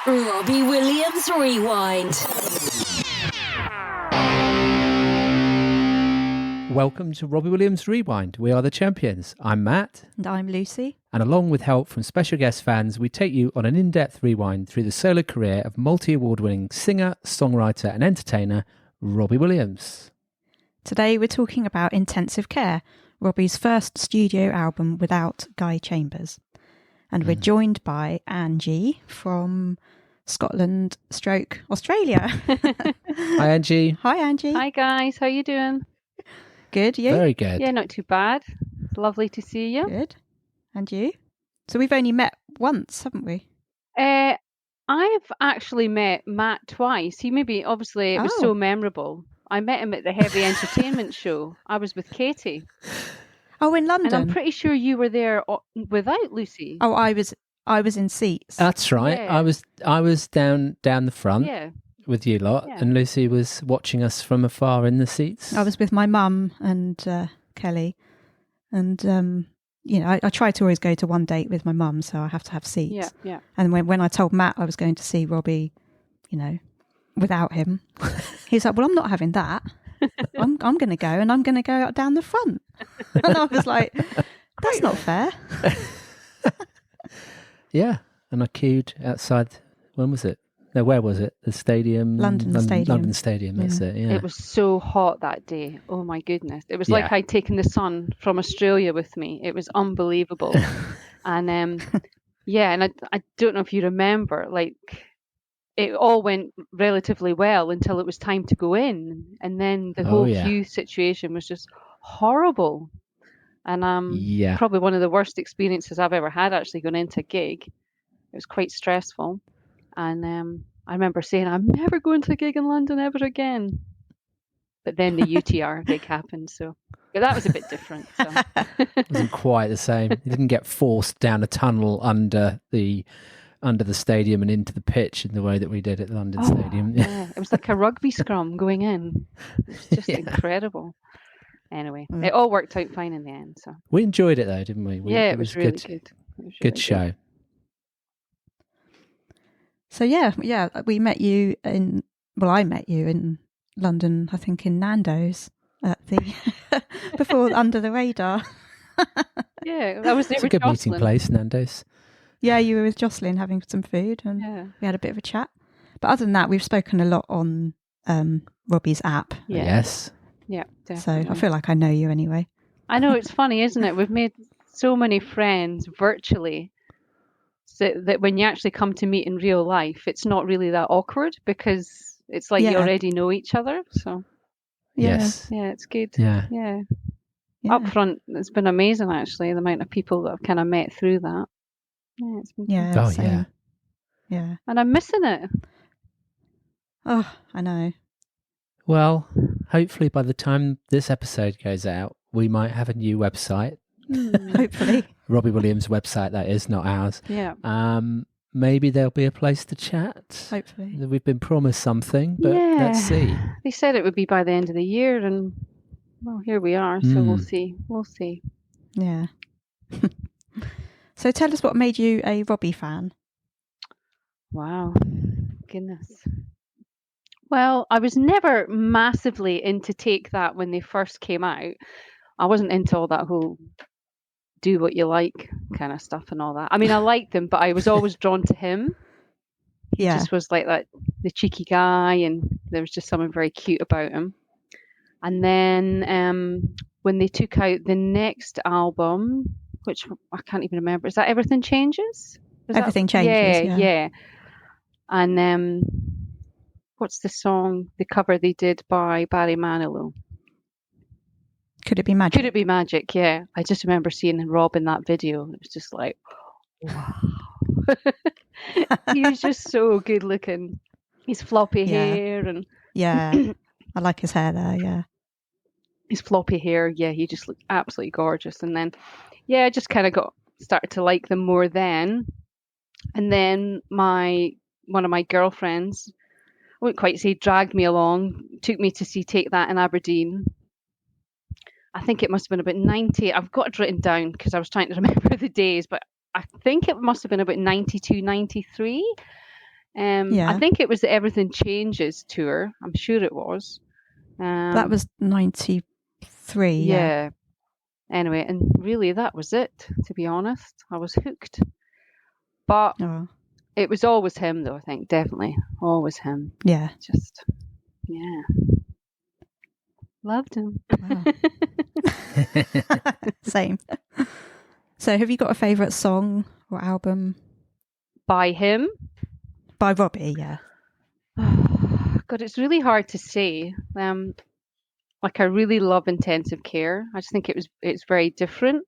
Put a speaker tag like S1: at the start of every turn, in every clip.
S1: Robbie Williams Rewind.
S2: Welcome to Robbie Williams Rewind. We are the champions. I'm Matt.
S3: And I'm Lucy.
S2: And along with help from special guest fans, we take you on an in-depth rewind through the solo career of multi-award-winning singer, songwriter and entertainer, Robbie Williams.
S3: Today we're talking about Intensive Care, Robbie's first studio album without Guy Chambers. And we're joined by Angie from Scotland / Australia.
S2: Hi, Angie.
S3: Hi, Angie.
S4: Hi, guys. How you doing?
S3: Good, you?
S2: Very good.
S4: Yeah, not too bad. Lovely to see you.
S3: Good. And you? So we've only met once, haven't we?
S4: I've actually met Matt twice. Obviously, it was so memorable. I met him at the Heavy Entertainment show. I was with Katie.
S3: Oh, in London?
S4: And I'm pretty sure you were there without Lucy.
S3: Oh, I was in seats.
S2: That's right.
S4: Yeah.
S2: I was down the front
S4: Yeah.
S2: with you lot, and Lucy was watching us from afar in the seats.
S3: I was with my mum and Kelly. And, I try to always go to one date with my mum, so I have to have seats.
S4: Yeah, yeah.
S3: And when I told Matt I was going to see Robbie, without him, he's like, well, I'm not having that. I'm going to go, and I'm going to go down the front. And I was like, that's not fair.
S2: Yeah, and I queued outside. When was it? No, where was it? The stadium?
S3: London Stadium.
S2: London Stadium, that's it, yeah.
S4: It was so hot that day. Oh, my goodness. It was like I'd taken the sun from Australia with me. It was unbelievable. And, and I don't know if you remember, it all went relatively well until it was time to go in. And then the whole queue situation was just horrible. And probably one of the worst experiences I've ever had actually going into a gig. It was quite stressful. And I remember saying, I'm never going to a gig in London ever again. But then the UTR gig happened, so that was a bit different. So.
S2: It wasn't quite the same. You didn't get forced down a tunnel under the stadium and into the pitch in the way that we did at the London Stadium.
S4: Yeah, it was like a rugby scrum going in. It was just incredible. Anyway, it all worked out fine in the end. So
S2: we enjoyed it though, didn't we?
S4: It was really good.
S2: Good show.
S3: So we met you I met you in London, I think in Nando's at the before Under the Radar.
S4: Yeah, that was
S2: it's a good meeting place, Nando's.
S3: Yeah, you were with Jocelyn having some food, and we had a bit of a chat. But other than that, we've spoken a lot on Robbie's app.
S4: Yeah.
S2: Yes.
S4: Yeah, definitely.
S3: So I feel like I know you anyway.
S4: I know, it's funny, isn't it? We've made so many friends virtually, so that when you actually come to meet in real life, it's not really that awkward because it's like you already know each other. So
S2: yes,
S4: it's good.
S3: Yeah.
S4: Up front, it's been amazing actually, the amount of people that I've kind of met through that. Yeah, it's been
S3: good. Yeah.
S4: And I'm missing it.
S3: Oh, I know.
S2: Well, hopefully by the time this episode goes out, we might have a new website.
S3: Hopefully.
S2: Robbie Williams' website, that is, not ours.
S4: Yeah.
S2: Maybe there'll be a place to chat.
S3: Hopefully.
S2: We've been promised something, but let's see.
S4: They said it would be by the end of the year, and well, here we are, so we'll see.
S3: Yeah. So tell us what made you a Robbie fan.
S4: Wow. Goodness. Well, I was never massively into Take That when they first came out. I wasn't into all that whole do what you like kind of stuff and all that. I mean, I liked them, but I was always drawn to him. He just was like that, the cheeky guy, and there was just something very cute about him. And then when they took out the next album, which I can't even remember, is that Everything Changes?
S3: Everything Changes,
S4: yeah. And what's the song, the cover they did by Barry Manilow?
S3: Could It Be Magic?
S4: Could It Be Magic, yeah. I just remember seeing Rob in that video. It was just like, wow. He was just so good looking. His floppy hair. And
S3: yeah, I like his hair there, yeah.
S4: His floppy hair, he just looked absolutely gorgeous. And then, I just kind of started to like them more then. And then one of my girlfriends, I wouldn't quite say dragged me along, took me to see Take That in Aberdeen. I think it must have been about 90. I've got it written down because I was trying to remember the days, but I think it must have been about 92, 93. I think it was the Everything Changes tour. I'm sure it was.
S3: That was 93.
S4: Yeah. Anyway, and really that was it, to be honest. I was hooked. But it was always him, though, I think. Definitely. Always him.
S3: Yeah.
S4: Just, yeah. Loved him.
S3: Wow. Same. So have you got a favourite song or album?
S4: By him?
S3: By Robbie, yeah.
S4: God, it's really hard to say. Like, I really love Intensive Care. I just think it's very different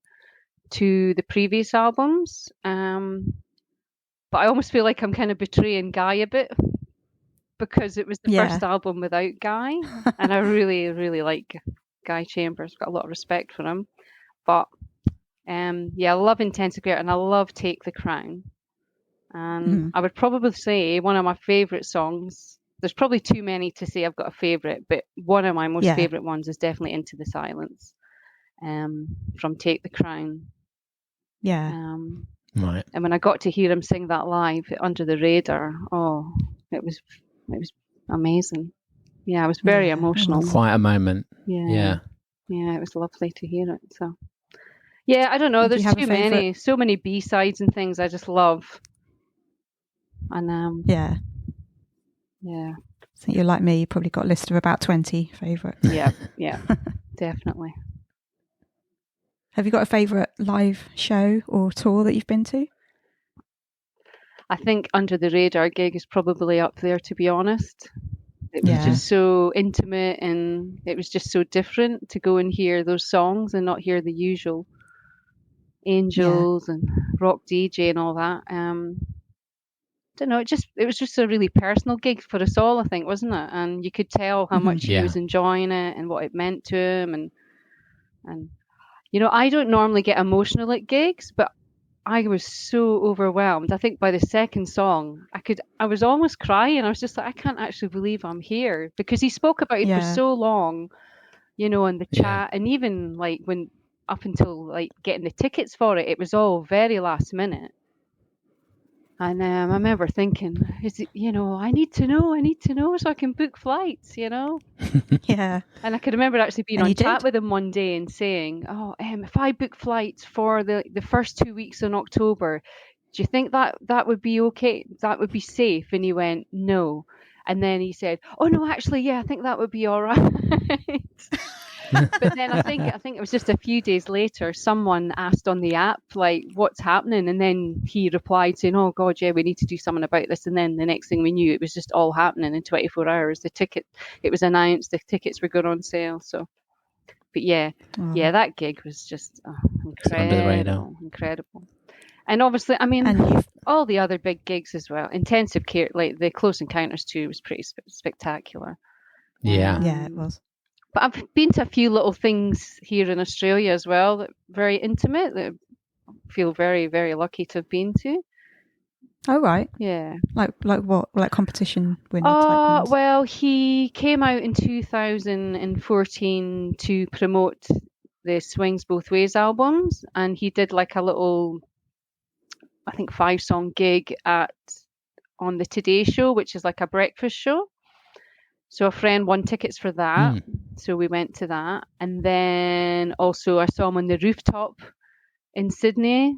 S4: to the previous albums. But I almost feel like I'm kind of betraying Guy a bit because it was the first album without Guy. And I really, really like Guy Chambers. Got a lot of respect for him. But I love Intensive Care and I love Take the Crown. And I would probably say one of my favourite songs, there's probably too many to say I've got a favourite, but one of my most favourite ones is definitely Into the Silence from Take the Crown.
S3: Yeah.
S2: Right.
S4: And when I got to hear him sing that live Under the Radar, it was amazing. Yeah, I was very emotional.
S2: Quite a moment.
S4: Yeah, it was lovely to hear it. So, yeah, I don't know. There's too many, so many B-sides and things I just love. And
S3: yeah. So you're like me. You probably got a list of about 20 favourites.
S4: Yeah, definitely.
S3: Have you got a favourite live show or tour that you've been to?
S4: I think Under the Radar gig is probably up there, to be honest. It was just so intimate and it was just so different to go and hear those songs and not hear the usual Angels and Rock DJ and all that. Don't know, it was just a really personal gig for us all, I think, wasn't it? And you could tell how much he was enjoying it and what it meant to him. And you know, I don't normally get emotional at gigs, but I was so overwhelmed. I think by the second song, I was almost crying. I was just like, I can't actually believe I'm here, because he spoke about it for so long, you know, in the chat, and even like up until like getting the tickets for it, it was all very last minute. And I remember thinking, I need to know so I can book flights, you know?
S3: Yeah.
S4: And I could remember actually being on chat with him one day and saying, if I book flights for the first 2 weeks in October, do you think that would be okay? That would be safe? And he went, no. And then he said, oh, no, actually, I think that would be all right. But then I think it was just a few days later, someone asked on the app, like, what's happening? And then he replied saying, oh, God, we need to do something about this. And then the next thing we knew, it was just all happening in 24 hours. It was announced, the tickets were going on sale. So, but that gig was just incredible. And obviously, I mean, all the other big gigs as well. Intensive Care, like the Close Encounters too, was pretty spectacular.
S2: Yeah.
S3: Yeah, it was.
S4: But I've been to a few little things here in Australia as well that very intimate, that I feel very, very lucky to have been to.
S3: Oh, right.
S4: Yeah.
S3: Like what? Like competition winner type ones?
S4: Well, he came out in 2014 to promote the Swings Both Ways albums, and he did like a little, I think, 5-song gig on the Today Show, which is like a breakfast show. So a friend won tickets for that. So we went to that. And then also I saw him on the rooftop in Sydney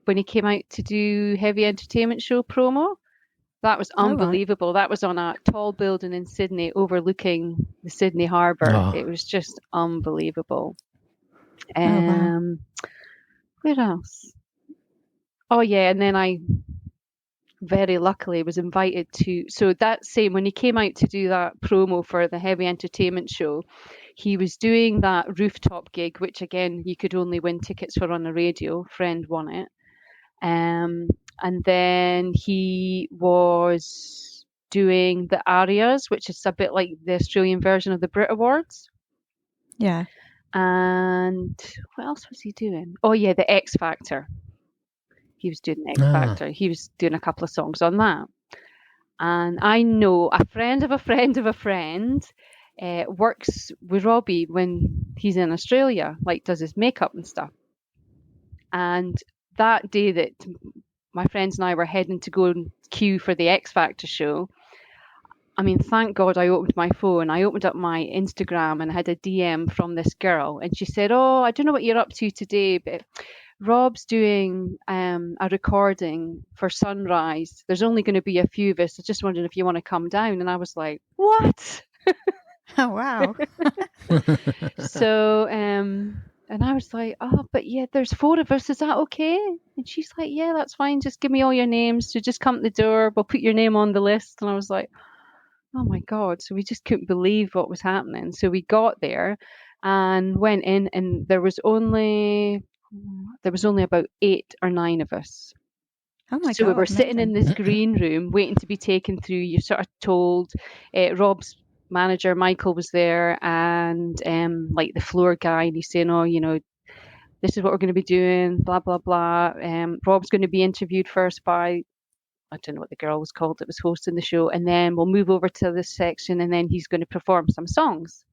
S4: when he came out to do Heavy Entertainment Show promo. That was unbelievable. Right. That was on a tall building in Sydney overlooking the Sydney Harbour. Oh. It was just unbelievable. Wow. Where else? Oh, yeah. And then I very luckily was invited to, so that same, when he came out to do that promo for the Heavy Entertainment Show, he was doing that rooftop gig, which again you could only win tickets for on the radio. Friend won it, and then he was doing the Arias, which is a bit like the Australian version of the Brit Awards.
S3: Yeah.
S4: And what else was he doing? Oh yeah, the X Factor. He was doing X Factor. He was doing a couple of songs on that. And I know a friend of a friend of a friend works with Robbie when he's in Australia, like does his makeup and stuff. And that day that my friends and I were heading to go and queue for the X Factor show. I mean, thank God I opened my phone. I opened up my Instagram and I had a DM from this girl, and she said, "Oh, I don't know what you're up to today, but Rob's doing a recording for Sunrise. There's only going to be a few of us. I just wondering if you want to come down." And I was like, "What?"
S3: Oh, wow.
S4: So, and I was like, "Oh, but yeah, there's 4 of us. Is that okay?" And she's like, "Yeah, that's fine. Just give me all your names. So just come to the door. We'll put your name on the list." And I was like, "Oh my God." So we just couldn't believe what was happening. So we got there and went in, and there was only about 8 or 9 of us.
S3: Oh my
S4: So
S3: God.
S4: we were sitting in
S3: amazing.
S4: this green room waiting to be taken through. You're sort of told, Rob's manager, Michael, was there, and like the floor guy, and he's saying, "Oh, you know, this is what we're going to be doing, blah, blah, blah. Rob's going to be interviewed first by," I don't know what the girl was called that was hosting the show, "and then we'll move over to this section, and then he's going to perform some songs."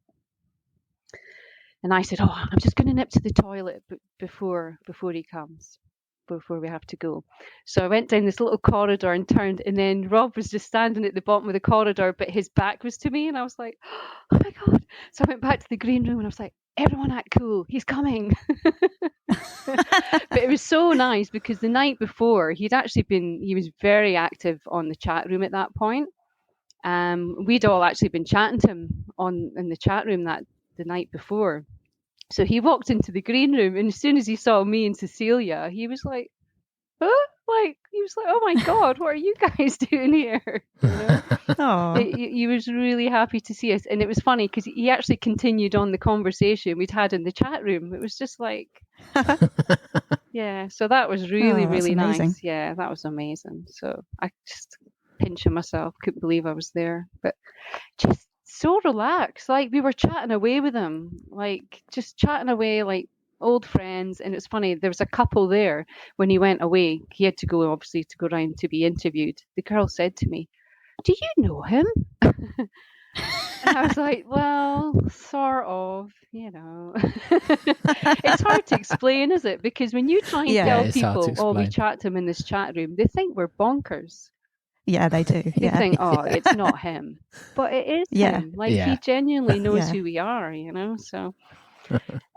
S4: And I said, "Oh, I'm just going to nip to the toilet before he comes, before we have to go." So I went down this little corridor and turned, and then Rob was just standing at the bottom of the corridor, but his back was to me, and I was like, "Oh my God." So I went back to the green room and I was like, "Everyone act cool, he's coming." But it was so nice because the night before he was very active on the chat room at that point. We'd all actually been chatting to him in the chat room the night before. So he walked into the green room, and as soon as he saw me and Cecilia, he was like, "Huh?" He was like, "Oh my God, what are you guys doing here?" You know?
S3: Oh,
S4: He was really happy to see us. And it was funny because he actually continued on the conversation we'd had in the chat room. It was just like, yeah. So that was really,
S3: Oh, that's
S4: really
S3: amazing.
S4: nice. Yeah, that was amazing. So I just pinching myself. Couldn't believe I was there. But just so relaxed. Like we were chatting away with him. Like just chatting away like old friends. And it's funny, there was a couple there when he went away. He had to go, obviously, to go round to be interviewed. The girl said to me, "Do you know him?" And I was like, "Well, sort of, you know." It's hard to explain, is it? Because when you try and
S3: Yeah.
S4: tell
S2: It's hard to
S4: people, "Oh, we
S2: explain.
S4: chat to him in this chat room," they think we're bonkers.
S3: Yeah, they do.
S4: They
S3: Yeah.
S4: think, "Oh, it's not him." But it is
S3: Yeah.
S4: him. Like,
S2: Yeah.
S4: he genuinely knows
S3: Yeah.
S4: who we are, you know? So,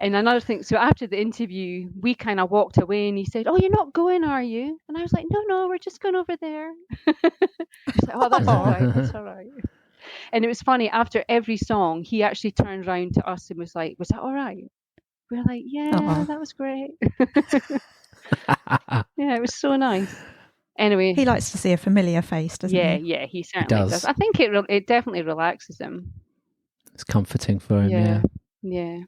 S4: and another thing, so after the interview, we kind of walked away and he said, "Oh, you're not going, are you?" And I was like, "No, we're just going over there." He's like, "Oh, that's all right. That's all right." And it was funny, after every song, he actually turned around to us and was like, "Was that all right?" We were like, "Yeah,
S3: Aw.
S4: that was great." Yeah, it was so nice. Anyway,
S3: He likes to see a familiar face, doesn't
S4: yeah,
S3: he?
S4: yeah, he certainly
S2: does.
S4: does. I think it definitely relaxes him.
S2: It's comforting for him, yeah.
S4: Yeah.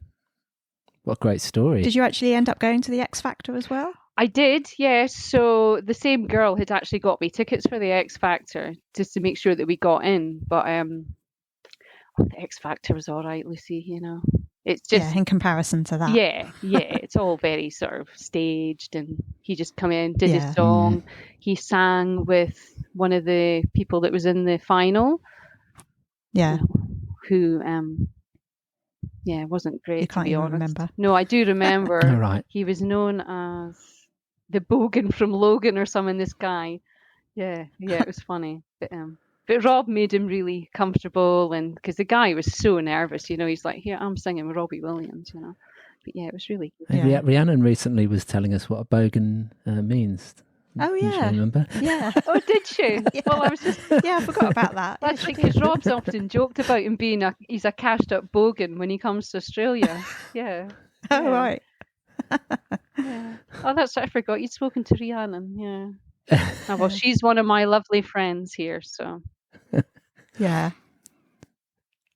S2: What a great story.
S3: Did you actually end up going to the X Factor as well?
S4: I did, yes. So the same girl had actually got me tickets for the X Factor just to make sure that we got in. But the X Factor was all right, Lucy, you know. It's just,
S3: Yeah, in comparison to that.
S4: yeah, it's all very sort of staged, and he just come in, did
S3: Yeah.
S4: his song. He sang with one of the people that was in the final,
S3: Yeah.
S4: who wasn't great,
S3: You
S4: to
S3: can't
S4: be
S3: even
S4: honest.
S3: remember.
S4: No, I do remember.
S2: All right.
S4: He was known as the Bogan from Logan or something, this guy. Yeah, it was funny. But Rob made him really comfortable, and because the guy was so nervous, you know, he's like, "Here, I'm singing with Robbie Williams," you know. But yeah, it was really good.
S2: And
S3: Yeah.
S2: Rhiannon recently was telling us what a bogan means.
S3: Oh,
S2: Didn't
S3: yeah.
S2: you remember?
S3: Yeah.
S4: Oh, did she?
S3: Yeah.
S4: Well, I was just...
S3: Yeah, I forgot about that.
S4: That's right, because Rob's often joked about him being he's a cashed up bogan when he comes to Australia. Yeah.
S3: Oh,
S4: Yeah.
S3: right.
S4: Yeah. Oh, that's right. I forgot you'd spoken to Rhiannon. Yeah. Oh, well, she's one of my lovely friends here, so.
S3: Yeah.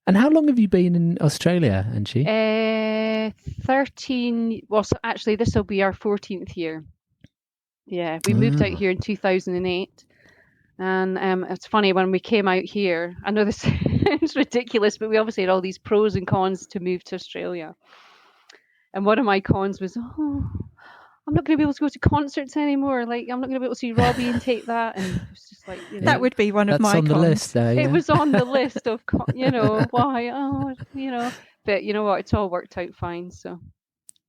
S2: And how long have you been in Australia, Angie?
S4: 13. Well, so actually, this will be our 14th year. Yeah, we moved out here in 2008. And it's funny, when we came out here, I know this sounds ridiculous, but we obviously had all these pros and cons to move to Australia. And one of my cons was, I'm not going to be able to go to concerts anymore. Like, I'm not going to be able to see Robbie and take that. And it's just like, you know.
S3: That would be one of
S2: That's
S3: my
S2: on the
S3: cons.
S2: list, though. Yeah.
S4: It was on the list of, why? Oh, you know. But you know what? It's all worked out fine. So,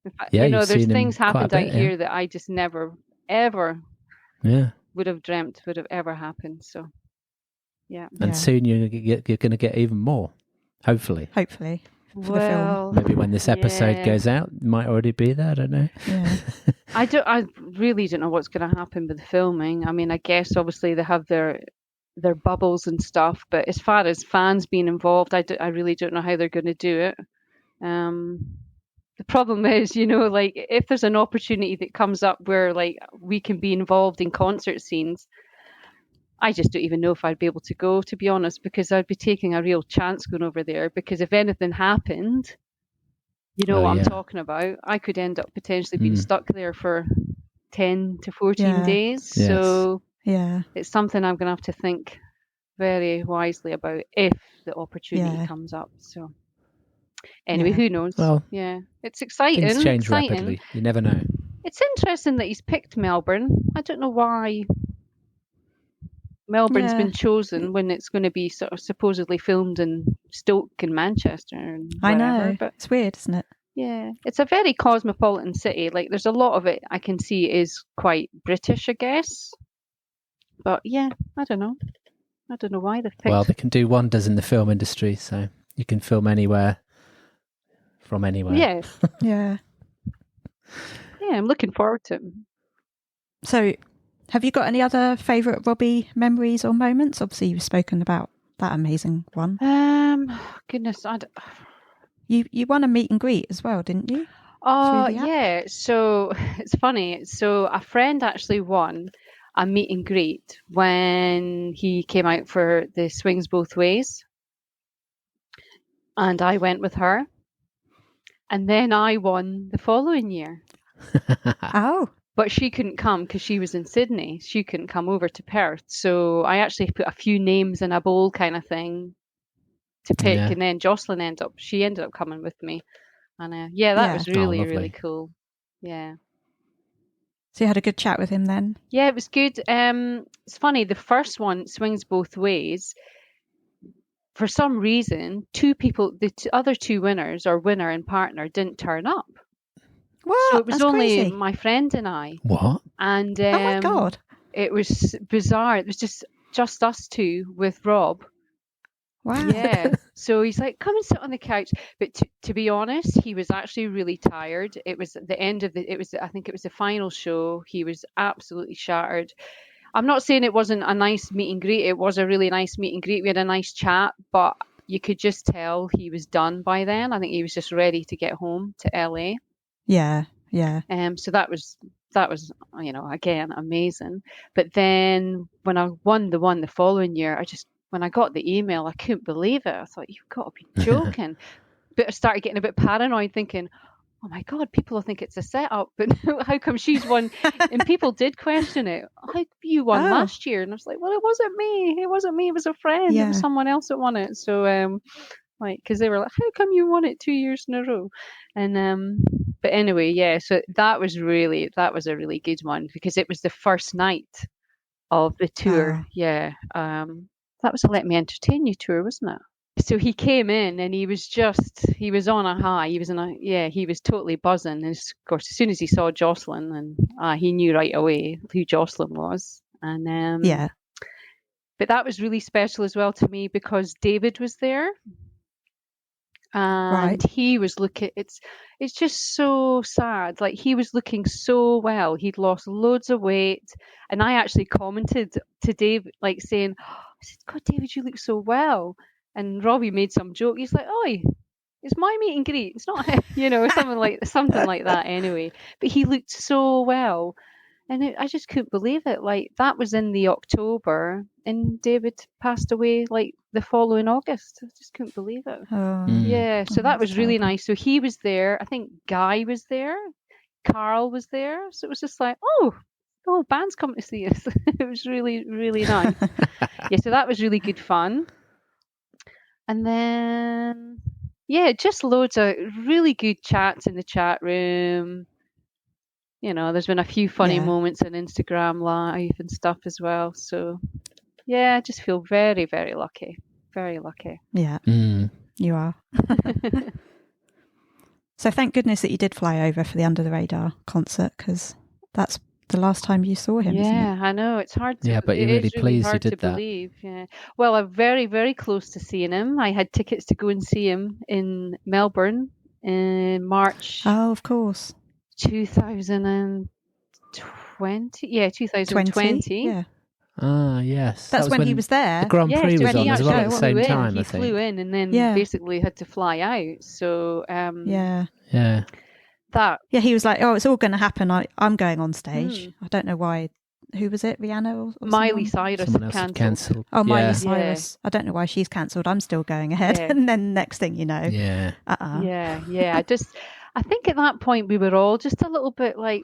S4: in fact,
S2: Yeah,
S4: you know,
S2: you've
S4: there's
S2: seen him
S4: things
S2: quite a
S4: happened
S2: bit,
S4: out here that I just never, ever
S2: Yeah.
S4: would have dreamt would have ever happened. So, yeah.
S2: And soon you're going to get even more, hopefully.
S3: Hopefully. For the film.
S2: Maybe when this episode goes out, it might already be there. I don't know.
S3: Yeah.
S4: I really don't know what's going to happen with the filming. I mean, I guess obviously they have their bubbles and stuff, but as far as fans being involved, I really don't know how they're going to do it. The problem is, like if there's an opportunity that comes up where like we can be involved in concert scenes, I just don't even know if I'd be able to go, to be honest, because I'd be taking a real chance going over there. Because if anything happened, what I'm talking about, I could end up potentially being stuck there for 10 to 14 days.
S2: Yes.
S4: So it's something I'm going to have to think very wisely about if the opportunity comes up. So anyway, who knows? Well, it's exciting.
S2: Things change rapidly. You never know.
S4: It's interesting that he's picked Melbourne. I don't know why Melbourne's been chosen when it's going to be sort of supposedly filmed in Stoke and Manchester and wherever.
S3: I know, but it's weird, isn't it?
S4: Yeah, it's a very cosmopolitan city. Like, there's a lot of it I can see is quite British, I guess. But yeah, I don't know. I don't know why they've picked.
S2: Well, they can do wonders in the film industry, so you can film anywhere, from anywhere.
S4: Yeah.
S3: Yeah,
S4: I'm looking forward to it. So,
S3: have you got any other favourite Robbie memories or moments? Obviously, you've spoken about that amazing one.
S4: Goodness,
S3: You won a meet and greet as well, didn't you?
S4: Oh, yeah. So it's funny. So a friend actually won a meet and greet when he came out for the Swings Both Ways. And I went with her. And then I won the following year.
S3: Oh.
S4: But she couldn't come because she was in Sydney. She couldn't come over to Perth. So I actually put a few names in a bowl kind of thing to pick. And then Jocelyn ended up coming with me. And that was really, really cool. Yeah.
S3: So you had a good chat with him then?
S4: Yeah, it was good. It's funny, the first one, Swings Both Ways, for some reason, other two winners, or winner and partner, didn't turn up.
S3: What?
S4: So it was
S3: That's
S4: only
S3: crazy.
S4: my friend and I.
S2: What?
S4: And
S3: oh my God.
S4: It was bizarre. It was just us two with Rob.
S3: Wow.
S4: Yeah. So he's like, come and sit on the couch. But to be honest, he was actually really tired. It was the end of I think it was the final show. He was absolutely shattered. I'm not saying it wasn't a nice meet and greet. It was a really nice meet and greet. We had a nice chat, but you could just tell he was done by then. I think he was just ready to get home to LA.
S3: Yeah. Yeah.
S4: So that was again, amazing. But then when I won the one the following year, when I got the email, I couldn't believe it. I thought, you've got to be joking. But I started getting a bit paranoid, thinking, oh my God, people will think it's a setup. But how come she's won? And people did question it. How you won last year? And I was like, well, it wasn't me. It wasn't me. It was a friend. Yeah. It was someone else that won it. So, because they were like, how come you won it 2 years in a row? And but anyway, yeah. So that was a really good one because it was the first night of the tour. Yeah. That was a Let Me Entertain You tour, wasn't it? So he came in and he was on a high. He was totally buzzing. And of course, as soon as he saw Jocelyn, and he knew right away who Jocelyn was. And but that was really special as well to me because David was there. And he was looking, it's just so sad. Like, he was looking so well. He'd lost loads of weight. And I actually commented to Dave, like saying, I said, God, David, you look so well. And Robbie made some joke. He's like, oi, it's my meet and greet. It's not, something like that anyway. But he looked so well. And I just couldn't believe it. Like, that was in the October, and David passed away like the following August. I just couldn't believe it. Yeah, so that was really nice. So he was there. I think Guy was there. Carl was there. So it was just like, the whole band's coming to see us. It was really, really nice. Yeah, so that was really good fun. And then, just loads of really good chats in the chat room. There's been a few funny moments on Instagram Live and stuff as well. So, I just feel very, very lucky. Very lucky.
S3: Yeah, you are. So thank goodness that you did fly over for the Under the Radar concert, because that's the last time you saw him, isn't it?
S4: I know. It's hard to.
S2: Yeah, but you're
S4: it
S2: really
S4: is really
S2: pleased you
S4: hard
S2: did
S4: to
S2: that.
S4: believe. Yeah. Well, I'm very, very close to seeing him. I had tickets to go and see him in Melbourne in March
S3: Oh, of course.
S4: 2020. Yeah,
S3: 20?
S4: 2020.
S3: Yeah.
S2: Ah, yes.
S3: That's
S2: That was
S3: when he was there.
S2: the Grand
S4: Yeah,
S2: Prix
S4: so
S2: was
S3: when
S2: on
S4: he
S2: as
S3: actually
S2: well at the
S4: flew
S2: same
S4: in.
S2: time,
S4: He
S2: I
S4: flew
S2: think.
S4: in and then
S3: Yeah.
S4: basically had to fly out. So
S3: Yeah.
S2: Yeah.
S4: that
S3: Yeah, he was like, "Oh, it's all going to happen. I'm going on stage." I don't know why. Who was it? Rihanna or
S4: Miley
S3: someone?
S4: Cyrus
S2: Someone
S4: had
S2: else had
S4: cancelled.
S2: cancelled.
S3: Oh, Miley
S2: Yeah.
S3: Cyrus. I don't know why she's cancelled. I'm still going ahead.
S4: Yeah.
S3: And then next thing you know,
S2: Yeah.
S4: Yeah. I think at that point we were all just a little bit like,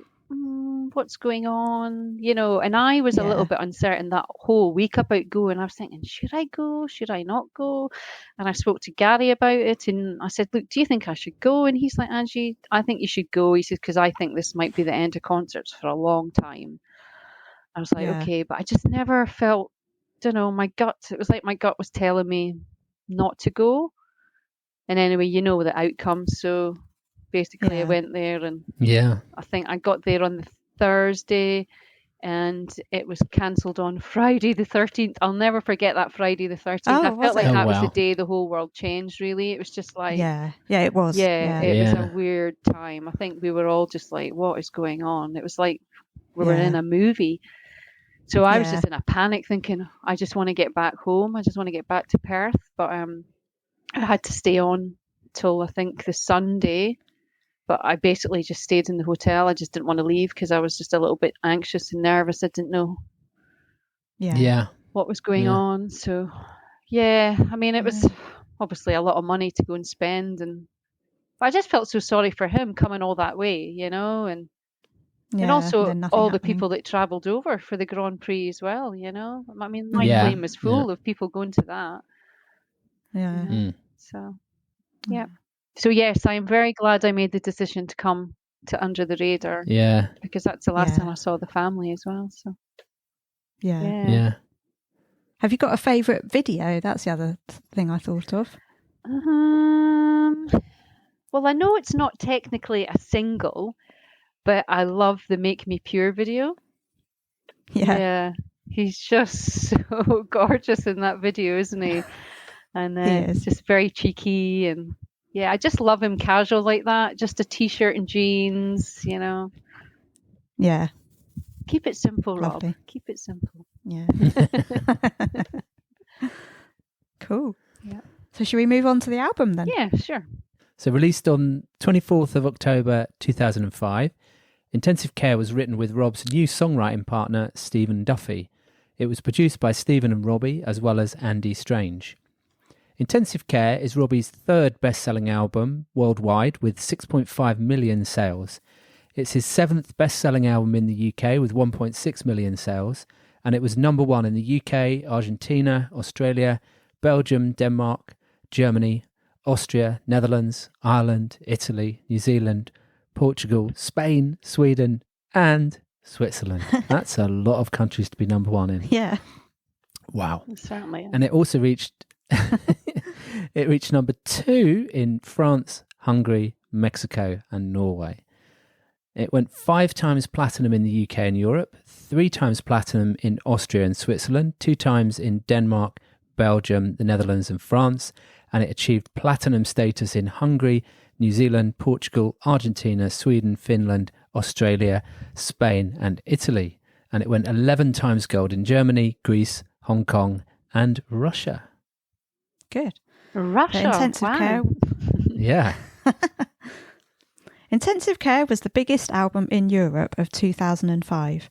S4: what's going on? And I was a little
S3: Yeah.
S4: bit uncertain that whole week about going. I was thinking, should I go? Should I not go? And I spoke to Gary about it and I said, look, do you think I should go? And he's like, Angie, I think you should go. He said, because I think this might be the end of concerts for a long time. I was like,
S3: Yeah.
S4: okay, but I just never felt, my gut. It was like my gut was telling me not to go. And anyway, the outcome. So basically, I
S3: Yeah.
S4: went there and
S2: Yeah.
S4: I think I got there on the Thursday and it was cancelled on Friday the 13th. I'll never forget that Friday the 13th.
S3: Oh,
S4: I
S3: was
S4: felt like
S3: it?
S4: that
S2: Oh,
S4: was the
S2: wow.
S4: day the whole world changed, really. It was just like,
S3: Yeah, it was.
S4: it was
S2: Yeah.
S4: a weird time. I think we were all just like, what is going on? It was like we were
S3: Yeah.
S4: in a movie. So I was
S3: Yeah.
S4: just in a panic thinking, I just want to get back home. I just want to get back to Perth. But I had to stay on till I think the Sunday. But I basically just stayed in the hotel. I just didn't want to leave because I was just a little bit anxious and nervous. I didn't know
S2: Yeah.
S4: what was going
S2: Yeah.
S4: on. So, I mean, it was obviously a lot of money to go and spend. But I just felt so sorry for him coming all that way, and also
S3: then nothing
S4: all the
S3: happening.
S4: people that travelled over for the Grand Prix as well, I mean, my
S2: Yeah.
S4: plane was full of people going to that.
S3: Yeah.
S4: So, yeah. So, yes, I'm very glad I made the decision to come to Under the Radar.
S2: Yeah.
S4: Because that's the last
S3: Yeah.
S4: time I saw the family as well. So,
S3: Yeah.
S2: Yeah.
S3: Have you got a favourite video? That's the other thing I thought of.
S4: Well, I know it's not technically a single, but I love the Make Me Pure video.
S3: Yeah.
S4: He's just so gorgeous in that video, isn't he? And
S3: He is.
S4: just very cheeky. And I just love him casual like that. Just a t-shirt and jeans,
S3: Yeah.
S4: Keep it simple,
S3: Lovely.
S4: Rob. Keep it simple.
S3: Yeah. Cool.
S4: Yeah.
S3: So should we move on to the album then?
S4: Yeah, sure.
S2: So released on 24th of October 2005, Intensive Care was written with Rob's new songwriting partner, Stephen Duffy. It was produced by Stephen and Robbie, as well as Andy Strange. Intensive Care is Robbie's third best-selling album worldwide with 6.5 million sales. It's his seventh best-selling album in the UK with 1.6 million sales, and it was number one in the UK, Argentina, Australia, Belgium, Denmark, Germany, Austria, Netherlands, Ireland, Italy, New Zealand, Portugal, Spain, Sweden, and Switzerland. That's a lot of countries to be number one in.
S3: Yeah.
S2: Wow.
S4: Certainly.
S2: And it also reached number two in France, Hungary, Mexico, and Norway. It went 5 times platinum in the UK and Europe, 3 times platinum in Austria and Switzerland, 2 times in Denmark, Belgium, the Netherlands, and France, and it achieved platinum status in Hungary, New Zealand, Portugal, Argentina, Sweden, Finland, Australia, Spain, and Italy. And it went 11 times gold in Germany, Greece, Hong Kong, and Russia.
S3: Good.
S4: Russia.
S3: Intensive
S4: wow.
S3: Care.
S2: Yeah.
S3: Intensive Care was the biggest album in Europe of 2005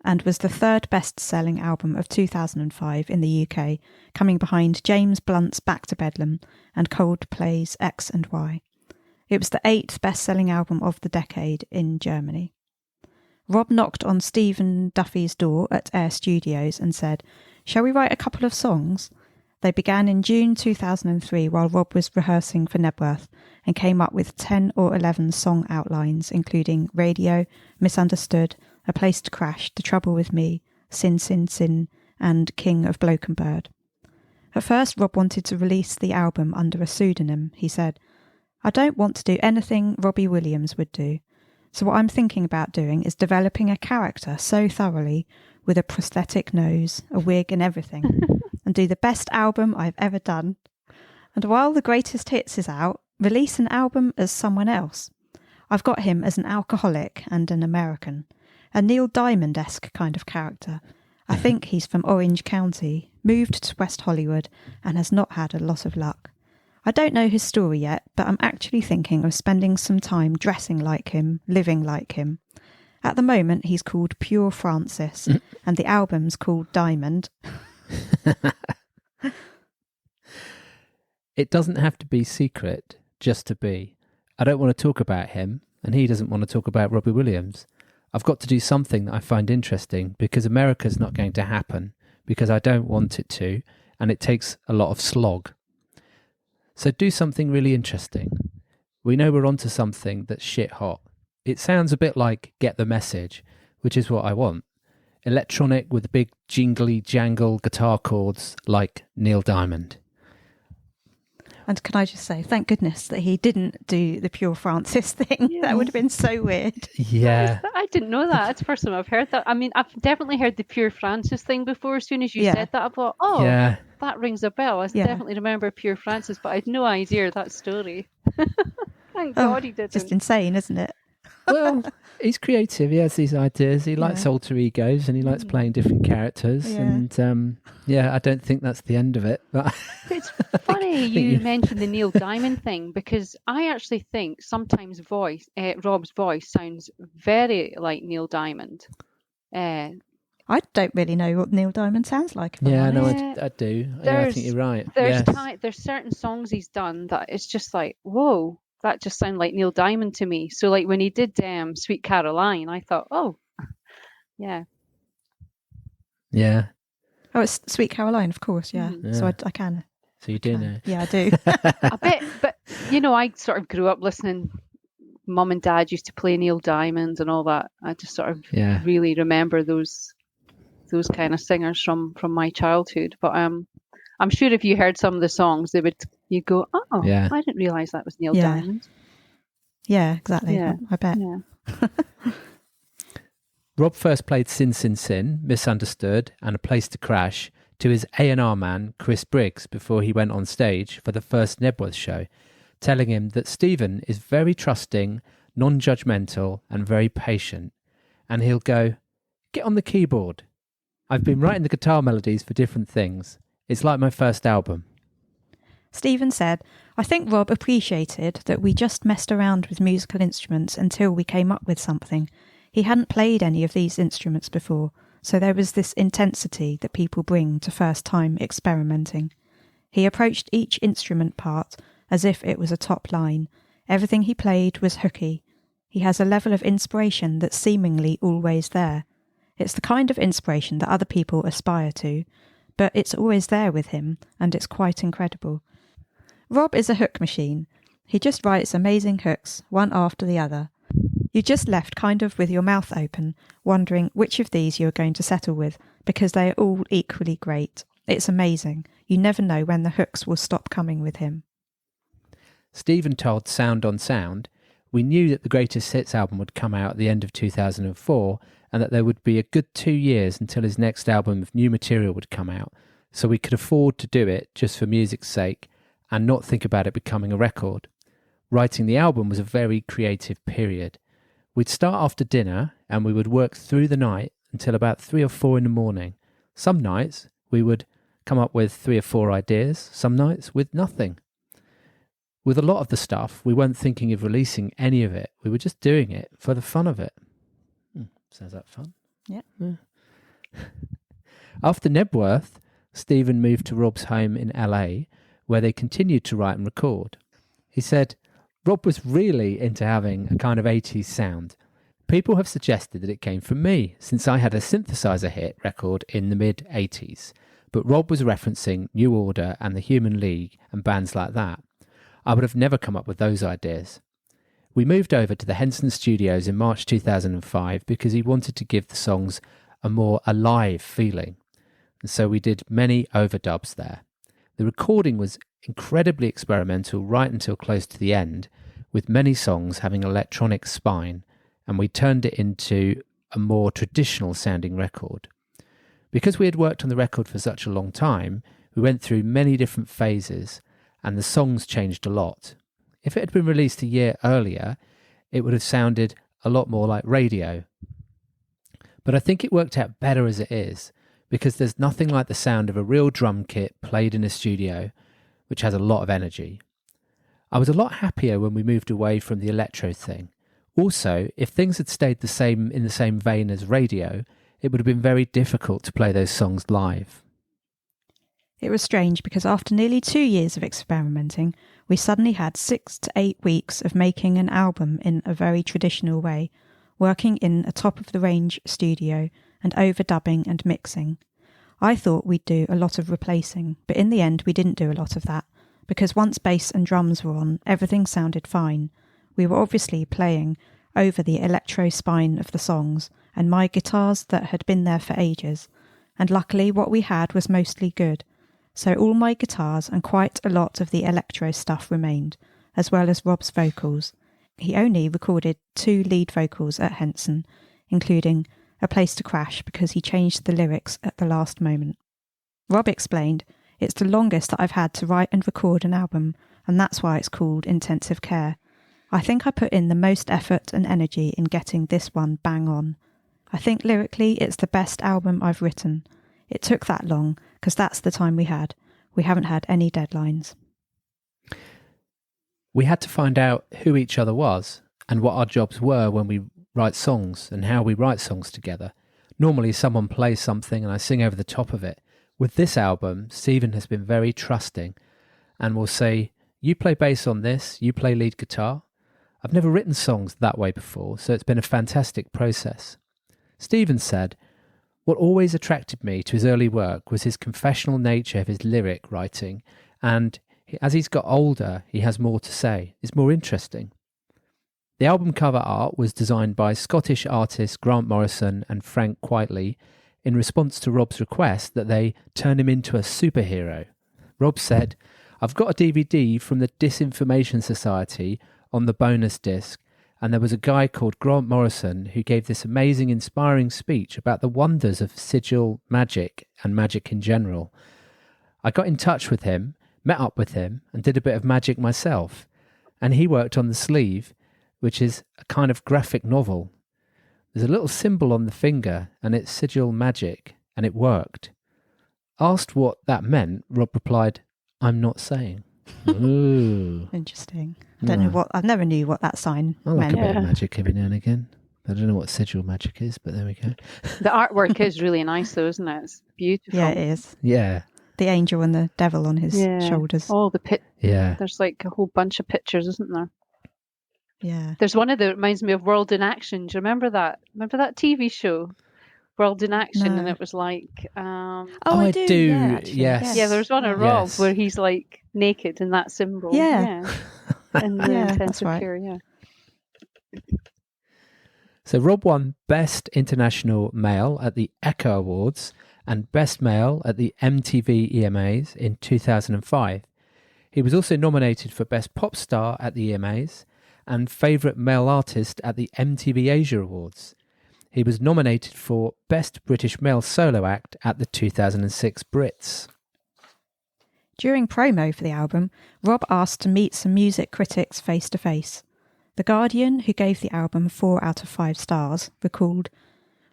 S3: and was the third best-selling album of 2005 in the UK, coming behind James Blunt's Back to Bedlam and Coldplay's X and Y. It was the 8th best-selling album of the decade in Germany. Rob knocked on Stephen Duffy's door at Air Studios and said, "Shall we write a couple of songs?" They began in June 2003 while Rob was rehearsing for Nebworth and came up with 10 or 11 song outlines, including Radio, Misunderstood, A Place to Crash, The Trouble with Me, Sin, Sin, Sin, and King of Bloke and Bird. At first, Rob wanted to release the album under a pseudonym. He said, "I don't want to do anything Robbie Williams would do. So what I'm thinking about doing is developing a character so thoroughly with a prosthetic nose, a wig and everything, and do the best album I've ever done. And while the greatest hits is out, release an album as someone else. I've got him as an alcoholic and an American, a Neil Diamond-esque kind of character. I think he's from Orange County, moved to West Hollywood, and has not had a lot of luck. I don't know his story yet, but I'm actually thinking of spending some time dressing like him, living like him. At the moment, he's called Pure Francis, and the album's called Diamond.
S2: It doesn't have to be secret, just to be. I don't want to talk about him, and he doesn't want to talk about Robbie Williams. I've got to do something that I find interesting, because America's not going to happen, because I don't want it to, and it takes a lot of slog. So do something really interesting. We know we're onto something that's shit hot. It sounds a bit like Get the Message, which is what I want. Electronic with big jingly jangle guitar chords like Neil Diamond.
S3: And can I just say, thank goodness that he didn't do the Pure Francis thing. Yeah. That would have been so weird.
S2: Yeah.
S4: I didn't know that. That's the first time I've heard that. I mean, I've definitely heard the Pure Francis thing before. As soon as you said that, I thought, that rings a bell. I definitely remember Pure Francis, but I had no idea that story. Thank God he didn't.
S3: Just insane, isn't it?
S2: Well, he's creative. He has these ideas. He likes alter egos and he likes playing different characters. Yeah. And I don't think that's the end of it. But
S4: it's funny you mentioned the Neil Diamond thing, because I actually think sometimes Rob's voice sounds very like Neil Diamond.
S3: I don't really know what Neil Diamond sounds like.
S2: I do. I think you're right.
S4: There's certain songs he's done that it's just like, whoa. That just sounded like Neil Diamond to me. So like when he did Sweet Caroline, I thought, oh, yeah.
S2: Yeah.
S3: Oh, it's Sweet Caroline, of course, yeah. So I can.
S2: So you do know.
S3: Yeah, I do.
S4: A bit, but I sort of grew up listening. Mum and Dad used to play Neil Diamond and all that. I just sort of really remember those kind of singers from my childhood. But I'm sure if you heard some of the songs, you go, oh, I didn't realise that was Neil Diamond.
S3: Yeah, exactly. Yeah. I bet.
S4: Yeah.
S2: Rob first played Sin Sin Sin, Misunderstood, and A Place to Crash to his A&R man, Chris Briggs, before he went on stage for the first Nebworth show, telling him that Stephen is very trusting, non-judgmental, and very patient. And he'll go, get on the keyboard. I've been writing the guitar melodies for different things. It's like my first album.
S3: Stephen said, I think Rob appreciated that we just messed around with musical instruments until we came up with something. He hadn't played any of these instruments before, so there was this intensity that people bring to first-time experimenting. He approached each instrument part as if it was a top line. Everything he played was hooky. He has a level of inspiration that's seemingly always there. It's the kind of inspiration that other people aspire to, but it's always there with him, and it's quite incredible. Rob is a hook machine. He just writes amazing hooks, one after the other. You just left kind of with your mouth open, wondering which of these you are going to settle with, because they are all equally great. It's amazing. You never know when the hooks will stop coming with him.
S2: Stephen told Sound on Sound, we knew that the Greatest Hits album would come out at the end of 2004, and that there would be a good 2 years until his next album of new material would come out, so we could afford to do it just for music's sake and not think about it becoming a record. Writing the album was a very creative period. We'd start after dinner and we would work through the night until about 3 or 4 in the morning. Some nights we would come up with 3 or 4 ideas, some nights with nothing. With a lot of the stuff, we weren't thinking of releasing any of it. We were just doing it for the fun of it. Sounds like fun.
S3: Yeah.
S2: After Nebworth, Stephen moved to Rob's home in LA, where they continued to write and record. He said, Rob was really into having a kind of 80s sound. People have suggested that it came from me, since I had a synthesizer hit record in the mid-80s. But Rob was referencing New Order and the Human League and bands like that. I would have never come up with those ideas. We moved over to the Henson Studios in March 2005 because he wanted to give the songs a more alive feeling. And so we did many overdubs there. The recording was incredibly experimental right until close to the end, with many songs having an electronic spine and we turned it into a more traditional sounding record. Because we had worked on the record for such a long time, we went through many different phases and the songs changed a lot. If it had been released a year earlier, it would have sounded a lot more like radio. But I think it worked out better as it is, because there's nothing like the sound of a real drum kit played in a studio, which has a lot of energy. I was a lot happier when we moved away from the electro thing. Also, if things had stayed the same in the same vein as radio, it would have been very difficult to play those songs live.
S3: It was strange because after nearly 2 years of experimenting, we suddenly had 6 to 8 weeks of making an album in a very traditional way, working in a top-of-the-range studio and overdubbing and mixing. I thought we'd do a lot of replacing, but in the end we didn't do a lot of that, because once bass and drums were on, everything sounded fine. We were obviously playing over the electro spine of the songs, and my guitars that had been there for ages, and luckily what we had was mostly good. So all my guitars and quite a lot of the electro stuff remained, as well as Rob's vocals. He only recorded 2 lead vocals at Henson, including A Place to Crash, because he changed the lyrics at the last moment. Rob explained, "It's the longest that I've had to write and record an album, and that's why it's called Intensive Care. I think I put in the most effort and energy in getting this one bang on. I think lyrically it's the best album I've written. It took that long because that's the time we had. We haven't had any deadlines."
S2: We had to find out who each other was and what our jobs were when we write songs and how we write songs together. Normally someone plays something and I sing over the top of it. With this album, Stephen has been very trusting and will say, "You play bass on this, you play lead guitar." I've never written songs that way before, so it's been a fantastic process. Stephen said, "What always attracted me to his early work was his confessional nature of his lyric writing, and as he's got older, he has more to say. It's more interesting." The album cover art was designed by Scottish artists Grant Morrison and Frank Quitely in response to Rob's request that they turn him into a superhero. Rob said, "I've got a DVD from the Disinformation Society on the bonus disc, and there was a guy called Grant Morrison who gave this amazing, inspiring speech about the wonders of sigil magic and magic in general. I got in touch with him, met up with him, and did a bit of magic myself. And he worked on the sleeve, which is a kind of graphic novel. There's a little symbol on the finger, and it's sigil magic, and it worked." Asked what that meant, Rob replied, "I'm not saying." Ooh.
S3: Interesting. I don't know what, I never knew what that sign
S2: I like
S3: meant.
S2: a bit of magic every now and again. I don't know what sigil magic is, but there we go.
S4: The artwork is really nice though, isn't it? It's beautiful.
S3: Yeah, it is.
S2: Yeah.
S3: The angel and the devil on his shoulders.
S4: Oh,
S2: Yeah.
S4: There's like a whole bunch of pictures, isn't there?
S3: Yeah.
S4: There's one of that reminds me of World in Action. Do you remember that? Remember that TV show, World in Action?
S3: No.
S4: And it was like,
S3: I do. Yeah, actually.
S2: Yes.
S4: yeah, there was one of Rob
S2: Yes.
S4: where he's like naked in that symbol.
S3: Yeah.
S4: And the
S3: Yeah, that's
S4: intensive
S3: right.
S4: care, yeah.
S2: So Rob won Best International Male at the Echo Awards and Best Male at the MTV EMAs in 2005. He was also nominated for Best Pop Star at the EMAs and Favourite Male Artist at the MTV Asia Awards. He was nominated for Best British Male Solo Act at the 2006 Brits.
S3: During promo for the album, Rob asked to meet some music critics face to face. The Guardian, who gave the album 4 out of 5 stars, recalled,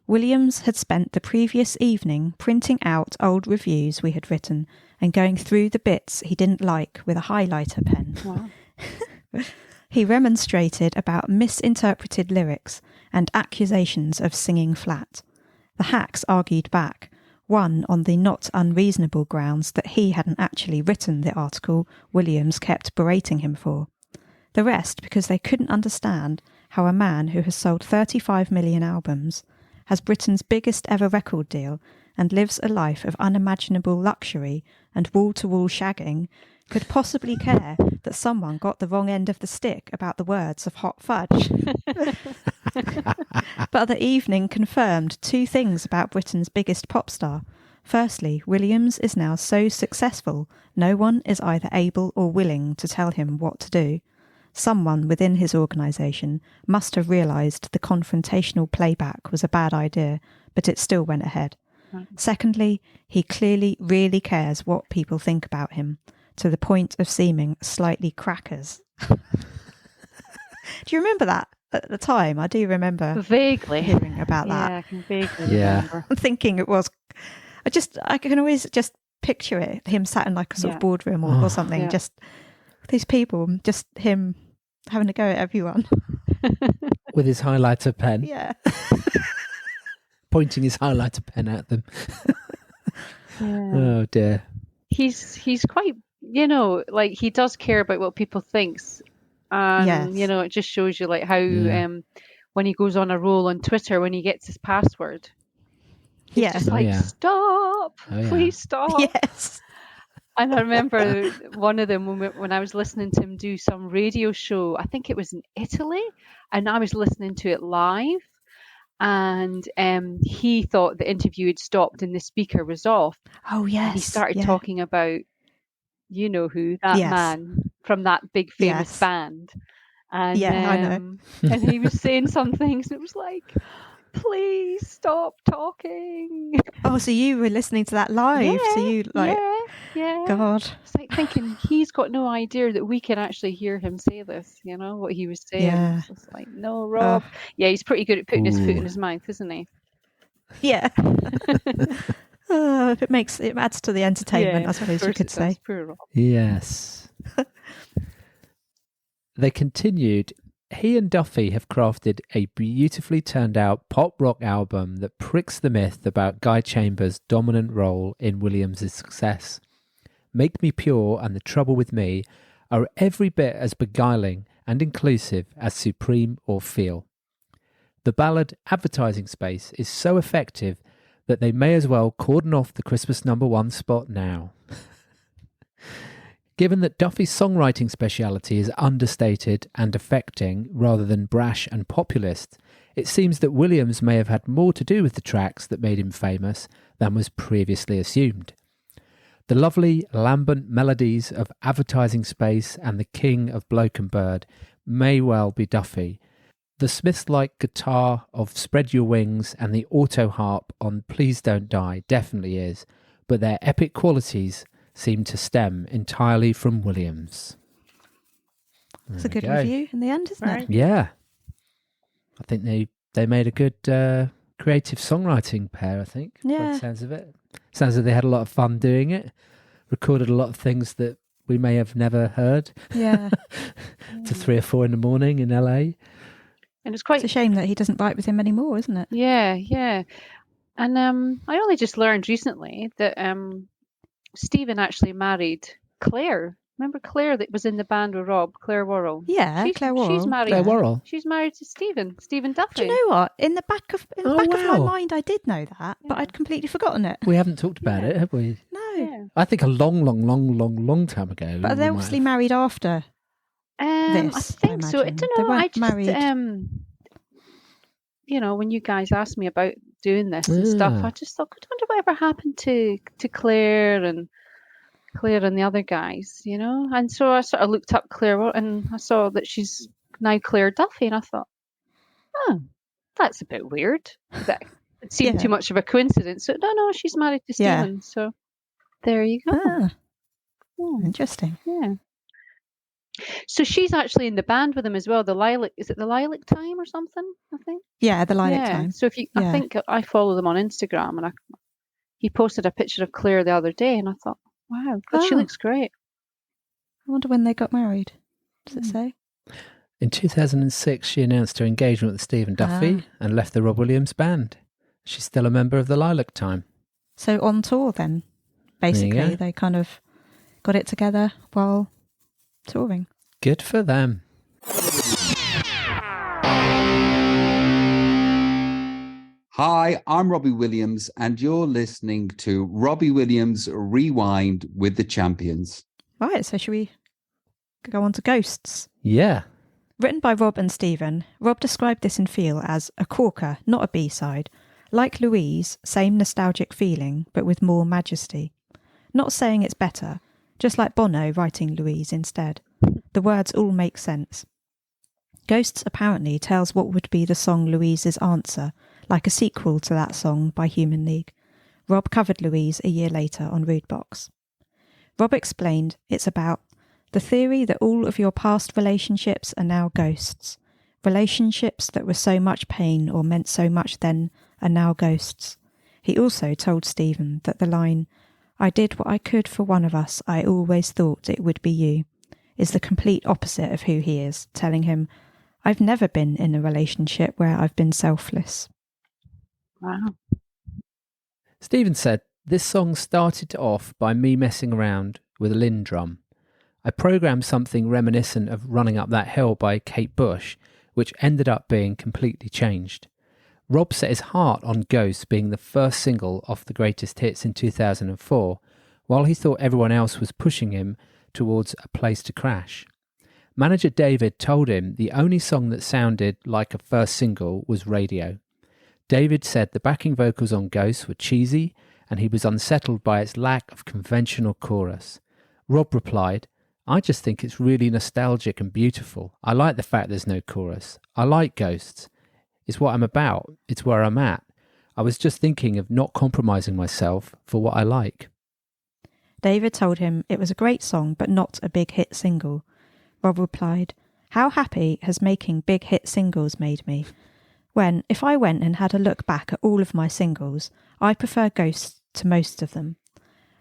S3: "Williams had spent the previous evening printing out old reviews we had written and going through the bits he didn't like with a highlighter pen.
S4: Wow.
S3: He remonstrated about misinterpreted lyrics and accusations of singing flat. The hacks argued back, one on the not unreasonable grounds that he hadn't actually written the article Williams kept berating him for. The rest because they couldn't understand how a man who has sold 35 million albums, has Britain's biggest ever record deal, and lives a life of unimaginable luxury and wall-to-wall shagging could possibly care that someone got the wrong end of the stick about the words of Hot Fudge. But the evening confirmed 2 things about Britain's biggest pop star. Firstly, Williams is now so successful, no one is either able or willing to tell him what to do. Someone within his organisation must have realised the confrontational playback was a bad idea, but it still went ahead. Secondly, he clearly really cares what people think about him, to the point of seeming slightly crackers. Do you remember that at the time? I do remember
S4: vaguely
S3: hearing about that.
S4: Yeah, I can vaguely remember.
S3: I'm thinking it was. I can always just picture it, him sat in like a sort of boardroom or something,
S4: Yeah.
S3: just these people, just him having a go at everyone.
S2: With his highlighter pen.
S3: Yeah.
S2: Pointing his highlighter pen at them.
S4: Yeah.
S2: Oh dear.
S4: He's quite, like he does care about what people thinks. And,
S3: Yes.
S4: It just shows you like how when he goes on a roll on Twitter, when he gets his password, he's just stop, please stop.
S3: Yes.
S4: And I remember one of them when I was listening to him do some radio show, I think it was in Italy, and I was listening to it live, and he thought the interview had stopped and the speaker was off.
S3: Oh, yes.
S4: And he started talking about, you know who, that man from that big famous band. And,
S3: I know.
S4: And he was saying some things, and it was like, please stop talking.
S3: Oh, so you were listening to that live?
S4: Yeah,
S3: so you like,
S4: yeah.
S3: God.
S4: It's like thinking he's got no idea that we can actually hear him say this, what he was saying.
S3: Yeah.
S4: So it's like, no, Rob. Yeah, he's pretty good at putting his foot in his mouth, isn't he?
S3: Yeah. It adds to the entertainment, I suppose you could say.
S4: Poor Rob.
S2: Yes. They continued. He and Duffy have crafted a beautifully turned out pop rock album that pricks the myth about Guy Chambers' dominant role in Williams' success. Make Me Pure and The Trouble With Me are every bit as beguiling and inclusive as Supreme or Feel. The ballad Advertising Space is so effective that they may as well cordon off the Christmas #1 spot now. Given that Duffy's songwriting speciality is understated and affecting rather than brash and populist, it seems that Williams may have had more to do with the tracks that made him famous than was previously assumed. The lovely lambent melodies of Advertising Space and The King of Bloke and Bird may well be Duffy. The Smiths-like guitar of Spread Your Wings and the auto harp on Please Don't Die definitely is, but their epic qualities seem to stem entirely from Williams.
S3: It's a good review in the end, isn't it?
S2: Yeah. I think they made a good creative songwriting pair, I think, by the sounds of it. Sounds like they had a lot of fun doing it, recorded a lot of things that we may have never heard.
S3: Yeah.
S2: To 3 or 4 in the morning in LA.
S4: And it's
S3: a shame that he doesn't write with him anymore, isn't it?
S4: Yeah, yeah. And I only just learned recently that Stephen actually married Claire. Remember Claire that was in the band with Rob, Claire Worrell?
S3: Yeah, Claire Worrell.
S4: She's married.
S2: Claire Worrell.
S4: She's married to Stephen Duffy.
S3: Do you know what? In the back of my mind, I did know that, but I'd completely forgotten it.
S2: We haven't talked about it, have we?
S3: No.
S4: Yeah.
S2: I think a long time ago.
S3: But they're obviously married after this.
S4: I think so. I don't know.
S3: They weren't married.
S4: When you guys asked me about doing this and stuff, I just thought, I wonder whatever happened to Claire and the other guys, And so I sort of looked up Claire and I saw that she's now Claire Duffy, and I thought, oh, that's a bit weird. That it seemed too much of a coincidence. So no, she's married to Stephen. So there you go.
S3: Interesting.
S4: Yeah. So she's actually in the band with him as well. The Lilac, is it the Lilac Time or something? I think.
S3: Yeah, the Lilac Time.
S4: So I think I follow them on Instagram, and he posted a picture of Claire the other day, and I thought, wow, God, she looks great.
S3: I wonder when they got married. Does it say?
S2: In 2006, she announced her engagement with Stephen Duffy and left the Rob Williams band. She's still a member of the Lilac Time.
S3: So on tour then, basically, they kind of got it together while touring.
S2: Good for them.
S5: Hi, I'm Robbie Williams, and you're listening to Robbie Williams Rewind with the Champions.
S3: Right, so should we go on to Ghosts?
S2: Yeah.
S3: Written by Rob and Stephen, Rob described this in Feel as a corker, not a B-side. Like Louise, same nostalgic feeling, but with more majesty. Not saying it's better, just like Bono writing Louise instead. The words all make sense. Ghosts apparently tells what would be the song Louise's Answer, like a sequel to that song by Human League. Rob covered Louise a year later on Rude Box. Rob explained it's about the theory that all of your past relationships are now ghosts. Relationships that were so much pain or meant so much then are now ghosts. He also told Stephen that the line, "I did what I could for one of us, I always thought it would be you," is the complete opposite of who he is, telling him, "I've never been in a relationship where I've been selfless."
S4: Wow.
S2: Stephen said, "This song started off by me messing around with a Lynn drum. I programmed something reminiscent of Running Up That Hill by Kate Bush, which ended up being completely changed. Rob set his heart on Ghost being the first single off the greatest hits in 2004, while he thought everyone else was pushing him towards A Place to Crash. Manager David told him the only song that sounded like a first single was Radio. David said the backing vocals on Ghost were cheesy and he was unsettled by its lack of conventional chorus. Rob replied, "I just think it's really nostalgic and beautiful. I like the fact there's no chorus. I like Ghosts. It's what I'm about. It's where I'm at. I was just thinking of not compromising myself for what I like."
S3: David told him it was a great song but not a big hit single. Rob replied, "How happy has making big hit singles made me? When, if I went and had a look back at all of my singles, I prefer Ghosts to most of them.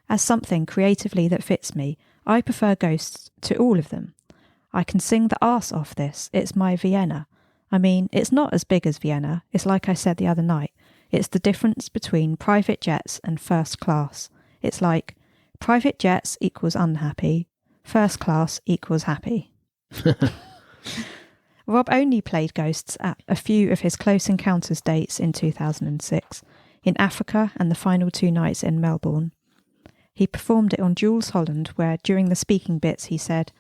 S3: As something creatively that fits me, I prefer Ghosts to all of them. I can sing the arse off this. It's my Vienna. I mean, it's not as big as Vienna. It's like I said the other night. It's the difference between private jets and first class. It's like private jets equals unhappy, first class equals happy." Rob only played Ghosts at a few of his Close Encounters dates in 2006, in Africa and the final 2 nights in Melbourne. He performed it on Jules Holland, where during the speaking bits he said,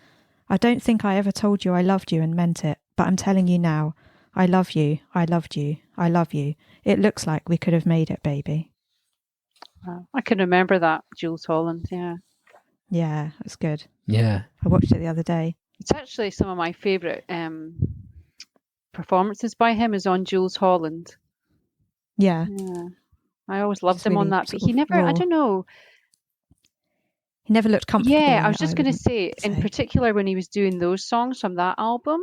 S3: "I don't think I ever told you I loved you and meant it, but I'm telling you now, I love you, I loved you, I love you. It looks like we could have made it, baby."
S4: Wow. I can remember that, Jules Holland, yeah.
S3: Yeah, it was good.
S2: Yeah.
S3: I watched it the other day.
S4: It's actually some of my favourite performances by him is on Jules Holland.
S3: Yeah.
S4: Yeah. I always loved
S3: It's
S4: him on
S3: really
S4: that, but
S3: sort
S4: he
S3: of
S4: never, I
S3: raw.
S4: don't know.
S3: He never looked comfortable.
S4: Yeah,
S3: in
S4: I was
S3: it,
S4: just going to
S3: wouldn't
S4: say, in particular, when he was doing those songs from that album,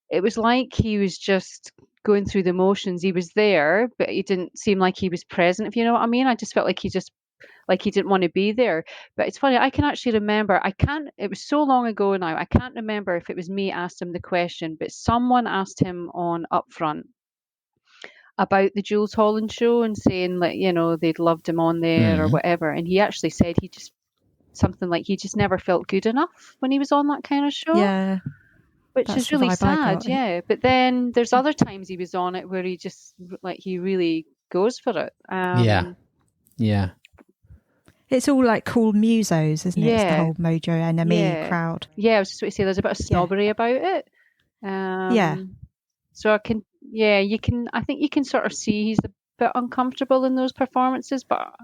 S4: it was like he was just going through the motions. He was there, but he didn't seem like he was present, if you know what I mean. I just felt like he didn't want to be there. But it's funny, I can actually remember, it was so long ago now, I can't remember if it was me asked him the question, but someone asked him on Upfront about the Jules Holland show and saying, like, you know, they'd loved him on there or whatever. And he actually said he just never felt good enough when he was on that kind of show.
S3: Yeah.
S4: Which
S3: That's
S4: is
S3: the
S4: really
S3: vibe I
S4: sad,
S3: got.
S4: yeah. But then there's other times he was on it where he just, like, he really goes for it.
S2: Yeah.
S3: It's all like cool musos, isn't it? It's the
S4: Yeah.
S3: whole Mojo NME crowd.
S4: Yeah, I was just going to say there's a bit of snobbery about it.
S3: Yeah.
S4: So I think you can sort of see he's a bit uncomfortable in those performances, but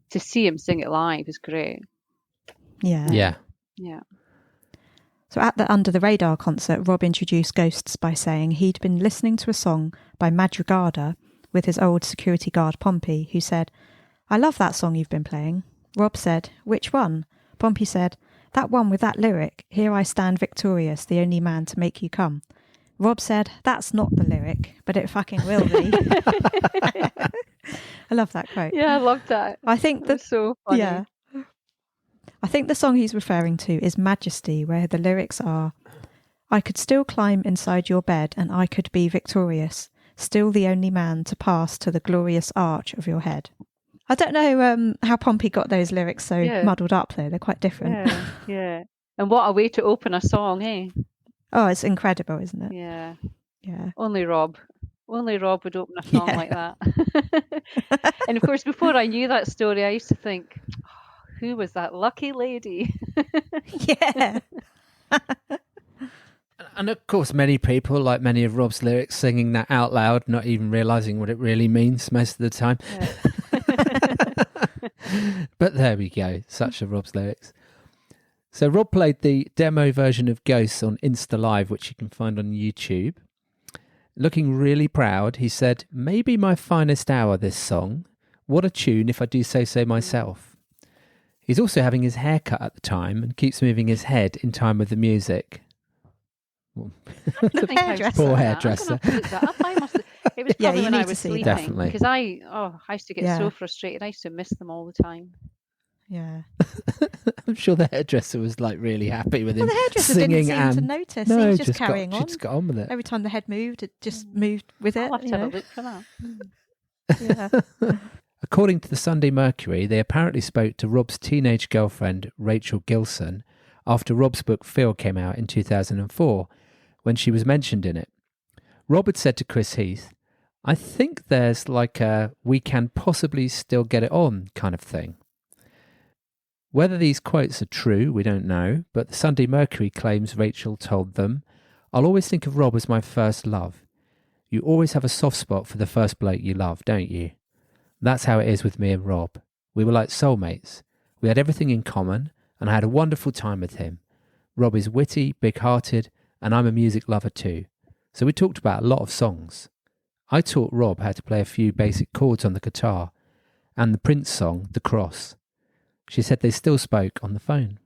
S4: to see him sing it live is great.
S3: Yeah.
S2: Yeah.
S4: Yeah.
S3: So at the Under the Radar concert, Rob introduced Ghosts by saying he'd been listening to a song by Madrugada with his old security guard Pompey, who said, "I love that song you've been playing." Rob said, "Which one?" Pompey said, "That one with that lyric, 'Here I stand victorious, the only man to make you come.'" Rob said, "That's not the lyric, but it fucking will be." I love that quote.
S4: Yeah, I loved that.
S3: I think
S4: That's so funny.
S3: Yeah. I think the song he's referring to is Majesty, where the lyrics are, "I could still climb inside your bed and I could be victorious, still the only man to pass to the glorious arch of your head." I don't know how Pompey got those lyrics so muddled up, though. They're quite different.
S4: Yeah. And what a way to open a song, eh?
S3: Oh, it's incredible, isn't it?
S4: Yeah.
S3: Yeah.
S4: Only Rob would open a song like that. And of course, before I knew that story, I used to think, who was that lucky lady?
S3: Yeah.
S2: And of course, many people, like many of Rob's lyrics, singing that out loud, not even realising what it really means most of the time.
S4: Yeah.
S2: But there we go. Such are Rob's lyrics. So Rob played the demo version of Ghosts on Insta Live, which you can find on YouTube. Looking really proud, he said, "Maybe my finest hour, this song. What a tune if I do say so myself." He's also having his hair cut at the time and keeps moving his head in time with the music.
S3: The hairdresser.
S2: Poor hairdresser.
S4: It was probably when I was sleeping.
S2: Definitely.
S4: Because I used to get so frustrated. I used to miss them all the time.
S3: Yeah.
S2: I'm sure the hairdresser was like really happy with him
S3: Well, the hairdresser
S2: singing
S3: didn't seem to
S2: and
S3: notice.
S2: no,
S3: He was just carrying on.
S2: She just got on with it.
S3: Every time the head moved, it just moved with it.
S4: I'll have to
S3: you
S4: have
S3: know.
S4: a look for that.
S3: Yeah.
S2: According to the Sunday Mercury, they apparently spoke to Rob's teenage girlfriend, Rachel Gilson, after Rob's book Phil came out in 2004, when she was mentioned in it. Rob had said to Chris Heath, "I think there's like a we can possibly still get it on kind of thing." Whether these quotes are true, we don't know, but the Sunday Mercury claims Rachel told them, "I'll always think of Rob as my first love. You always have a soft spot for the first bloke you love, don't you? That's how it is with me and Rob. We were like soulmates. We had everything in common, and I had a wonderful time with him. Rob is witty, big-hearted, and I'm a music lover too. So we talked about a lot of songs. I taught Rob how to play a few basic chords on the guitar, and the Prince song, The Cross." She said they still spoke on the phone.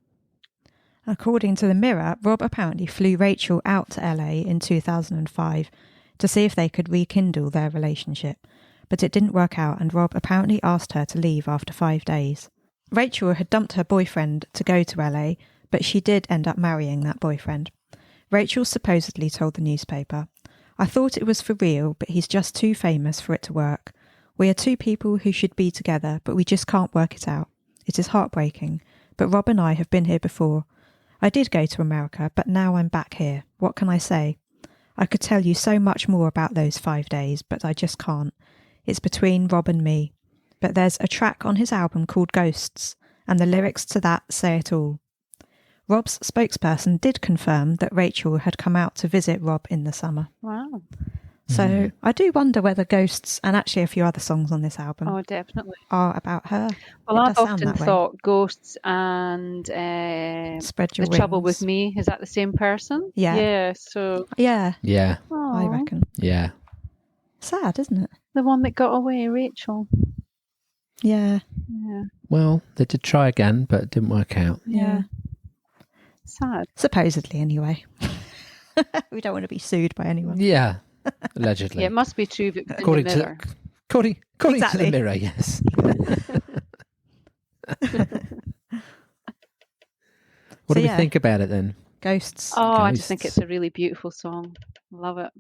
S3: According to the Mirror, Rob apparently flew Rachel out to LA in 2005 to see if they could rekindle their relationship, but it didn't work out, and Rob apparently asked her to leave after 5 days. Rachel had dumped her boyfriend to go to LA, but she did end up marrying that boyfriend. Rachel supposedly told the newspaper, "I thought it was for real, but he's just too famous for it to work. We are two people who should be together, but we just can't work it out. It is heartbreaking, but Rob and I have been here before. I did go to America, but now I'm back here. What can I say? I could tell you so much more about those 5 days, but I just can't. It's between Rob and me. But there's a track on his album called Ghosts, and the lyrics to that say it all." Rob's spokesperson did confirm that Rachel had come out to visit Rob in the summer.
S4: Wow.
S3: So I do wonder whether Ghosts, and actually a few other songs on this album,
S4: Oh, definitely.
S3: are about her.
S4: Well,
S3: It
S4: I've
S3: does sound
S4: often
S3: that way.
S4: thought Ghosts and
S3: Spread Your
S4: The Trouble with
S3: Wings.
S4: Me, is that the same person?
S3: Yeah.
S4: Yeah, so
S3: Yeah,
S2: Yeah,
S3: I
S4: Aw,
S3: reckon.
S2: yeah.
S3: Sad, isn't it?
S4: the one that got away, Rachel.
S3: Yeah.
S4: Yeah.
S2: Well, they did try again, but it didn't work out.
S3: Yeah.
S4: Sad.
S3: Supposedly, anyway. We don't want to be sued by anyone.
S2: Yeah, allegedly.
S4: Yeah, it must be true if it's in
S2: according
S4: the mirror.
S2: according to
S3: Exactly.
S2: the Mirror, yes. What do we
S3: yeah.
S2: think about it then?
S3: Ghosts.
S4: Oh, I just think
S2: Ghosts.
S4: it's a really beautiful song. Love it.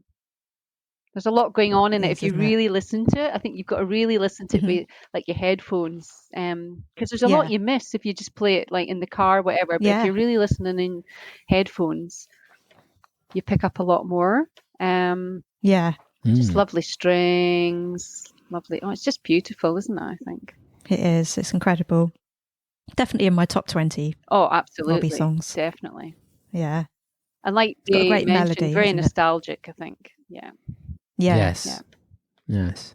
S4: There's a lot going on in it.
S3: Yes,
S4: If you
S3: isn't it?
S4: really listen to it, I think you've got to really listen to it with like your headphones, because there's a lot
S3: Yeah.
S4: you miss if you just play it like in the car, whatever. But
S3: Yeah.
S4: if you're really listening in headphones, you pick up a lot more.
S3: Yeah,
S4: Just
S2: Mm.
S4: lovely strings, lovely. Oh, it's just beautiful, isn't it? I think.
S3: it is. It's incredible. Definitely in my top 20.
S4: Oh, absolutely.
S3: Robbie songs.
S4: Definitely.
S3: Yeah.
S4: And like
S3: got a
S4: Dave
S3: great
S4: mentioned,
S3: melody,
S4: very
S3: hasn't it?
S4: nostalgic, I think. Yeah.
S3: Yeah.
S2: Yes.
S4: Yeah.
S2: Yes.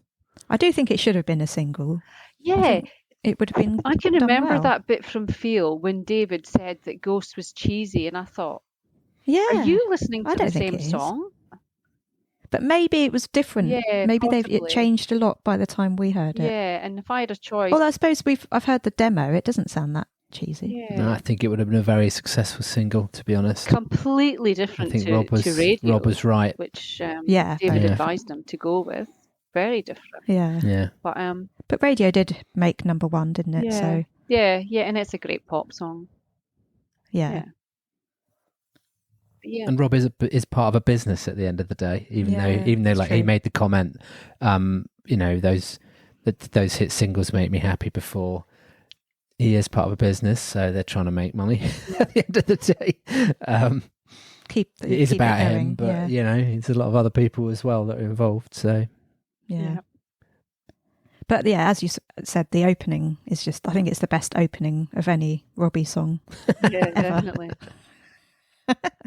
S3: I do think it should have been a single.
S4: Yeah.
S3: It would have been.
S4: I can
S3: done
S4: remember
S3: well.
S4: that bit from Feel when David said that Ghost was cheesy, and I thought,
S3: Yeah.
S4: are you listening
S3: I
S4: to the
S3: don't think
S4: same
S3: it is.
S4: song?
S3: But maybe it was different.
S4: Yeah,
S3: maybe it
S4: possibly.
S3: changed a lot by the time we heard it.
S4: Yeah, and if I had a choice,
S3: Well, I suppose I've heard the demo. It doesn't sound that cheesy.
S4: yeah,
S2: No, I think it would have been a very successful single, to be honest.
S4: completely
S2: I
S4: different
S2: think
S4: to,
S2: Rob was
S4: to radio,
S2: Rob was right.
S4: which
S3: Yeah,
S4: David
S2: Yeah.
S4: advised him to go with. Very different.
S3: Yeah.
S2: Yeah.
S4: But
S3: radio did make number one, didn't it?
S4: yeah,
S3: So
S4: yeah, and it's a great pop song.
S3: yeah.
S4: Yeah. But yeah,
S2: And Rob is part of a business at the end of the day, even
S3: Yeah,
S2: though
S3: it's
S2: like he
S3: true.
S2: made the comment, those hit singles make me happy before. He is part of a business, so they're trying to make money at the end of the day.
S3: Keep
S2: It is
S3: keep
S2: about
S3: going.
S2: him, but
S3: yeah.
S2: there's a lot of other people as well that are involved. So
S3: Yeah. But yeah, as you said, the opening is just, I think it's the best opening of any Robbie song.
S4: yeah, definitely.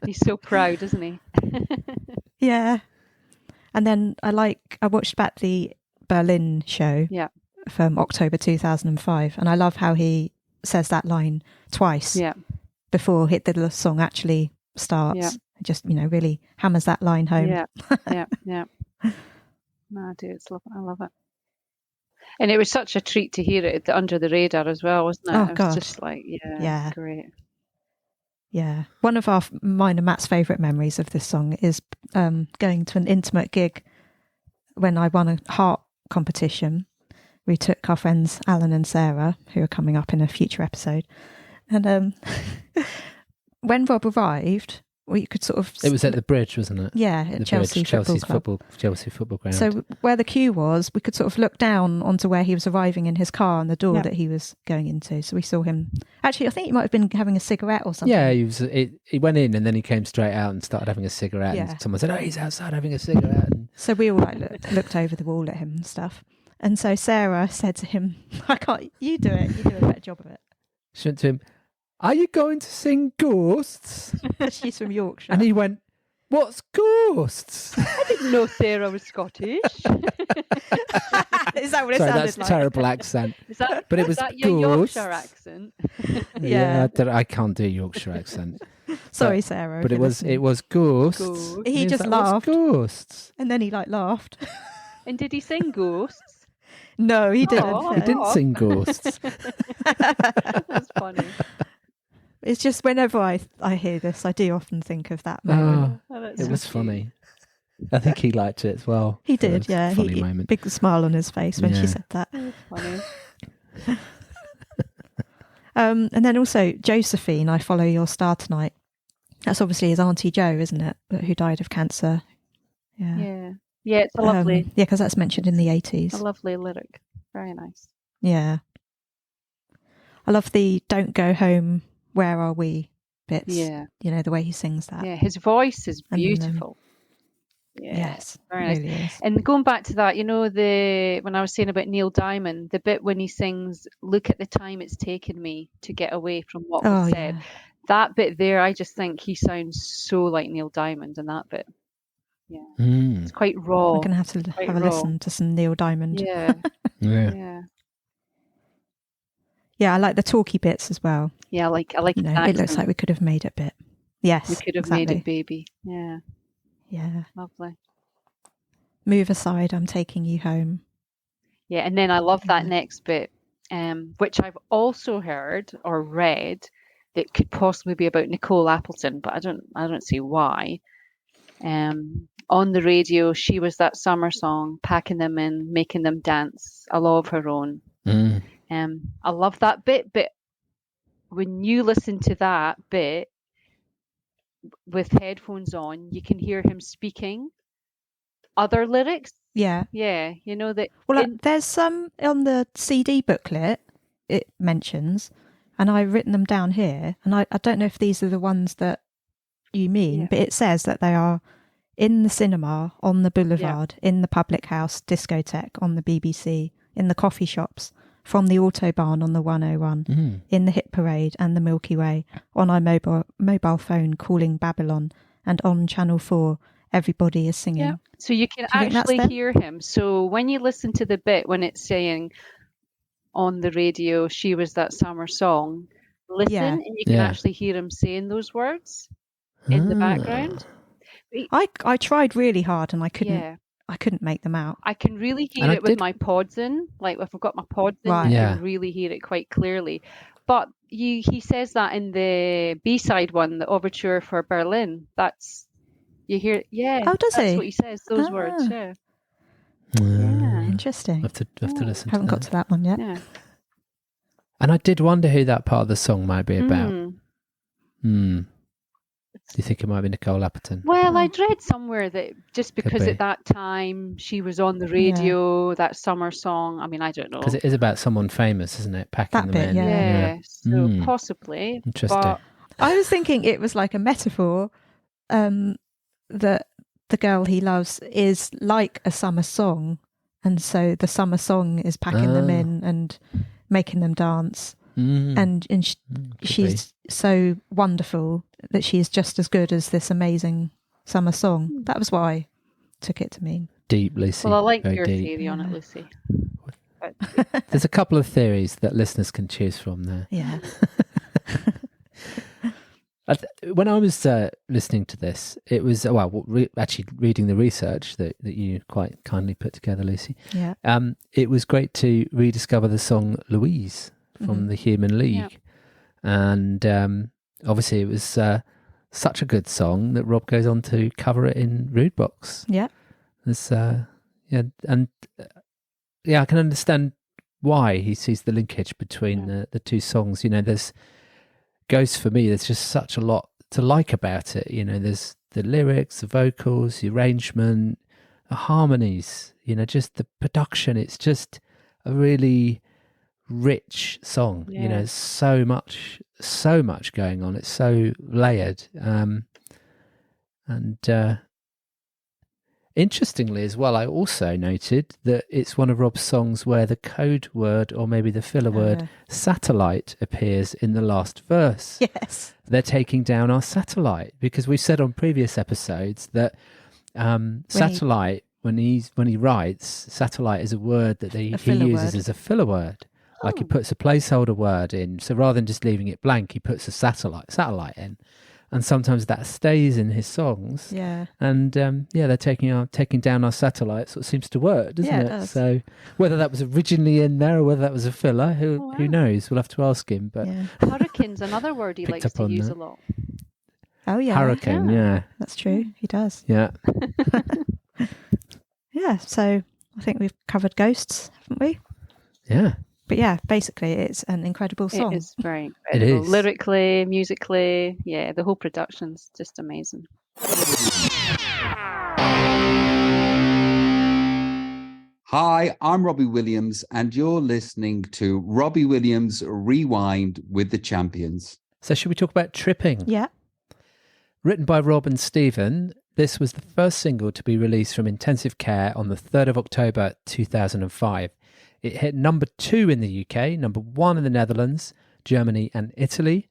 S4: He's so proud, isn't he?
S3: Yeah. And then I watched back the Berlin show
S4: Yeah.
S3: from October 2005, and I love how he says that line twice.
S4: Yeah.
S3: before the song actually starts.
S4: Yeah.
S3: It just, really hammers that line home.
S4: Yeah. No, I do. I love it. And it was such a treat to hear it under the radar as well, wasn't it?
S3: Oh,
S4: it was
S3: God.
S4: just like, yeah. Great.
S3: Yeah. One of mine and Matt's favourite memories of this song is going to an intimate gig when I won a heart competition. We took our friends Alan and Sarah, who are coming up in a future episode. And when Rob arrived, we could sort of...
S2: It was at the bridge, wasn't it?
S3: Yeah, at Chelsea Football
S2: Ground.
S3: So where the queue was, we could sort of look down onto where he was arriving in his car and the door that he was going into. So we saw him... Actually, I think he might have been having a cigarette or something.
S2: Yeah, he went in and then he came straight out and started having a cigarette. Yeah. And someone said, "Oh, he's outside having a cigarette." And...
S3: So we all looked over the wall at him and stuff. And so Sarah said to him, you do it. You do a better job of it.
S2: She went to him, "Are you going to sing Ghosts?"
S3: She's from Yorkshire.
S2: And he went, "What's Ghosts?"
S4: I didn't know Sarah was Scottish.
S3: Is that what it
S2: Sorry,
S3: sounded
S2: that's
S3: like?
S2: Terrible accent.
S4: But it was that your
S2: Ghosts.
S4: Yorkshire accent?
S2: Yeah, I can't do Yorkshire accent.
S3: Sorry, Sarah.
S2: But it was Ghosts.
S3: He just
S2: like,
S3: laughed.
S2: "What's Ghosts?"
S3: And then he laughed.
S4: And did he sing Ghosts?
S3: No, he didn't.
S4: Oh,
S2: He didn't sing Ghosts.
S4: That's funny.
S3: It's just whenever I hear this, I do often think of that moment.
S2: It was funny. I think he liked it as well.
S3: He did, yeah.
S2: Funny moment.
S3: Big smile on his face when she said that.
S4: Funny.
S3: And then also Josephine, I Follow Your Star Tonight. That's obviously his Auntie Jo, isn't it? Who died of cancer.
S4: Yeah. Yeah, it's a lovely.
S3: Yeah, because that's mentioned in the 80s.
S4: A lovely lyric. Very nice.
S3: Yeah. I love the "Don't Go Home, Where Are We" bits.
S4: Yeah.
S3: The way he sings that.
S4: Yeah, his voice is beautiful.
S3: Yes.
S4: Very nice.
S3: Really is.
S4: And going back to that, when I was saying about Neil Diamond, the bit when he sings, "Look at the time it's taken me to get away from what was said."
S3: Yeah.
S4: That bit there, I just think he sounds so like Neil Diamond in that bit. Yeah. It's quite raw.
S3: I'm going to have to have a listen to some Neil Diamond.
S4: Yeah.
S2: Yeah.
S3: Yeah, I like the talky bits as well.
S4: Yeah, I like
S3: it looks like we could have made it a bit. Yes.
S4: We could have made it, baby. Yeah.
S3: Yeah.
S4: Lovely.
S3: Move aside, I'm taking you home.
S4: Yeah, and then I love that next bit, which I've also heard or read that could possibly be about Nicole Appleton, but I don't see why. On the radio, she was that summer song, packing them in, making them dance, a law of her own. I love that bit, but when you listen to that bit with headphones on, you can hear him speaking other lyrics.
S3: Yeah.
S4: Yeah, that.
S3: Well, there's some on the CD booklet it mentions, and I've written them down here, and I don't know if these are the ones that you mean, but it says that they are in the cinema, on the boulevard, in the public house, discotheque, on the BBC, in the coffee shops, from the Autobahn on the 101, in the hit parade and the Milky Way, on our mobile phone calling Babylon, and on Channel 4, everybody is singing.
S4: Yeah. So you can actually hear him. So when you listen to the bit when it's saying on the radio, she was that summer song, listen and you can actually hear him saying those words in the background.
S3: I tried really hard and I couldn't make them out.
S4: I can really hear it with my pods in. Like if I've got my pods in, I can really hear it quite clearly. But he says that in the B-side one, the overture for Berlin. You hear,
S3: Oh, does
S4: that's
S3: he?
S4: what he says, those words, yeah.
S3: Interesting.
S2: I have to listen
S3: Haven't got to that one yet.
S4: Yeah.
S2: And I did wonder who that part of the song might be about. Do you think it might be Nicole Appleton?
S4: Well, I'd read somewhere that just because at that time she was on the radio, that summer song, I mean, I don't know.
S2: Because it is about someone famous, isn't it? Packing them in.
S4: Yeah. So possibly.
S2: Interesting.
S4: But
S3: I was thinking it was like a metaphor that the girl he loves is like a summer song, and so the summer song is packing them in and making them dance, and she's so wonderful that she's just as good as this amazing summer song. That was what I took it to mean.
S2: Deep, Lucy.
S4: Well, I like
S2: Very
S4: your
S2: deep.
S4: theory on it, Lucy.
S2: There's a couple of theories that listeners can choose from there.
S3: Yeah.
S2: when I was listening to this, it was actually reading the research that you quite kindly put together, Lucy.
S3: Yeah.
S2: It was great to rediscover the song Louise from the Human League, and obviously it was such a good song that Rob goes on to cover it in Rude Box.
S3: Yeah.
S2: There's I can understand why he sees the linkage between the two songs. You know, there's just such a lot to like about it. You know, there's the lyrics, the vocals, the arrangement, the harmonies, you know, just the production. It's just a really rich song. You know, so much going on. It's so layered. Interestingly as well, I also noted that it's one of Rob's songs where the code word, or maybe the filler word, satellite, appears in the last verse.
S3: Yes.
S2: They're taking down our satellite, because we've said on previous episodes that satellite, when he writes, satellite is a word that he uses as a filler word. Like he puts a placeholder word in. So rather than just leaving it blank, he puts a satellite in. And sometimes that stays in his songs. Yeah. And they're taking down our satellite. So it seems to work, doesn't it?
S3: Does.
S2: So whether that was originally in there or whether that was a filler, who knows? We'll have to ask him. But
S4: hurricane's another word he likes to use a lot.
S3: Oh yeah.
S2: Hurricane, yeah.
S3: That's true. He does.
S2: Yeah.
S3: Yeah, so I think we've covered Ghosts, haven't we?
S2: Yeah.
S3: But yeah, basically it's an incredible song.
S4: It is very incredible.
S2: It is.
S4: Lyrically, musically, the whole production's just amazing.
S5: Hi, I'm Robbie Williams, and you're listening to Robbie Williams Rewind with the Champions.
S2: So should we talk about Tripping?
S3: Yeah.
S2: Written by Rob and Stephen, this was the first single to be released from Intensive Care on the 3rd of October 2005. It hit number 2 in the UK, number 1 in the Netherlands, Germany and Italy,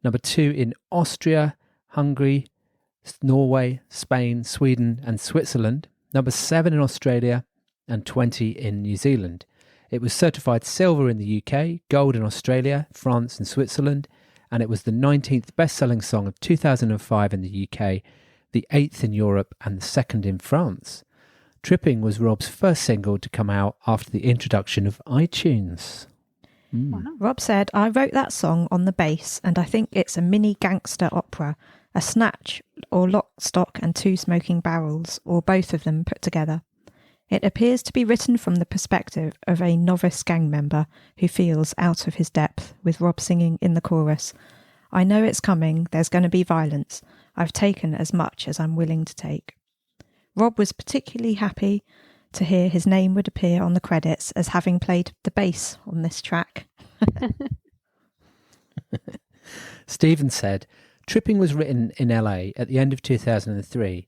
S2: number 2 in Austria, Hungary, Norway, Spain, Sweden and Switzerland, number 7 in Australia and 20 in New Zealand. It was certified silver in the UK, gold in Australia, France and Switzerland, and it was the 19th best-selling song of 2005 in the UK, the 8th in Europe and the 2nd in France. Tripping was Rob's first single to come out after the introduction of iTunes.
S3: Wow. Rob said, I wrote that song on the bass and I think it's a mini gangster opera, a snatch or Lock, Stock and Two Smoking Barrels, or both of them put together. It appears to be written from the perspective of a novice gang member who feels out of his depth, with Rob singing in the chorus, I know it's coming, there's going to be violence. I've taken as much as I'm willing to take. Rob was particularly happy to hear his name would appear on the credits as having played the bass on this track.
S2: Stephen said, Tripping was written in LA at the end of 2003,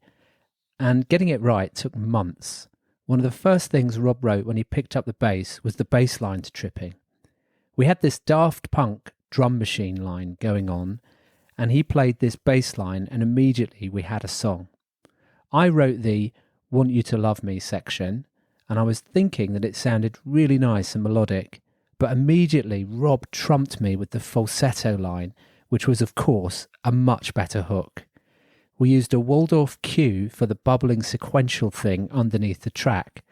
S2: and getting it right took months. One of the first things Rob wrote when he picked up the bass was the bass line to Tripping. We had this Daft Punk drum machine line going on, and he played this bass line, and immediately we had a song. I wrote the Want You to Love Me section, and I was thinking that it sounded really nice and melodic, but immediately Rob trumped me with the falsetto line, which was, of course, a much better hook. We used a Waldorf cue for the bubbling sequential thing underneath the track.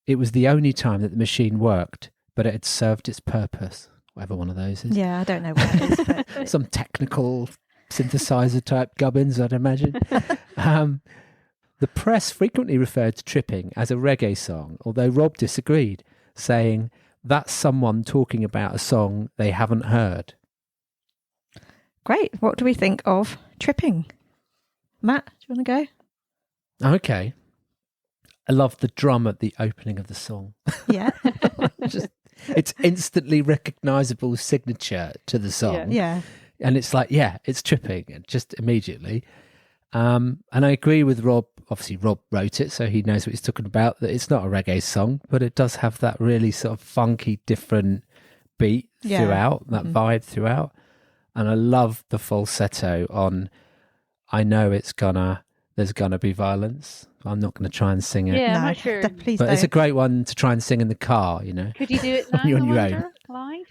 S2: It was the only time that the machine worked, but it had served its purpose, whatever one of those is.
S3: Yeah, I don't know what it is. But
S2: some technical synthesizer type gubbins, I'd imagine. The press frequently referred to Tripping as a reggae song, although Rob disagreed, saying that's someone talking about a song they haven't heard.
S3: Great. What do we think of Tripping? Matt, do you want to
S2: go? Okay. I love the drum at the opening of the song.
S3: Yeah.
S2: It's instantly recognisable signature to the song.
S3: Yeah.
S2: And it's like, it's Tripping, just immediately. And I agree with Rob. Obviously, Rob wrote it, so he knows what he's talking about, that it's not a reggae song, but it does have that really sort of funky, different beat throughout, that vibe throughout. And I love the falsetto on, I know there's gonna be violence. I'm not going to try and sing it.
S4: Yeah, I'm not sure.
S3: Please
S2: but
S3: don't.
S2: It's a great one to try and sing in the car, you know.
S4: Could you do it now?
S2: On your own.
S4: Live?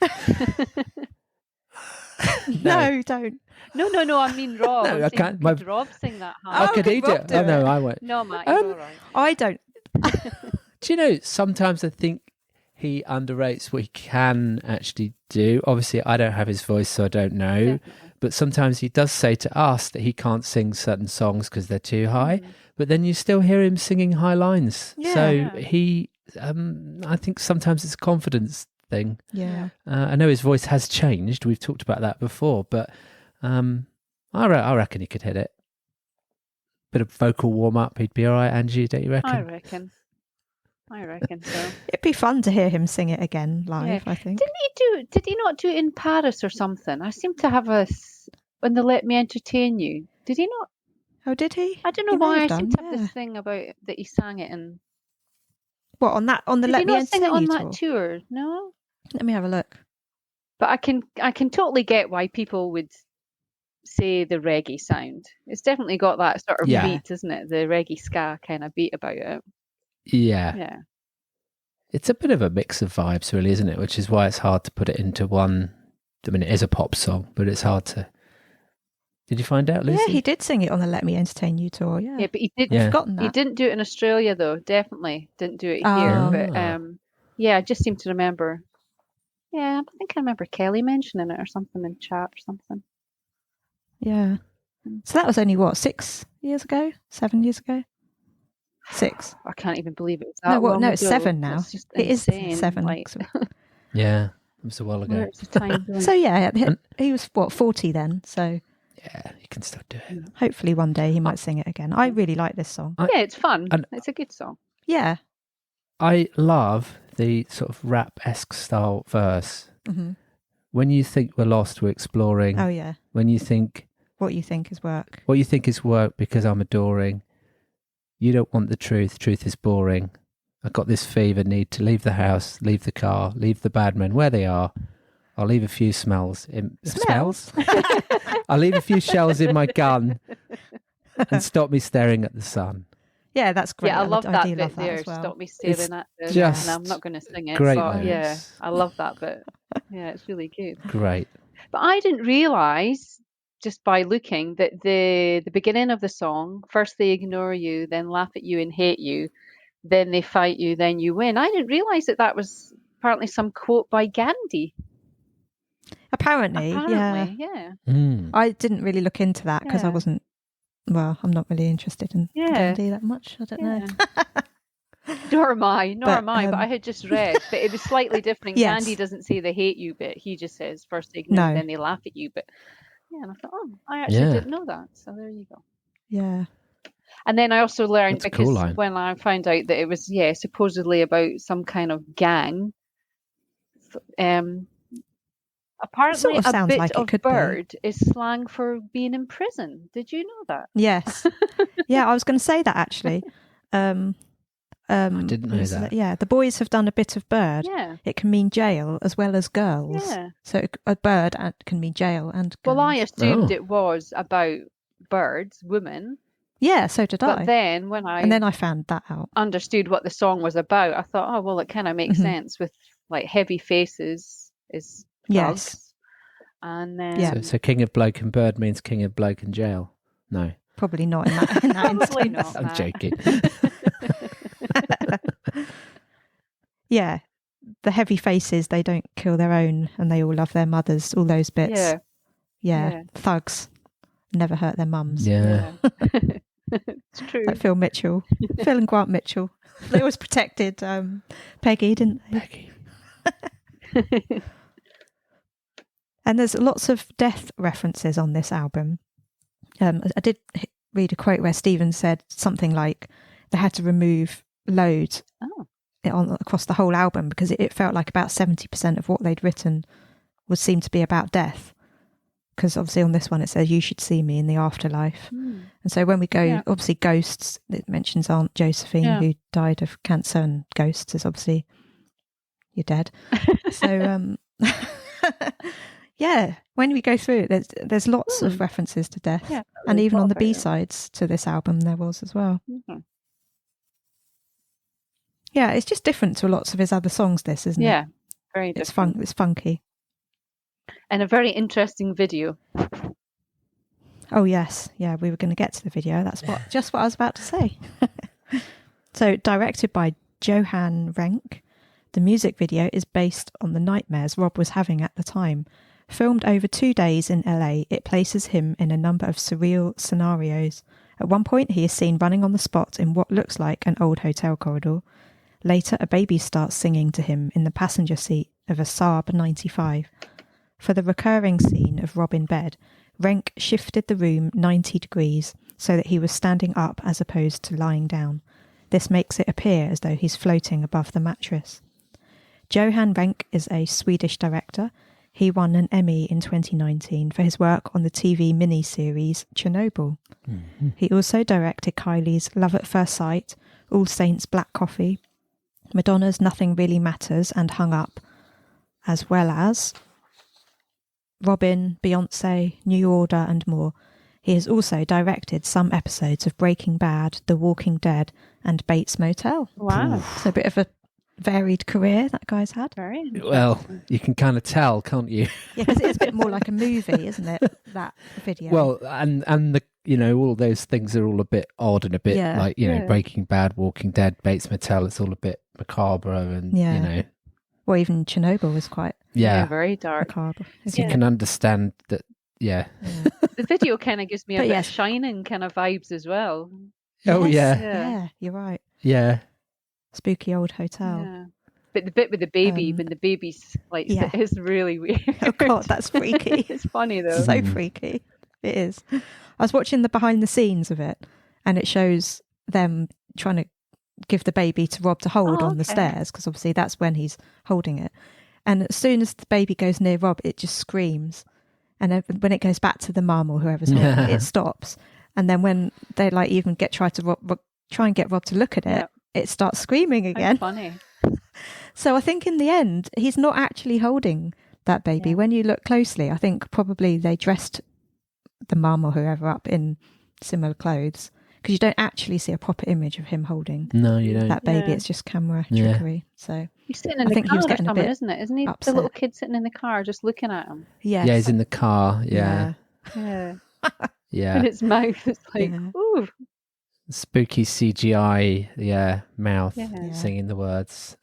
S3: No, don't.
S4: No. I mean Rob.
S2: No, I can't.
S4: Could Rob sing that high?
S2: I could eat it. Oh no, I won't.
S4: No, Matt, you're all right.
S3: I don't.
S2: Do you know? Sometimes I think he underrates what he can actually do. Obviously, I don't have his voice, so I don't know.
S4: Definitely.
S2: But sometimes he does say to us that he can't sing certain songs because they're too high. But then you still hear him singing high lines.
S3: Yeah.
S2: So
S4: Yeah.
S2: he, I think sometimes it's a confidence thing.
S3: Yeah.
S2: I know his voice has changed. We've talked about that before, but I reckon he could hit it. Bit of vocal warm up, he'd be all right. Angie, don't you reckon?
S4: I reckon so.
S3: It'd be fun to hear him sing it again live, I think.
S4: Did he not do it in Paris or something? I seem to have when they Let Me Entertain You. Did he not?
S3: Oh, did he?
S4: I don't know
S3: He may
S4: why. I
S3: have
S4: seem
S3: done,
S4: to have
S3: yeah.
S4: this thing about that he sang it in.
S3: What, on the
S4: Did
S3: Let
S4: he
S3: Me
S4: not sing it
S3: Entertain
S4: on
S3: You
S4: that
S3: tour?
S4: tour? No.
S3: Let me have a look.
S4: But I can totally get why people would say the reggae sound. It's definitely got that sort of
S2: Yeah.
S4: beat, isn't it? The reggae ska kind of beat about it.
S2: Yeah.
S4: Yeah.
S2: It's a bit of a mix of vibes, really, isn't it? Which is why it's hard to put it into one. I mean, it is a pop song, but it's hard to. Did you find out, Lucy?
S3: Yeah, he did sing it on the Let Me Entertain You tour. Yeah,
S4: Yeah, but he did.
S2: Yeah.
S3: I've forgotten that.
S4: He didn't do it in Australia though. Definitely didn't do it
S3: Oh.
S4: here. But yeah, I just seem to remember. Yeah, I think I remember Kelly mentioning it or something in chat or something.
S3: Yeah. So that was only what, 6 years ago? 7 years ago? 6.
S4: I can't even believe it was that long
S3: No, it's
S4: ago.
S3: 7 now.
S4: It's just
S3: It is
S4: insane.
S3: 7.
S4: Like,
S2: Yeah, it was a while ago.
S4: where's the time going?
S3: So yeah, he was 40 then. So
S2: Yeah, you can still do it.
S3: hopefully one day he might sing it again. I really like this song.
S4: Yeah, it's fun.
S2: and-
S4: It's a good song.
S3: Yeah.
S2: I love the sort of rap-esque style verse.
S3: hmm
S2: When you think we're lost, we're exploring.
S3: Oh yeah.
S2: When you think
S3: What you think is work.
S2: what you think is work because I'm adoring. You don't want the truth. Truth is boring. I got this fever, need to leave the house, leave the car, leave the bad men where they are. I'll leave a few smells. Smells? I'll leave a few shells in my gun and stop me staring at the sun.
S3: Yeah, that's great.
S4: Yeah, I love that
S3: do
S4: bit
S3: love that
S4: there.
S3: as well.
S4: Stop me staring
S2: It's
S4: at the.
S2: just
S4: And I'm not going to sing it.
S2: great
S4: But yeah,
S2: lyrics.
S4: I love that bit. Yeah, it's really good.
S2: Great.
S4: But I didn't realise just by looking that the beginning of the song, first they ignore you, then laugh at you and hate you, then they fight you, then you win. I didn't realise that was apparently some quote by Gandhi.
S3: Apparently, yeah.
S4: Apparently, yeah.
S2: Mm.
S3: I didn't really look into that because I
S4: Yeah.
S3: wasn't. Well, I'm not really interested in
S4: Yeah.
S3: Gandhi that much. I don't know.
S4: Nor am I.
S3: But,
S4: But I had just read that it was slightly different.
S3: Yes.
S4: Gandhi doesn't say they hate you bit. He just says first they ignore,
S3: No.
S4: then they laugh at you. But yeah, and I thought, oh, I actually
S2: Yeah.
S4: didn't know that. So there you go.
S3: Yeah.
S4: And then I also learned
S2: That's a cool
S4: because
S2: line.
S4: when I found out that it was supposedly about some kind of gang. Apparently,
S3: Sort of
S4: a
S3: sounds
S4: bit
S3: like it
S4: of
S3: could be.
S4: bird is slang for being in prison. Did you know that?
S3: Yes. Yeah, I was going to say that actually.
S2: I didn't know that.
S3: Yeah, the boys have done a bit of bird.
S4: Yeah.
S3: It can mean jail as well as girls.
S4: Yeah.
S3: So a bird can mean jail and girls.
S4: Well, I assumed
S2: Oh.
S4: it was about birds, women.
S3: Yeah, so did I.
S4: But then when
S3: and then I found that out.
S4: understood what the song was about, I thought, oh, well, it kind of makes
S3: Mhm.
S4: sense with like heavy faces is
S3: Yes.
S4: thugs. And then
S3: Yeah.
S2: So King of Bloke and Bird means King of Bloke and Jail. No,
S3: Probably not in that, in that
S4: Probably
S3: instance.
S4: not.
S2: I'm
S4: Nah.
S2: joking.
S3: Yeah. The heavy faces, they don't kill their own and they all love their mothers, all those bits.
S4: yeah,
S3: Yeah. Thugs never hurt their mums.
S2: Yeah.
S4: It's true.
S3: Like Phil Mitchell. Phil and Grant Mitchell. They always protected Peggy, didn't they?
S2: Peggy.
S3: And there's lots of death references on this album. I did read a quote where Stephen said something like they had to remove loads
S4: Oh.
S3: across the whole album because it felt like about 70% of what they'd written would seem to be about death. Because obviously on this one it says you should see me in the afterlife.
S4: Hmm.
S3: And so when we go,
S4: Yeah.
S3: obviously ghosts, it mentions Aunt Josephine
S4: Yeah.
S3: who died of cancer, and ghosts is obviously you're dead. So yeah, when we go through it, there's lots of references to death.
S4: Yeah,
S3: And
S4: really
S3: even on the
S4: thought about it.
S3: B-sides to this album there was as well.
S4: Mhm.
S3: Yeah, it's just different to lots of his other songs, this, isn't it?
S4: Yeah, very
S3: It's
S4: different.
S3: fun. It's funky.
S4: And a very interesting video.
S3: Oh, yes. Yeah, we were going to get to the video. That's just what I was about to say. So, directed by Johan Renck, the music video is based on the nightmares Rob was having at the time. Filmed over 2 days in LA, it places him in a number of surreal scenarios. At one point, he is seen running on the spot in what looks like an old hotel corridor. Later, a baby starts singing to him in the passenger seat of a Saab 95. For the recurring scene of Rob in bed, Renck shifted the room 90 degrees so that he was standing up as opposed to lying down. This makes it appear as though he's floating above the mattress. Johan Renck is a Swedish director. He won an Emmy in 2019 for his work on the TV mini-series Chernobyl. Mm-hmm. He also directed Kylie's Love at First Sight, All Saints Black Coffee, Madonna's Nothing Really Matters and Hung Up, as well as Robin, Beyonce, New Order and more. He has also directed some episodes of Breaking Bad, The Walking Dead and Bates Motel.
S4: Wow.
S3: So a bit of a varied career that guy's had.
S4: Very interesting.
S2: Well, you can kind of tell, can't you?
S3: Yeah, because it is a bit more like a movie, isn't it? That video.
S2: Well, and the all those things are all a bit odd and a bit like Breaking Bad, Walking Dead, Bates Motel. It's all a bit macabre and
S3: Well, even Chernobyl was quite
S4: very dark.
S3: macabre.
S2: So you can understand that. Yeah.
S4: The video kind of gives me a bit of Shining kind of vibes as well.
S2: Oh
S3: yeah, you're right.
S2: Yeah.
S3: Spooky old hotel.
S4: Yeah. But the bit with the baby, when the baby's like, is really weird.
S3: Oh God, that's freaky.
S4: It's funny though.
S3: So freaky. It is. I was watching the behind the scenes of it, and it shows them trying to give the baby to Rob to hold on the stairs, because obviously that's when he's holding it. And as soon as the baby goes near Rob, it just screams. And then when it goes back to the mum or whoever's holding it, it stops. And then when they even try and get Rob to look at it, it starts screaming again.
S4: That's funny.
S3: So I think in the end, he's not actually holding that baby. When you look closely, I think probably they dressed the mum or whoever up in similar clothes, because you don't actually see a proper image of him holding that baby. It's just camera trickery. So
S4: he's sitting in the car or something, isn't it? Isn't he upset. The little kid sitting in the car just looking at him?
S3: Yes.
S2: Yeah, he's in the car. Yeah.
S4: Yeah.
S2: Yeah.
S4: And its mouth is like, ooh.
S2: Spooky CGI, mouth singing the words.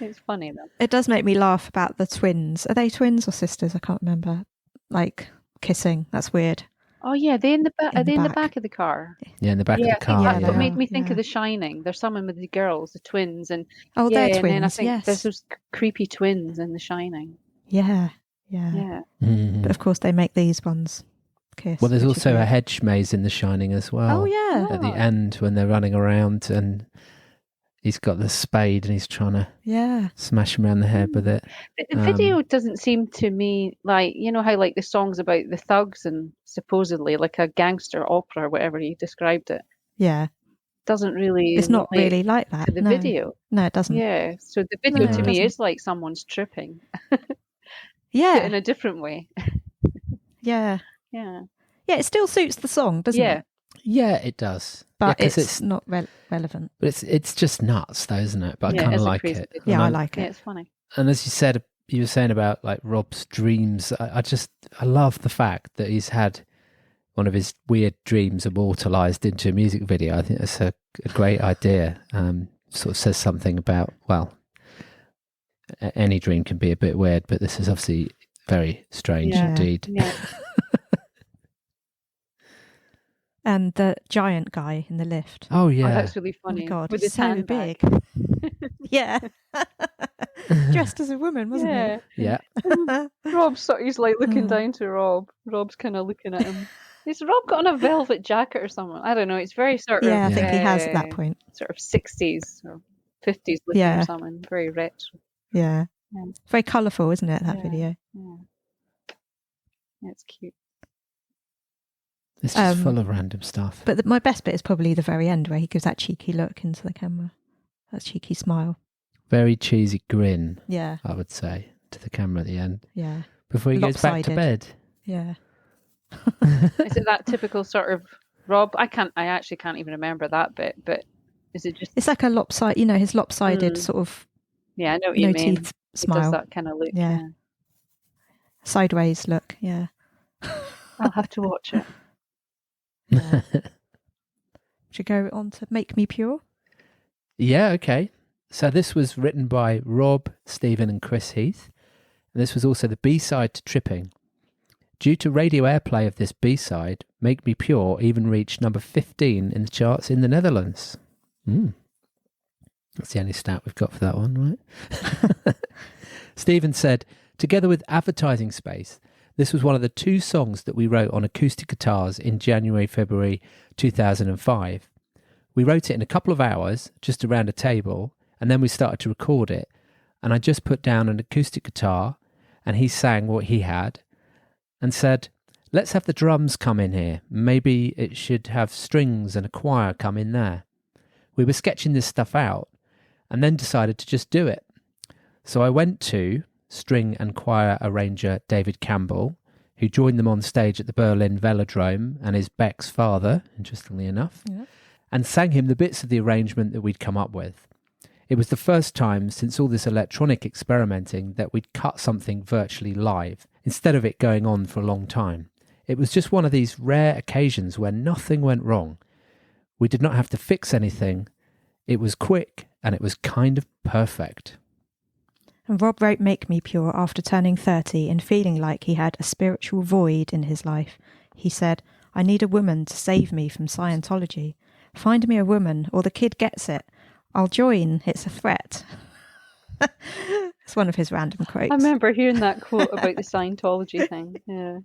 S4: It's funny though.
S3: It does make me laugh about the twins. Are they twins or sisters? I can't remember. Like kissing. That's weird.
S4: Oh yeah, are they in the back of the car?
S2: Yeah, in the back of the car.
S4: That's what made me think of The Shining. There's someone with the girls, the twins, and
S3: they're twins.
S4: And then I think there's those creepy twins in The Shining.
S3: Yeah.
S2: Mm.
S3: But of course, they make these ones kiss.
S2: Well, there's also a hedge maze in The Shining as well.
S3: Oh yeah.
S2: At the end, when they're running around and he's got the spade and he's trying to smash him around the head with it.
S4: The video doesn't seem to me like, you know how like the songs about the thugs and supposedly like a gangster opera or whatever he described it.
S3: Yeah.
S4: Doesn't really.
S3: It's not really like that.
S4: To the video.
S3: No, it doesn't.
S4: Yeah. So the video to me is like someone's tripping.
S3: Yeah.
S4: But in a different way.
S3: Yeah.
S4: Yeah.
S3: Yeah, it still suits the song, doesn't it?
S2: Yeah, it does.
S3: But it's not relevant.
S2: But it's just nuts, though, isn't it? But I kind of like it.
S3: Yeah, I like it.
S4: Yeah, it's funny.
S2: And as you were saying about like Rob's dreams, I love the fact that he's had one of his weird dreams immortalised into a music video. I think that's a great idea. Sort of says something about, well, any dream can be a bit weird, but this is obviously very strange indeed.
S4: Yeah.
S3: And the giant guy in the lift.
S2: Oh yeah,
S4: that's really funny.
S3: Oh my God,
S4: with his
S3: so
S4: handbag.
S3: big. Yeah, dressed as a woman, wasn't he?
S2: Yeah.
S4: He's like looking down to Rob. Rob's kind of looking at him. Is Rob got on a velvet jacket or something? I don't know. It's very sort of.
S3: Yeah, I think he has at that point.
S4: Sort of 60s or 50s looking or something. Very rich.
S3: Yeah. Very colourful, isn't it? That video.
S4: Yeah, it's cute.
S2: It's just full of random stuff.
S3: But my best bit is probably the very end where he gives that cheeky look into the camera. That cheeky smile.
S2: Very cheesy grin.
S3: Yeah.
S2: I would say to the camera at the end.
S3: Yeah.
S2: Before he goes back to bed.
S3: Yeah.
S4: Is it that typical sort of Rob? I actually can't even remember that bit, but is it just?
S3: It's like a lopsided, his lopsided sort of.
S4: Yeah, I know what you mean.
S3: Teeth smile.
S4: He does that kind of look.
S3: Yeah. Sideways look. Yeah.
S4: I'll have to watch it.
S3: Yeah. Should go on to Make Me Pure?
S2: Yeah, okay. So this was written by Rob, Stephen and Chris Heath. And this was also the B-side to Tripping. Due to radio airplay of this B-side, Make Me Pure even reached number 15 in the charts in the Netherlands. That's the only stat we've got for that one, right? Stephen said, together with Advertising Space, this was one of the 2 songs that we wrote on acoustic guitars in January, February 2005. We wrote it in a couple of hours, just around a table, and then we started to record it. And I just put down an acoustic guitar, and he sang what he had, and said, let's have the drums come in here. Maybe it should have strings and a choir come in there. We were sketching this stuff out, and then decided to just do it. So I went to string and choir arranger David Campbell, who joined them on stage at the Berlin Velodrome and is Beck's father, interestingly enough, and sang him the bits of the arrangement that we'd come up with. It was the first time since all this electronic experimenting that we'd cut something virtually live, instead of it going on for a long time. It was just one of these rare occasions where nothing went wrong. We did not have to fix anything. It was quick and it was kind of perfect.
S3: And Rob wrote Make Me Pure after turning 30 and feeling like he had a spiritual void in his life. He said, I need a woman to save me from Scientology. Find me a woman or the kid gets it. I'll join. It's a threat. It's one of his random quotes.
S4: I remember hearing that quote about the Scientology thing. Yeah.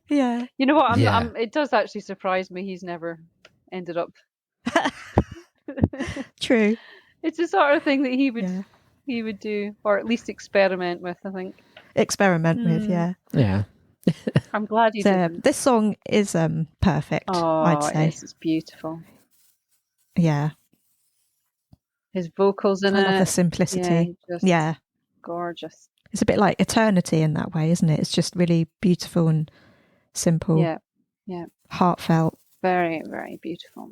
S3: Yeah.
S4: You know what? It does actually surprise me he's never ended up.
S3: True.
S4: It's the sort of thing that he would do, or at least experiment with, I think.
S3: Experiment with, yeah.
S2: Yeah.
S4: I'm glad you did.
S3: This song is perfect, I'd say.
S4: It's beautiful.
S3: Yeah.
S4: His vocals in
S3: I
S4: it.
S3: love the simplicity. Yeah.
S4: Gorgeous.
S3: It's a bit like Eternity in that way, isn't it? It's just really beautiful and simple.
S4: Yeah. Yeah.
S3: Heartfelt.
S4: Very, very beautiful.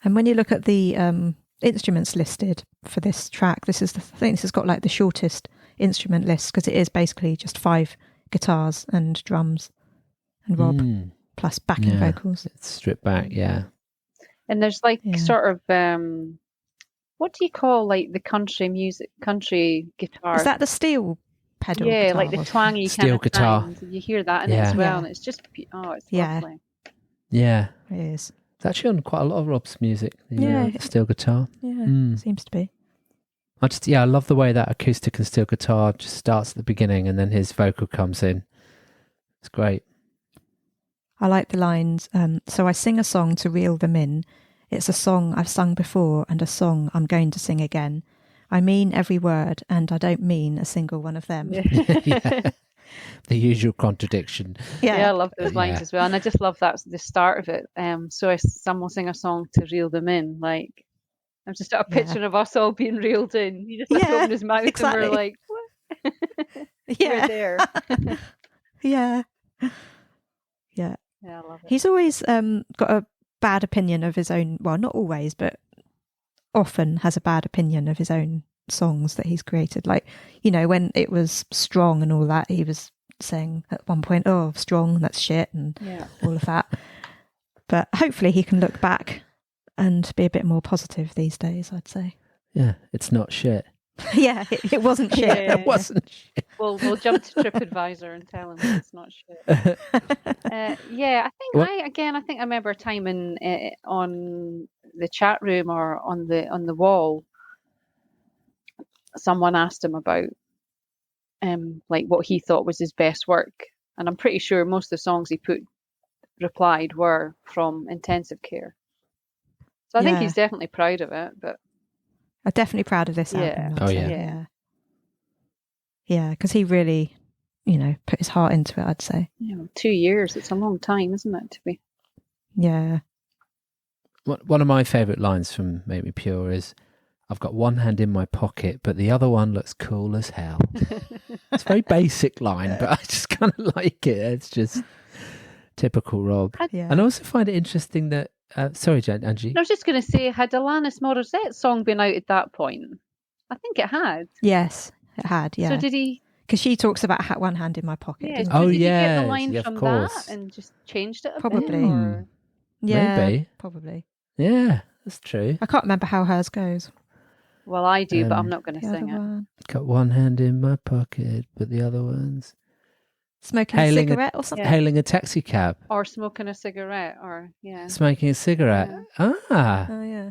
S3: And when you look at the instruments listed for this track, I think this has got like the shortest instrument list because it is basically just 5 guitars and drums and Rob plus backing vocals.
S2: It's stripped back, yeah.
S4: And there's like sort of what do you call like the country guitar?
S3: Is that the steel pedal?
S4: Yeah,
S3: guitar,
S4: like the twangy
S2: steel
S4: kind of
S2: guitar.
S4: sound. You hear that in it as well, and it's just it's lovely.
S2: Yeah,
S3: it is.
S2: It's actually on quite a lot of Rob's music.
S3: The
S2: steel guitar.
S3: Yeah, seems to be.
S2: I love the way that acoustic and steel guitar just starts at the beginning and then his vocal comes in. It's great.
S3: I like the lines. So I sing a song to reel them in. It's a song I've sung before and a song I'm going to sing again. I mean every word and I don't mean a single one of them.
S2: Yeah. The usual contradiction.
S4: Yeah, I love those lines as well. And I just love that the start of it. So someone sing a song to reel them in. Like, I'm just a picture of us all being reeled in. You just open his mouth and we're like, what? We're there.
S3: Yeah.
S4: Yeah, I love it.
S3: He's always got a bad opinion of his own, well, not always, but often has a bad opinion of his own songs that he's created. Like, when it was Strong and all that, he was saying at one point, oh, Strong, that's shit, and all of that. But hopefully he can look back and be a bit more positive these days, I'd say.
S2: Yeah, it's not shit.
S3: Yeah, it wasn't shit.
S2: It wasn't shit.
S4: We'll jump to TripAdvisor and tell him it's not shit. I think I remember a time on the chat room or on the wall, someone asked him about like what he thought was his best work, and I'm pretty sure most of the songs he replied were from Intensive Care. So I think he's definitely proud of it, but.
S3: I'm definitely proud of this album.
S2: Oh, yeah.
S3: Yeah, because he really, put his heart into it, I'd say.
S4: Yeah, 2 years. It's a long time, isn't it, to be?
S3: Yeah.
S2: One of my favourite lines from Make Me Pure is, I've got one hand in my pocket, but the other one looks cool as hell. It's a very basic line, but I just kind of like it. It's just typical Rob. And I also find it interesting that sorry, Angie.
S4: I was just going to say, had Alanis Morissette's song been out at that point? I think it had.
S3: Yes, it had, yeah.
S4: So did he...
S3: Because she talks about one hand in my pocket.
S4: Yeah.
S3: doesn't
S4: So
S3: she?
S4: did you get
S2: yes,
S4: the line
S2: yeah, of
S4: from
S2: course.
S4: that and just changed it a
S3: Probably.
S4: bit? Or...
S3: Yeah,
S2: Maybe.
S3: probably.
S2: Yeah, that's true.
S3: I can't remember how hers goes.
S4: Well, I do, but I'm not going to
S3: The other
S4: sing it.
S3: one.
S2: Got one hand in my pocket, but the other one's
S3: Smoking a cigarette or something.
S2: hailing a taxi cab,
S4: Or smoking a cigarette, or
S2: smoking a cigarette. Ah,
S3: Oh yeah.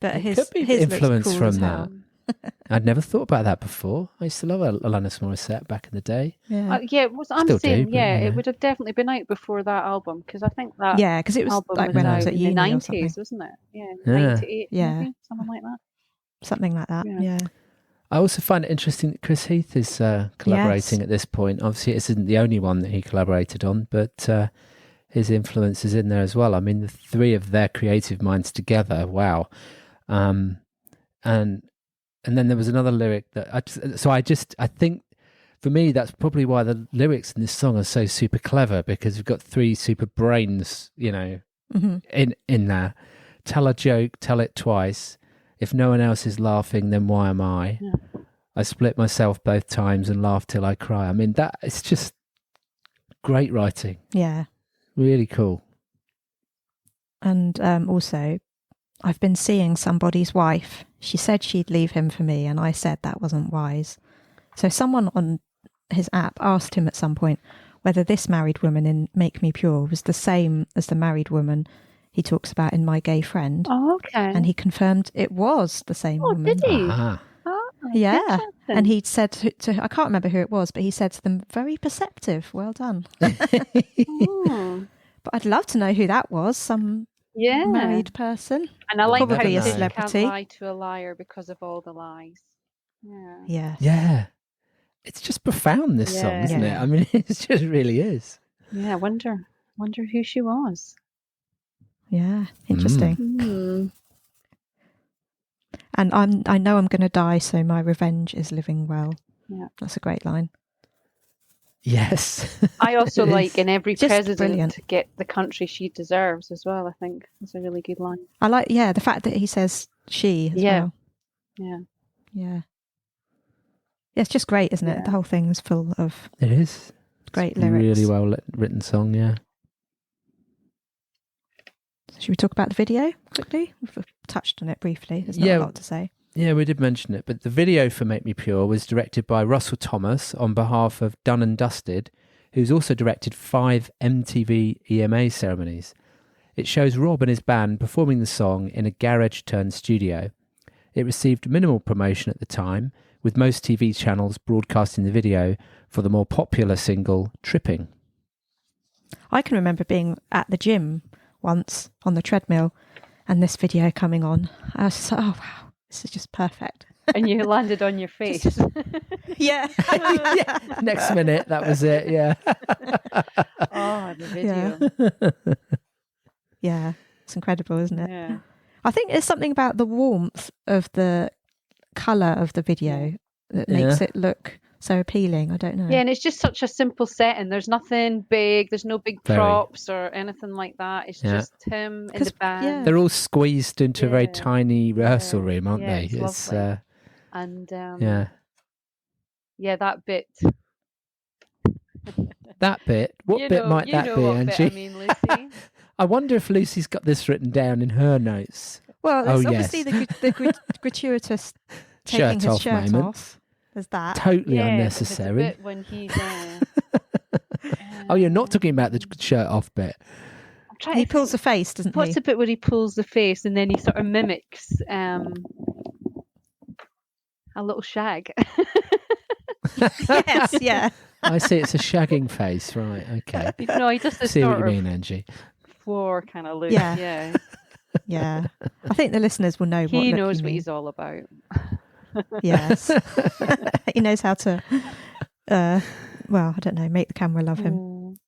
S3: But
S2: it
S3: his
S2: could be
S3: his looks
S2: influence
S3: cool
S2: from
S3: as
S2: that.
S3: hell.
S2: I'd never thought about that before. I used to love Alanis Morissette back in the day.
S3: Yeah.
S4: I'm
S2: Still
S4: saying,
S2: do, but, you know.
S4: it would have definitely been out before that album, because I think that
S3: Yeah, because it was
S4: album
S3: like
S4: was
S3: when I
S4: out
S3: was at
S4: in the
S3: uni or something.
S4: 90s, wasn't it? Yeah,
S2: Yeah.
S4: 98,
S3: Yeah.
S4: maybe, something like that.
S3: Something like that.
S4: Yeah.
S3: Yeah.
S2: I also find it interesting that Chris Heath is collaborating at this point. Obviously, this isn't the only one that he collaborated on, but his influence is in there as well. I mean, the three of their creative minds together, wow. And then there was another lyric that I think for me that's probably why the lyrics in this song are so super clever, because we've got three super brains,
S3: Mm-hmm.
S2: in there. Tell a joke, tell it twice. If no one else is laughing, then why am I?
S4: Yeah.
S2: I split myself both times and laugh till I cry. I mean, that it's just great writing.
S3: Yeah.
S2: Really cool.
S3: And also, I've been seeing somebody's wife. She said she'd leave him for me, and I said that wasn't wise. So someone on his app asked him at some point whether this married woman in Make Me Pure was the same as the married woman he talks about in My Gay Friend.
S4: Oh, okay.
S3: And he confirmed it was the same woman.
S4: did he?
S2: Aha.
S4: Oh,
S3: Yeah.
S4: interesting.
S3: And he'd said to I can't remember who it was, but he said to them, very perceptive, well done.
S4: Oh,
S3: But I'd love to know who that was, some
S4: yeah.
S3: married person.
S4: And I like how
S3: Probably
S4: he
S2: a
S4: said you
S3: celebrity.
S4: can't lie to a liar because of all the lies. Yeah.
S3: Yes.
S2: Yeah. It's just profound, this song,
S4: Yeah.
S2: isn't it?
S3: Yeah.
S2: I mean, it just really is.
S4: Yeah, I wonder who she was.
S3: Yeah. Interesting.
S4: Hmm.
S3: And I know I'm going to die, so my revenge is living well.
S4: Yeah.
S3: That's a great line.
S2: Yes.
S4: I also
S2: It is.
S4: like in every
S3: Just
S4: president
S3: brilliant.
S4: to get the country she deserves as well. I think it's a really good line.
S3: I like, the fact that he says she as
S4: Yeah.
S3: well.
S4: Yeah.
S3: Yeah. Yeah, it's just great, isn't it?
S4: Yeah.
S3: The whole thing is full of
S2: It is.
S3: great
S2: It's a
S3: lyrics.
S2: really well written song, yeah.
S3: Should we talk about the video quickly? We've touched on it briefly. There's not
S2: Yeah.
S3: a lot to say.
S2: Yeah, we did mention it, but the video for Make Me Pure was directed by Russell Thomas on behalf of Done and Dusted, who's also directed 5 MTV EMA ceremonies. It shows Rob and his band performing the song in a garage-turned-studio. It received minimal promotion at the time, with most TV channels broadcasting the video for the more popular single, Tripping.
S3: I can remember being at the gym once on the treadmill and this video coming on. I was just like, oh, wow, this is just perfect.
S4: And you landed on your face.
S3: Yeah.
S2: Yeah. Next minute, that was it, yeah.
S4: Oh, the video.
S3: Yeah. It's incredible, isn't it?
S4: Yeah.
S3: I think there's something about the warmth of the colour of the video that makes it look so appealing. I don't know.
S4: Yeah, and it's just such a simple setting. There's nothing big. There's no big
S2: Very.
S4: props or anything like that. It's
S2: Yeah.
S4: just him in
S3: 'Cause,
S4: the band.
S3: yeah.
S2: They're all squeezed into a very
S4: Yeah.
S2: tiny rehearsal
S4: Yeah.
S2: room, aren't
S4: Yeah,
S2: they?
S4: it's lovely. And
S2: yeah.
S4: yeah, that bit.
S2: That bit. What bit might that be,
S4: what
S2: Angie?
S4: bit I mean, Lucy.
S2: I wonder if Lucy's got this written down in her notes.
S3: Well,
S2: Oh,
S3: there's obviously the gratuitous taking
S2: Shirt
S3: his
S2: off
S3: shirt
S2: moment.
S3: off. There's that.
S2: Totally
S4: Yeah,
S2: unnecessary.
S4: there's a bit when he's.
S2: Oh, you're not talking about the shirt off bit.
S4: I'm trying
S3: He
S4: to
S3: pulls the face, doesn't
S4: What's
S3: he?
S4: the bit where he pulls the face and then he sort of mimics a little shag?
S3: Yes, yeah.
S2: I see it's a shagging face, right? Okay.
S4: No, he does
S2: I
S4: this
S2: see what
S4: sort
S2: you
S4: of
S2: mean, Angie.
S4: floor kind of look.
S3: Yeah.
S4: Yeah.
S3: Yeah. I think the listeners will know what
S4: He
S3: look
S4: knows
S3: you
S4: what
S3: mean.
S4: he's all about.
S3: Yes. He knows how to, well, I don't know, make the camera love him.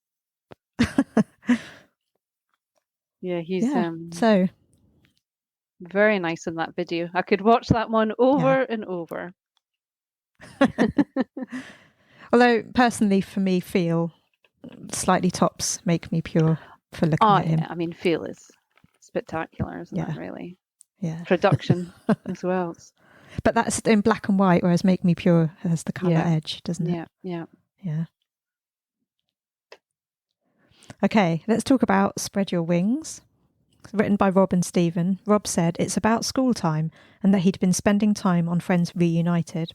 S4: Yeah, he's
S3: Yeah. So,
S4: very nice in that video. I could watch that one over and over.
S3: although personally for me, feel slightly tops Make Me Pure for looking
S4: Oh,
S3: at him.
S4: yeah. I mean, feel is spectacular, isn't
S3: Yeah.
S4: it, really?
S3: Yeah.
S4: Production as well.
S3: But that's in black and white, whereas Make Me Pure has the colour edge, doesn't it?
S4: Yeah.
S3: Okay, let's talk about Spread Your Wings. Written by Rob and Stephen. Rob said it's about school time and that he'd been spending time on Friends Reunited.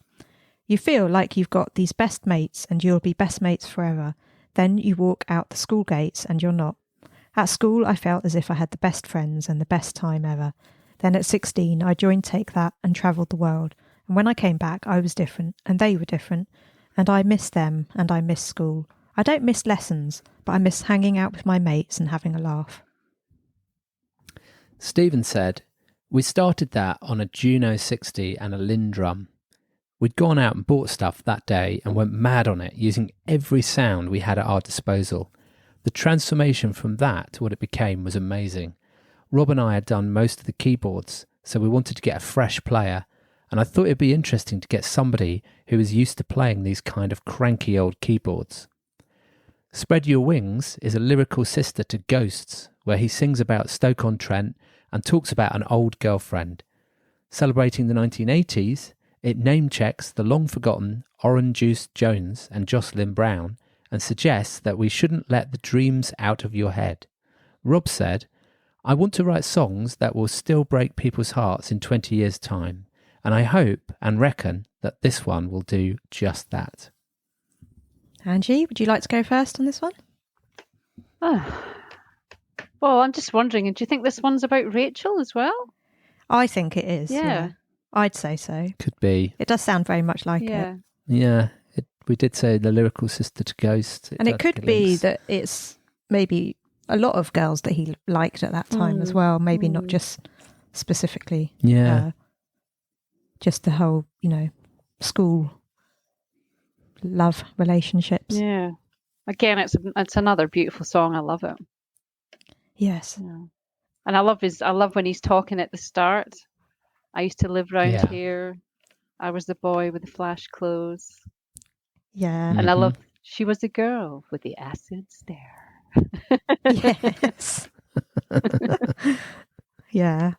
S3: You feel like you've got these best mates and you'll be best mates forever. Then you walk out the school gates and you're not. At school, I felt as if I had the best friends and the best time ever. Then at 16, I joined Take That and travelled the world. And when I came back, I was different and they were different. And I miss them and I miss school. I don't miss lessons, but I miss hanging out with my mates and having a laugh.
S2: Stephen said, we started that on a Juno 60 and a Linn drum. We'd gone out and bought stuff that day and went mad on it, using every sound we had at our disposal. The transformation from that to what it became was amazing. Rob and I had done most of the keyboards, so we wanted to get a fresh player, and I thought it'd be interesting to get somebody who was used to playing these kind of cranky old keyboards. Spread Your Wings is a lyrical sister to Ghosts, where he sings about Stoke-on-Trent and talks about an old girlfriend. Celebrating the 1980s, it name-checks the long-forgotten Orange Juice Jones and Jocelyn Brown and suggests that we shouldn't let the dreams out of your head. Rob said, I want to write songs that will still break people's hearts in 20 years' time, and I hope and reckon that this one will do just that.
S3: Angie, would you like to go first on this one?
S4: Well, I'm just wondering, do you think this one's about Rachel as well?
S3: I think it is.
S4: Yeah.
S3: I'd say so.
S2: Could be.
S3: It does sound very much like it.
S2: Yeah, we did say the lyrical sister to Ghost.
S3: And it could be that it's maybe a lot of girls that he liked at that time as well. Maybe not just specifically.
S2: Yeah.
S3: Just the whole, school love relationships.
S4: Yeah. Again, it's another beautiful song. I love it.
S3: Yes.
S4: Yeah. And I love when he's talking at the start. I used to live round here. I was the boy with the flash clothes.
S3: Yeah.
S4: And I love, she was the girl with the acid stare.
S3: Yes. Yeah.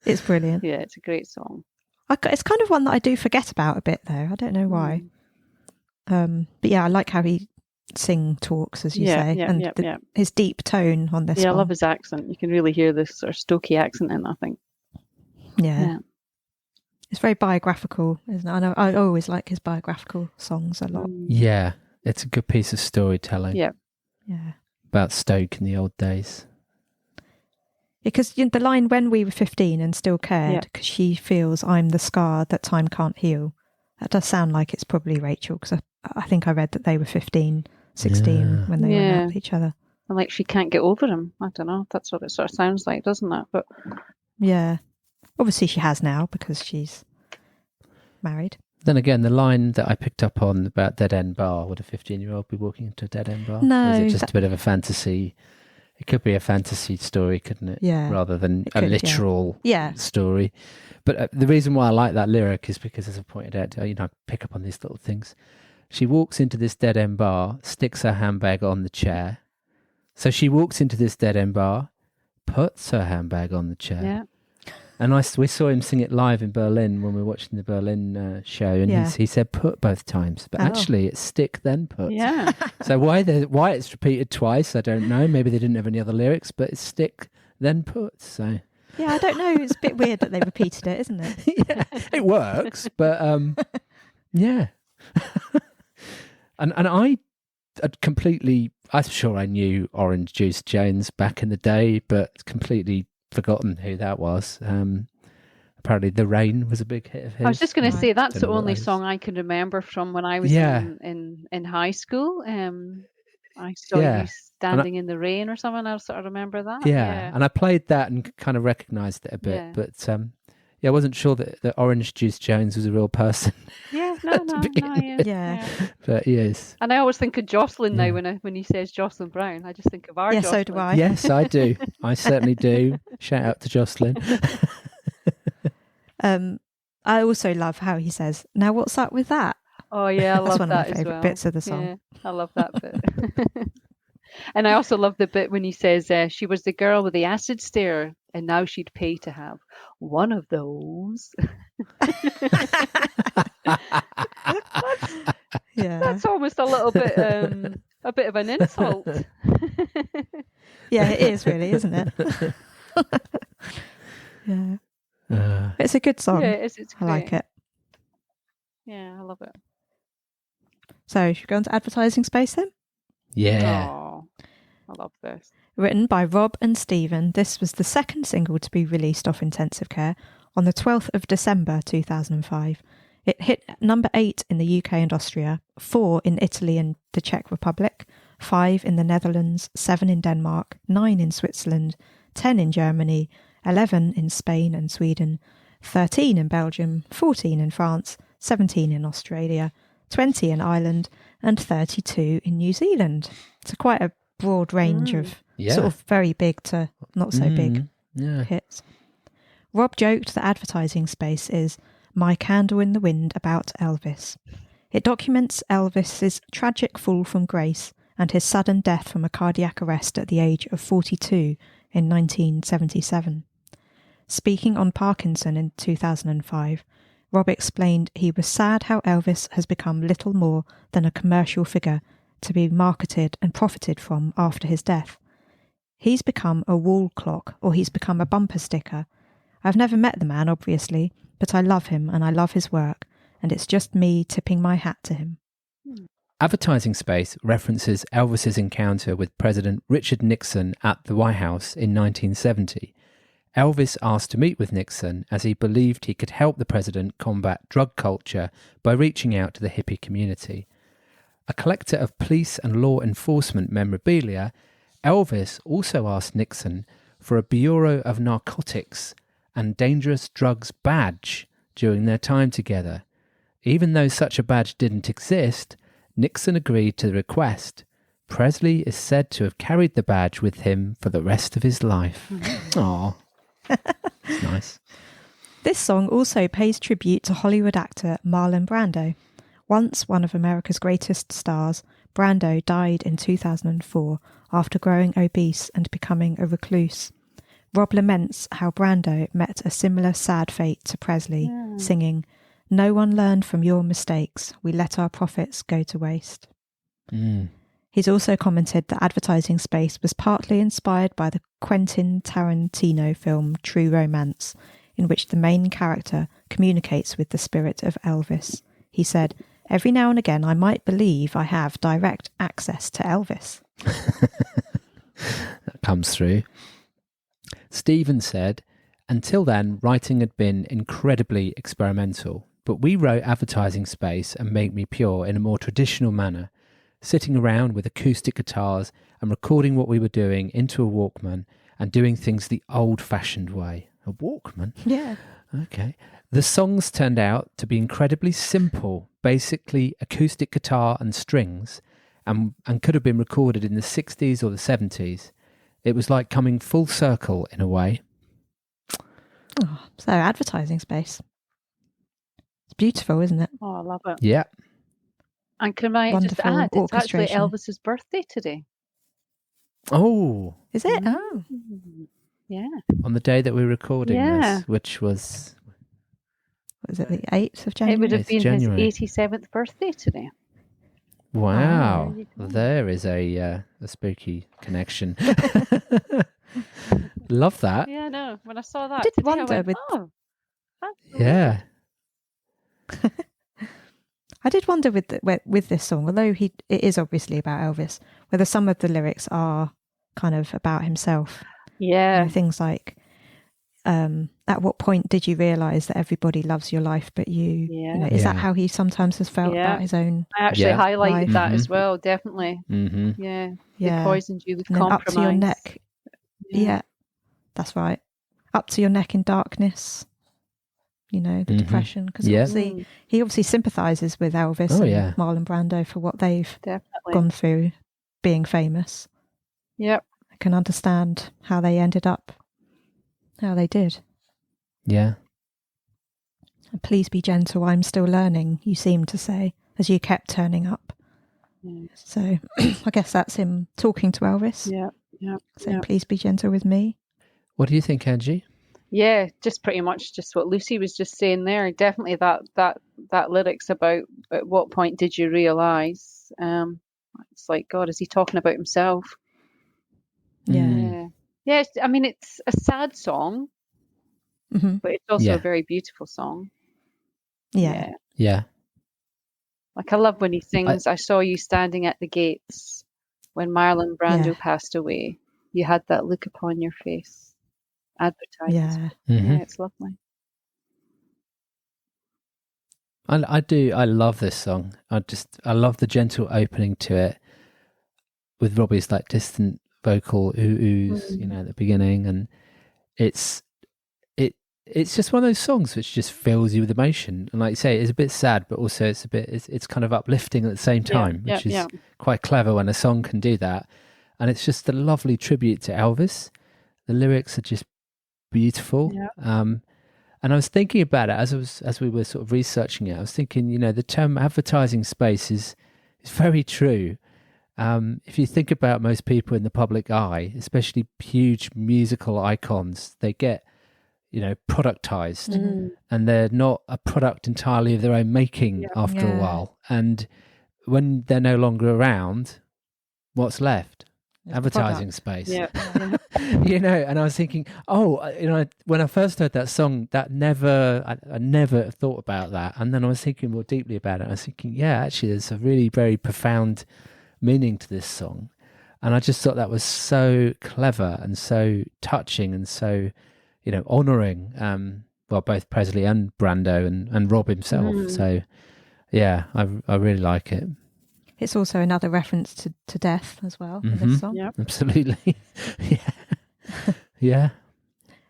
S3: It's brilliant.
S4: Yeah, it's a great song.
S3: It's kind of one that I do forget about a bit, though. I don't know why. But yeah, I like how he talks, as you say. And his deep tone on this one.
S4: I love his accent. You can really hear this sort of Stokey accent in, I think.
S3: Yeah. It's very biographical, isn't it? I always like his biographical songs a lot.
S2: Yeah, it's a good piece of storytelling.
S4: Yeah.
S3: Yeah.
S2: About Stoke in the old days.
S3: Because the line, when we were 15 and still cared, because she feels I'm the scar that time can't heal. That does sound like it's probably Rachel, because I think I read that they were 15, 16 when they went out with each other.
S4: And like she can't get over him. I don't know. That's what it sort of sounds like, doesn't it? But
S3: yeah. Obviously she has now because she's married.
S2: Then again, the line that I picked up on about Dead End Bar, would a 15-year-old be walking into a dead end bar?
S3: No.
S2: Or is it just a bit of a fantasy? It could be a fantasy story, couldn't it?
S3: Yeah.
S2: Rather than a literal story. But the reason why I like that lyric is because, as I pointed out, I pick up on these little things. She walks into this dead end bar, sticks her handbag on the chair. So she walks into this dead end bar, puts her handbag on the chair.
S4: Yeah.
S2: And we saw him sing it live in Berlin when we were watching the Berlin show, and he said put both times, but actually it's stick then put.
S4: Yeah.
S2: So why it's repeated twice, I don't know. Maybe they didn't have any other lyrics, but it's stick then put. So
S3: yeah, I don't know. It's a bit weird that they repeated it, isn't it?
S2: Yeah, it works, but yeah. and I'm sure I knew Orange Juice Jones back in the day, but completely forgotten who that was. Apparently The Rain was a big hit of his.
S4: I was just going to say that's the only song I can remember from when I was in high school. I saw you standing in the rain or something. I sort of remember that.
S2: Yeah, and I played that and kind of recognised it a bit, but I wasn't sure that Orange Juice Jones was a real person.
S4: Yeah, no,
S2: but he is.
S4: And I always think of Jocelyn now when he says Jocelyn Brown. I just think of our Jocelyn.
S3: So do I.
S2: Yes, I do. I certainly do. Shout out to Jocelyn.
S3: I also love how he says, "Now what's up with that?"
S4: Oh yeah, I love
S3: one
S4: that
S3: of my favourite bits of the song.
S4: Yeah, I love that bit. And I also love the bit when he says, she was the girl with the acid stare, and now she'd pay to have one of those.
S3: Yeah.
S4: That's almost a little bit of an insult.
S3: Yeah, it is really, isn't it? Yeah. It's a good song.
S4: Yeah, it is. It's
S3: I like
S4: great.
S3: it.
S4: Yeah, I love it.
S3: So, should we go on to advertising space then?
S2: Yeah.
S4: Oh, I love this.
S3: Written by Rob and Stephen, this was the second single to be released off Intensive Care on the 12th of December 2005. It hit number 8 in the UK and Austria, 4 in Italy and the Czech Republic, 5 in the Netherlands, 7 in Denmark, 9 in Switzerland, 10 in Germany, 11 in Spain and Sweden, 13 in Belgium, 14 in France, 17 in Australia, 20 in Ireland, and 32 in New Zealand. It's quite a broad range of sort of very big to not so big hits. Rob joked that advertising space is my candle in the wind about Elvis. It documents Elvis's tragic fall from grace and his sudden death from a cardiac arrest at the age of 42 in 1977. Speaking on Parkinson in 2005, Rob explained he was sad how Elvis has become little more than a commercial figure to be marketed and profited from after his death. He's become a wall clock, or he's become a bumper sticker. I've never met the man, obviously, but I love him and I love his work, and it's just me tipping my hat to him.
S2: Advertising space references Elvis's encounter with President Richard Nixon at the White House in 1970. Elvis asked to meet with Nixon as he believed he could help the president combat drug culture by reaching out to the hippie community. A collector of police and law enforcement memorabilia, Elvis also asked Nixon for a Bureau of Narcotics and Dangerous Drugs badge during their time together. Even though such a badge didn't exist, Nixon agreed to the request. Presley is said to have carried the badge with him for the rest of his life. Aww. It's nice.
S3: This song also pays tribute to Hollywood actor Marlon Brando. Once one of America's greatest stars, Brando died in 2004 after growing obese and becoming a recluse. Rob laments how Brando met a similar sad fate to Presley, singing, "No one learned from your mistakes. We let our profits go to waste." He's also commented that advertising space was partly inspired by the Quentin Tarantino film True Romance, in which the main character communicates with the spirit of Elvis. He said, "Every now and again I might believe I have direct access to Elvis."
S2: That comes through. Stephen said, until then, writing had been incredibly experimental, but we wrote advertising space and Make Me Pure in a more traditional manner, sitting around with acoustic guitars and recording what we were doing into a Walkman and doing things the old-fashioned way. A Walkman?
S3: Yeah.
S2: Okay. The songs turned out to be incredibly simple, basically acoustic guitar and strings, and could have been recorded in the 60s or the 70s. It was like coming full circle in a way.
S3: Oh, so advertising space. It's beautiful, isn't it?
S4: Oh, I love it.
S2: Yeah.
S4: And can I just
S3: Wonderful
S4: add, it's actually
S3: orchestration.
S4: Elvis's birthday today.
S2: Oh.
S3: Is it? Oh.
S4: Yeah.
S2: On the day that we're recording this, which was...
S3: Was it the 8th of January?
S4: It would have
S2: 8th
S4: been
S2: January.
S4: his 87th birthday today.
S2: Wow.
S3: Oh, there you
S4: go.
S2: There is a spooky connection. Love that.
S4: Yeah, no. When I saw that,
S3: did
S4: today,
S3: wonder
S4: I went,
S3: with-
S4: oh, that's
S2: Yeah.
S3: I did wonder with this song, although it is obviously about Elvis, whether some of the lyrics are kind of about himself.
S4: Yeah.
S3: You know, things like, at what point did you realise that everybody loves your life but you?
S4: Yeah.
S3: You know, is that
S2: Yeah.
S3: how he sometimes has felt
S4: Yeah.
S3: about his own?
S4: I actually
S2: Yeah.
S4: highlighted
S3: Life.
S4: that as
S2: Mhm.
S4: well, definitely.
S2: Mm-hmm.
S4: Yeah.
S3: Yeah.
S4: They poisoned you with
S3: And then up
S4: compromise.
S3: to your neck. Yeah, that's right. Up to your neck in darkness. You know, the
S2: Mhm.
S3: depression. Because
S2: Yeah.
S3: obviously, he obviously sympathises with Elvis
S2: Oh,
S3: and
S2: yeah.
S3: Marlon Brando for what they've
S4: Definitely.
S3: gone through being famous.
S4: Yep.
S3: I can understand how they ended up how they did.
S2: Yeah.
S3: And please be gentle, I'm still learning, you seem to say, as you kept turning up.
S4: Yeah.
S3: So I guess that's him talking to Elvis,
S4: Yeah. Yeah.
S3: saying,
S4: Yeah.
S3: please be gentle with me.
S2: What do you think, Angie?
S4: Yeah, just pretty much just what Lucy was just saying there. Definitely that lyrics about at what point did you realise? It's like, God, is he talking about himself?
S3: Yeah.
S4: Yeah. Yeah, I mean, it's a sad song,
S3: Mm-hmm.
S4: but it's also
S2: Yeah.
S4: a very beautiful song.
S3: Yeah.
S2: Yeah.
S4: Like, I love when he sings, I saw you standing at the gates when Marlon Brando passed away. You had that look upon your face. Advertising.
S3: Yeah.
S2: Mm-hmm.
S4: Yeah, it's lovely.
S2: I love this song. I love the gentle opening to it with Robbie's like distant vocal oohs, at the beginning, and it's just one of those songs which just fills you with emotion. And like you say, it's a bit sad, but also it's kind of uplifting at the same time, which is quite clever when a song can do that. And it's just a lovely tribute to Elvis. The lyrics are just beautiful. And I was thinking about it as we were sort of researching it. I was thinking, the term advertising space is very true. If you think about most people in the public eye, especially huge musical icons, they get productized, and they're not a product entirely of their own making after a while. And when they're no longer around, what's left? Advertising space. And I was thinking, when I first heard that song, I never thought about that. And then I was thinking more deeply about it. I was thinking, actually there's a really very profound meaning to this song. And I just thought that was so clever and so touching and so, honouring, both Presley and Brando and Rob himself. So I really like it.
S3: It's also another reference to death as well in this song.
S4: Yep.
S2: Absolutely. Yeah.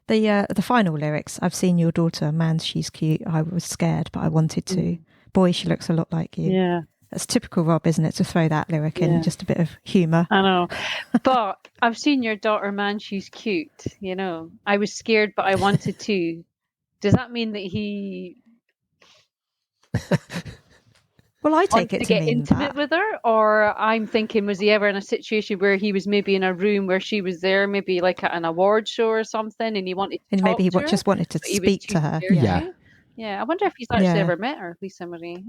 S3: The final lyrics, I've seen your daughter, man, she's cute. I was scared, but I wanted to. Boy, she looks a lot like you.
S4: Yeah.
S3: That's typical Rob, isn't it? To throw that lyric in, just a bit of humour.
S4: I know. But I've seen your daughter, man, she's cute. I was scared, but I wanted to. Does that mean that he...
S3: Well, I take it to
S4: get
S3: mean
S4: intimate with her, or I'm thinking, was he ever in a situation where he was maybe in a room where she was there, maybe like at an award show or something, and he wanted to
S3: and maybe he
S4: talk to
S3: just
S4: her,
S3: wanted to
S4: but he was
S3: speak
S4: too
S3: to her.
S4: scared to? I wonder if he's actually ever met her, Lisa Marie.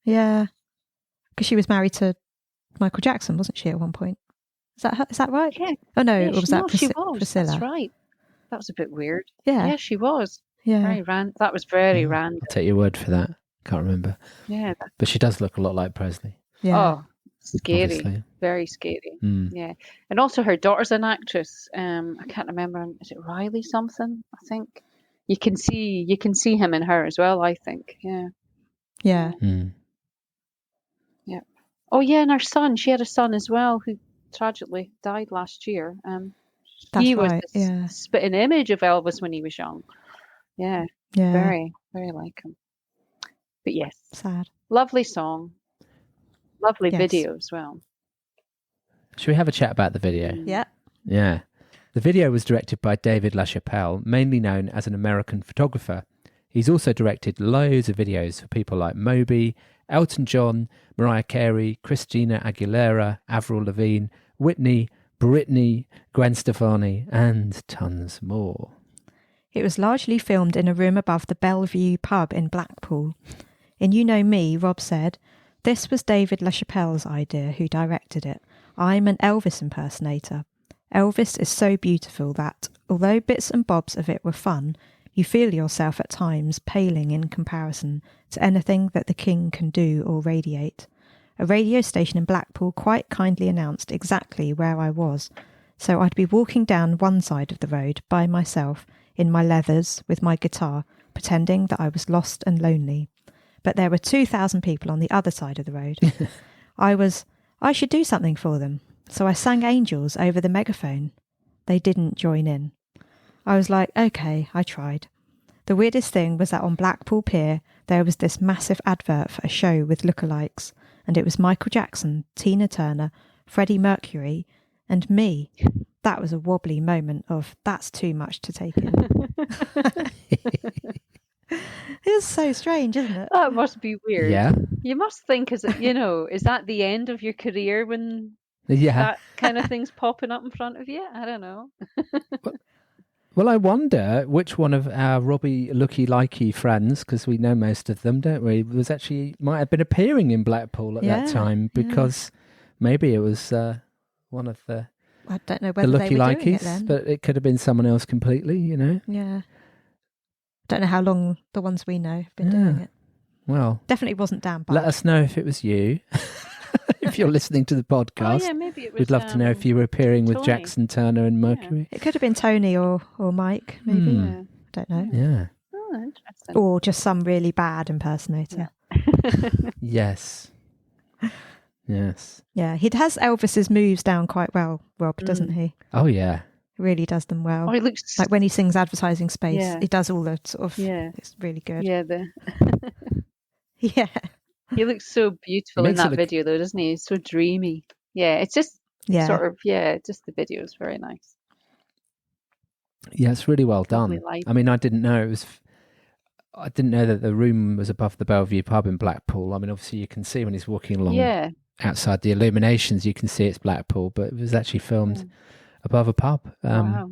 S3: Yeah, because she was married to Michael Jackson, wasn't she, at one point? Is that right?
S4: Yeah.
S3: Oh no,
S4: Yeah,
S3: or was that
S4: she was.
S3: Priscilla?
S4: That's right. That was a bit weird.
S3: Yeah,
S4: she was.
S3: Yeah,
S4: that was very random.
S2: I'll take your word for that. Can't remember.
S4: Yeah,
S2: but she does look a lot like Presley.
S3: Yeah.
S4: Oh, scary.
S2: Obviously.
S4: Very scary. Yeah, and also her daughter's an actress. I can't remember. Is it Riley something? I think you can see him in her as well. I think. Yeah.
S3: Yeah.
S4: Yeah. Oh yeah, and her son. She had a son as well who tragically died last year. He was a spitting image of Elvis when he was young. Yeah.
S3: Yeah.
S4: Very, very like him. But yes,
S3: sad.
S4: Lovely song. Lovely video as well.
S2: Should we have a chat about the video?
S3: Yeah.
S2: Yeah. The video was directed by David LaChapelle, mainly known as an American photographer. He's also directed loads of videos for people like Moby, Elton John, Mariah Carey, Christina Aguilera, Avril Lavigne, Whitney, Britney, Gwen Stefani, and tons more.
S3: It was largely filmed in a room above the Bellevue pub in Blackpool. In You Know Me, Rob said, "This was David LaChapelle's idea, who directed it. I'm an Elvis impersonator. Elvis is so beautiful that, although bits and bobs of it were fun, you feel yourself at times paling in comparison to anything that the king can do or radiate. A radio station in Blackpool quite kindly announced exactly where I was, so I'd be walking down one side of the road by myself in my leathers with my guitar, pretending that I was lost and lonely. But there were 2,000 people on the other side of the road. I should do something for them, so I sang Angels over the megaphone. They didn't join in. I was like, okay, I tried. The weirdest thing was that on Blackpool Pier, there was this massive advert for a show with lookalikes, and it was Michael Jackson, Tina Turner, Freddie Mercury, and me. That was a wobbly moment of, that's too much to take in." It was so strange, isn't it?
S4: That must be weird.
S2: Yeah.
S4: You must think, is that the end of your career when
S2: Yeah.
S4: that kind of thing's popping up in front of you? I don't know.
S2: Well, I wonder which one of our Robbie looky-likey friends, because we know most of them, don't we, might have been appearing in Blackpool at that time, because maybe it was one of the
S3: I don't know
S2: the
S3: whether they were doing it
S2: looky-likeys,
S3: then.
S2: but it could have been someone else completely,
S3: Yeah. Don't know how long the ones we know have been doing it.
S2: Well,
S3: definitely wasn't Dan Buck.
S2: Let us know if it was you. If you're listening to the podcast,
S4: Oh yeah, maybe it was.
S2: we'd love to know if you were appearing with
S4: Tony.
S2: Jackson Turner and Mercury.
S3: It could have been Tony or Mike, maybe.
S4: Yeah.
S3: Don't know.
S2: Yeah.
S4: Oh, interesting.
S3: Or just some really bad impersonator.
S2: Yes. Yes.
S3: Yeah, he has Elvis's moves down quite well, Rob, doesn't he?
S2: Oh yeah.
S3: He really does them well.
S4: Oh, he looks
S3: like when he sings Advertising Space, he does all the sort of.
S4: Yeah.
S3: It's really good.
S4: Yeah,
S3: Yeah.
S4: He looks so beautiful in that video, though, doesn't he? He's so dreamy. Yeah, it's just sort of just the video is very nice.
S2: Yeah, it's really well
S4: Lovely
S2: done.
S4: light.
S2: I mean, I didn't know that the room was above the Bellevue pub in Blackpool. I mean, obviously you can see when he's walking along outside the illuminations, you can see it's Blackpool, but it was actually filmed above a pub.
S4: Wow.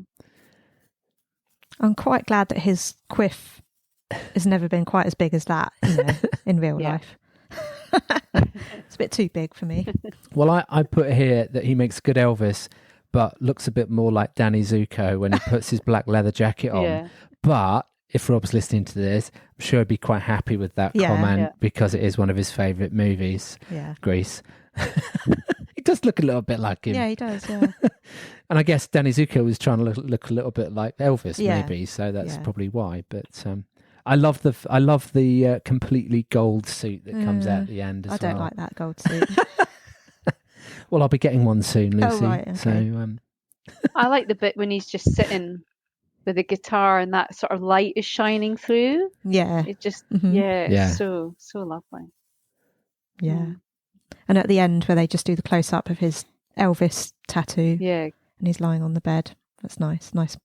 S3: I'm quite glad that his quiff has never been quite as big as that, in real life. It's a bit too big for me.
S2: Well, I put here that he makes good Elvis, but looks a bit more like Danny Zuko when he puts his black leather jacket on.
S4: Yeah.
S2: But if Rob's listening to this, I'm sure he'd be quite happy with that comment because it is one of his favourite movies, Grease. He does look a little bit like him.
S3: Yeah, he does, yeah.
S2: And I guess Danny Zuko was trying to look a little bit like Elvis, maybe, so that's probably why. But I love the completely gold suit that comes out at the end as well.
S3: I don't like that gold suit.
S2: Well, I'll be getting one soon, Lucy.
S3: Oh, right, okay.
S2: So
S4: I like the bit when he's just sitting with the guitar and that sort of light is shining through.
S3: Yeah.
S4: It just it's so lovely.
S3: Yeah. And at the end where they just do the close up of his Elvis tattoo.
S4: Yeah.
S3: And he's lying on the bed. That's nice. Nice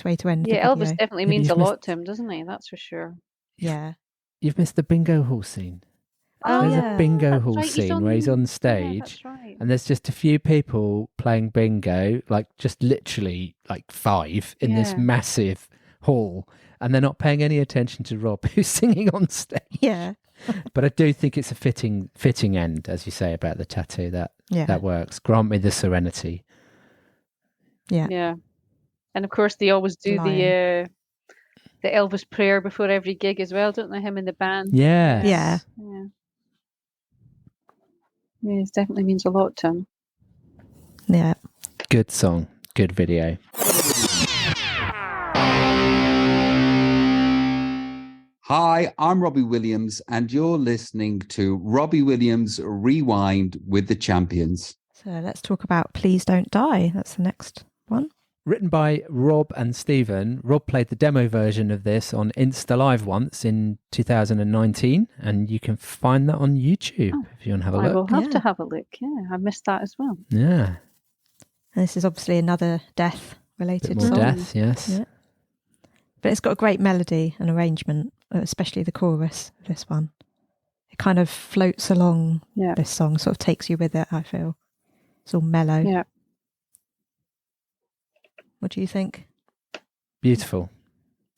S3: way to end the
S4: Yeah,
S3: video.
S4: Elvis definitely means a lot to him, doesn't he? That's for sure.
S3: Yeah.
S2: You've missed the bingo hall scene.
S3: Oh,
S2: There's
S3: yeah.
S2: a bingo
S4: That's
S2: hall
S4: right,
S2: scene where he's on stage,
S4: that's right.
S2: and there's just a few people playing bingo, like just literally like 5 in this massive hall, and they're not paying any attention to Rob, who's singing on stage.
S3: Yeah.
S2: But I do think it's a fitting end, as you say about the tattoo. That works. Grant me the serenity.
S3: Yeah.
S4: Yeah. And of course, they always do the Elvis prayer before every gig as well, don't they? Him and the band.
S2: Yes.
S3: Yeah.
S4: Yeah. Yeah, it definitely means a lot to him.
S3: Yeah.
S2: Good song. Good video.
S5: Hi, I'm Robbie Williams, and you're listening to Robbie Williams Rewind with the Champions.
S3: So let's talk about Please Don't Die. That's the next one.
S2: Written by Rob and Stephen. Rob played the demo version of this on Insta Live once in 2019, and you can find that on YouTube if you want to have a look.
S4: I will have to have a look. Yeah, I missed that as well.
S2: Yeah.
S3: And this is obviously another death-related
S2: Bit more
S3: song.
S2: death, yes.
S3: Yeah. But it's got a great melody and arrangement, especially the chorus of this one. It kind of floats along this song, sort of takes you with it, I feel. It's all mellow.
S4: Yeah.
S3: What do you think?
S2: Beautiful.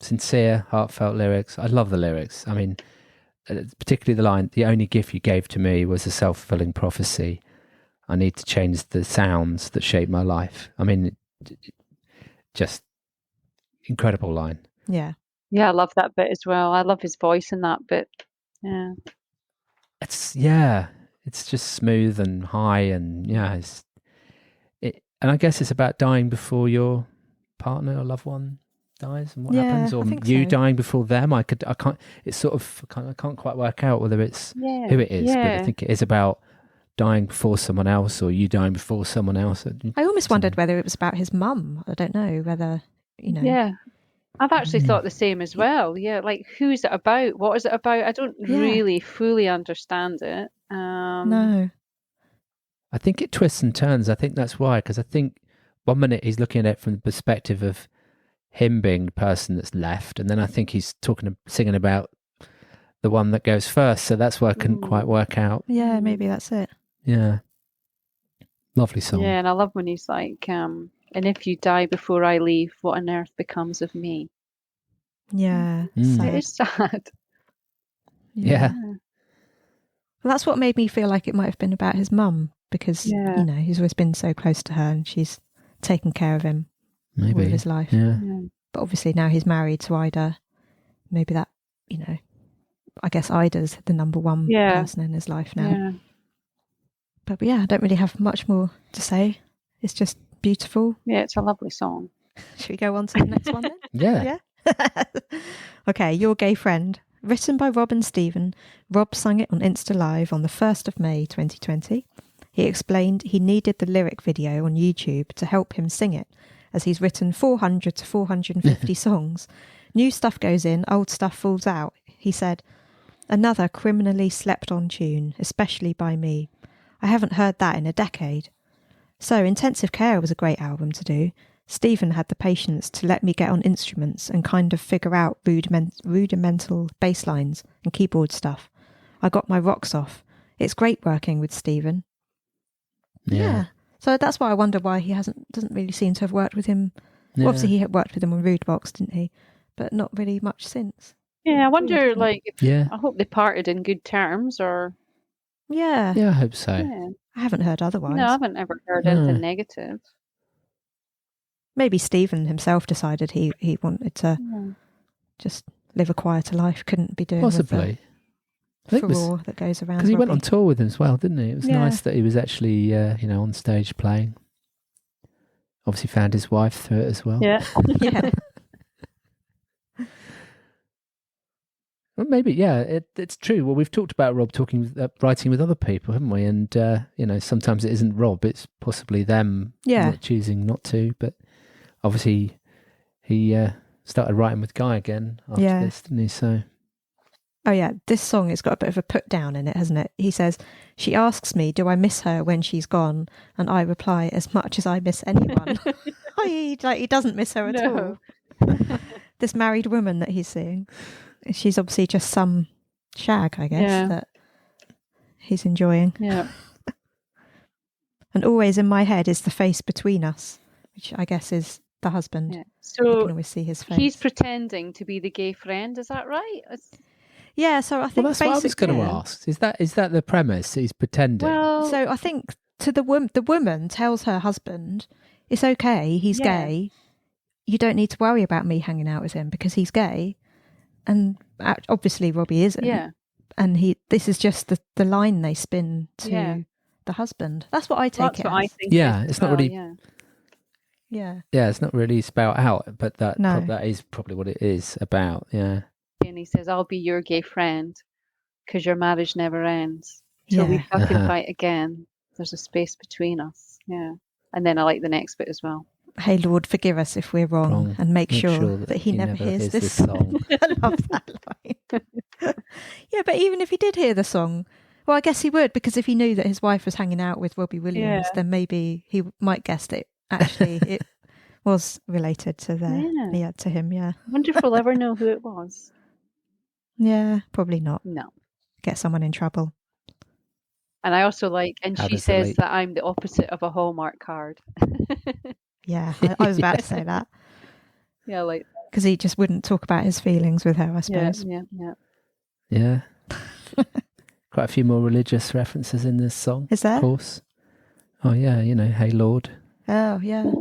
S2: Sincere, heartfelt lyrics. I love the lyrics. I mean, particularly the line, the only gift you gave to me was a self-fulfilling prophecy. I need to change the sounds that shape my life. I mean, just incredible line.
S3: Yeah.
S4: Yeah, I love that bit as well. I love his voice in that bit. Yeah.
S2: It's just smooth and high, and and I guess it's about dying before your partner or loved one dies, and what happens, or you dying before them. I can't. It's sort of I can't quite work out whether it's who it is, but I think it is about dying before someone else, or you dying before someone else.
S3: I almost wondered whether it was about his mum. I don't know whether
S4: Yeah. I've actually thought the same as well. Yeah, like who's it about? What is it about? I don't really fully understand it.
S3: No.
S2: I think it twists and turns. I think that's why, because I think one minute he's looking at it from the perspective of him being the person that's left, and then I think he's singing about the one that goes first. So that's why I couldn't quite work out.
S3: Yeah, maybe that's it.
S2: Yeah. Lovely song.
S4: Yeah, and I love when he's like, And if you die before I leave, what on earth becomes of me?
S3: Yeah.
S4: It is sad.
S2: Yeah.
S3: Well, that's what made me feel like it might have been about his mum, because, you know, he's always been so close to her and she's taken care of him all of his life.
S2: Yeah.
S3: But obviously now he's married to Ida. Maybe that, you know, I guess Ida's the number one person in his life now.
S4: Yeah.
S3: But yeah, I don't really have much more to say. It's just beautiful.
S4: Yeah, it's a lovely song.
S3: Should we go on to the next one then?
S2: Yeah.
S3: Okay, Your Gay Friend. Written by Rob and Stephen, Rob sung it on Insta Live on the 1st of May 2020. He explained he needed the lyric video on YouTube to help him sing it, as he's written 400 to 450 songs. New stuff goes in, old stuff falls out. He said, another criminally slept on tune, especially by me. I haven't heard that in a decade. So Intensive Care was a great album to do. Stephen had the patience to let me get on instruments and kind of figure out rudimental bass lines and keyboard stuff. I got my rocks off. It's great working with Stephen. Yeah. So that's why I wonder why he doesn't really seem to have worked with him. Well, obviously he had worked with him on Rudebox, didn't he? But not really much since.
S4: Yeah, I wonder, like,
S2: Yeah.
S4: I hope they parted in good terms, or...
S3: Yeah.
S2: Yeah, I hope so.
S4: Yeah.
S3: I haven't heard otherwise.
S4: No, I haven't ever heard anything negative.
S3: Maybe Stephen himself decided he wanted to just live a quieter life, couldn't be doing
S2: Possibly.
S3: with the furore that goes around.
S2: Because he went on tour with him as well, didn't he? It was
S3: Yeah.
S2: nice that he was actually, you know, on stage playing. Obviously found his wife through it as well.
S4: Yeah.
S3: Yeah.
S2: Well, maybe, yeah, it's true. Well, we've talked about Rob writing with other people, haven't we? And, you know, sometimes it isn't Rob, it's possibly them not choosing not to. But obviously he started writing with Guy again after this, didn't he? So...
S3: Oh yeah, this song has got a bit of a put down in it, hasn't it? He says, she asks me, do I miss her when she's gone? And I reply, as much as I miss anyone. He doesn't miss her at all. This married woman that he's seeing, she's obviously just some shag, I guess, that he's enjoying.
S4: Yeah.
S3: And always in my head is the face between us, which I guess is the husband.
S4: Yeah.
S3: You
S4: So
S3: can always see his face.
S4: he's pretending to be the gay friend, is that right?
S3: Yeah, so I think
S2: Well, that's what I was going to ask. Is that the premise? He's pretending.
S4: Well,
S3: so I think to the woman tells her husband, it's okay, he's gay. You don't need to worry about me hanging out with him because he's gay. And obviously Robbie isn't.
S4: Yeah.
S3: And this is just the line they spin to the husband. That's what I take it as.
S4: I think.
S2: Yeah, it's not really...
S3: Yeah.
S2: Yeah, it's not really spelled out, but that is probably what it is about, yeah.
S4: And he says, I'll be your gay friend because your marriage never ends. Till we fucking fight again. There's a space between us. Yeah. And then I like the next bit as well.
S3: Hey Lord, forgive us if we're wrong and make sure that he never hears this
S2: song.
S3: I love that line. Yeah, but even if he did hear the song, well, I guess he would, because if he knew that his wife was hanging out with Robbie Williams, then maybe he might guessed it. Actually, it was related to to him. Yeah.
S4: I wonder if we'll ever know who it was.
S3: Yeah, probably not.
S4: No.
S3: Get someone in trouble.
S4: And I also like, and she says that I'm the opposite of a Hallmark card.
S3: Yeah, I was about to say that.
S4: Yeah, like
S3: because he just wouldn't talk about his feelings with her, I suppose.
S2: Yeah. Quite a few more religious references in this song.
S3: Is there?
S2: Of course. Oh yeah, you know, hey Lord.
S3: Oh yeah.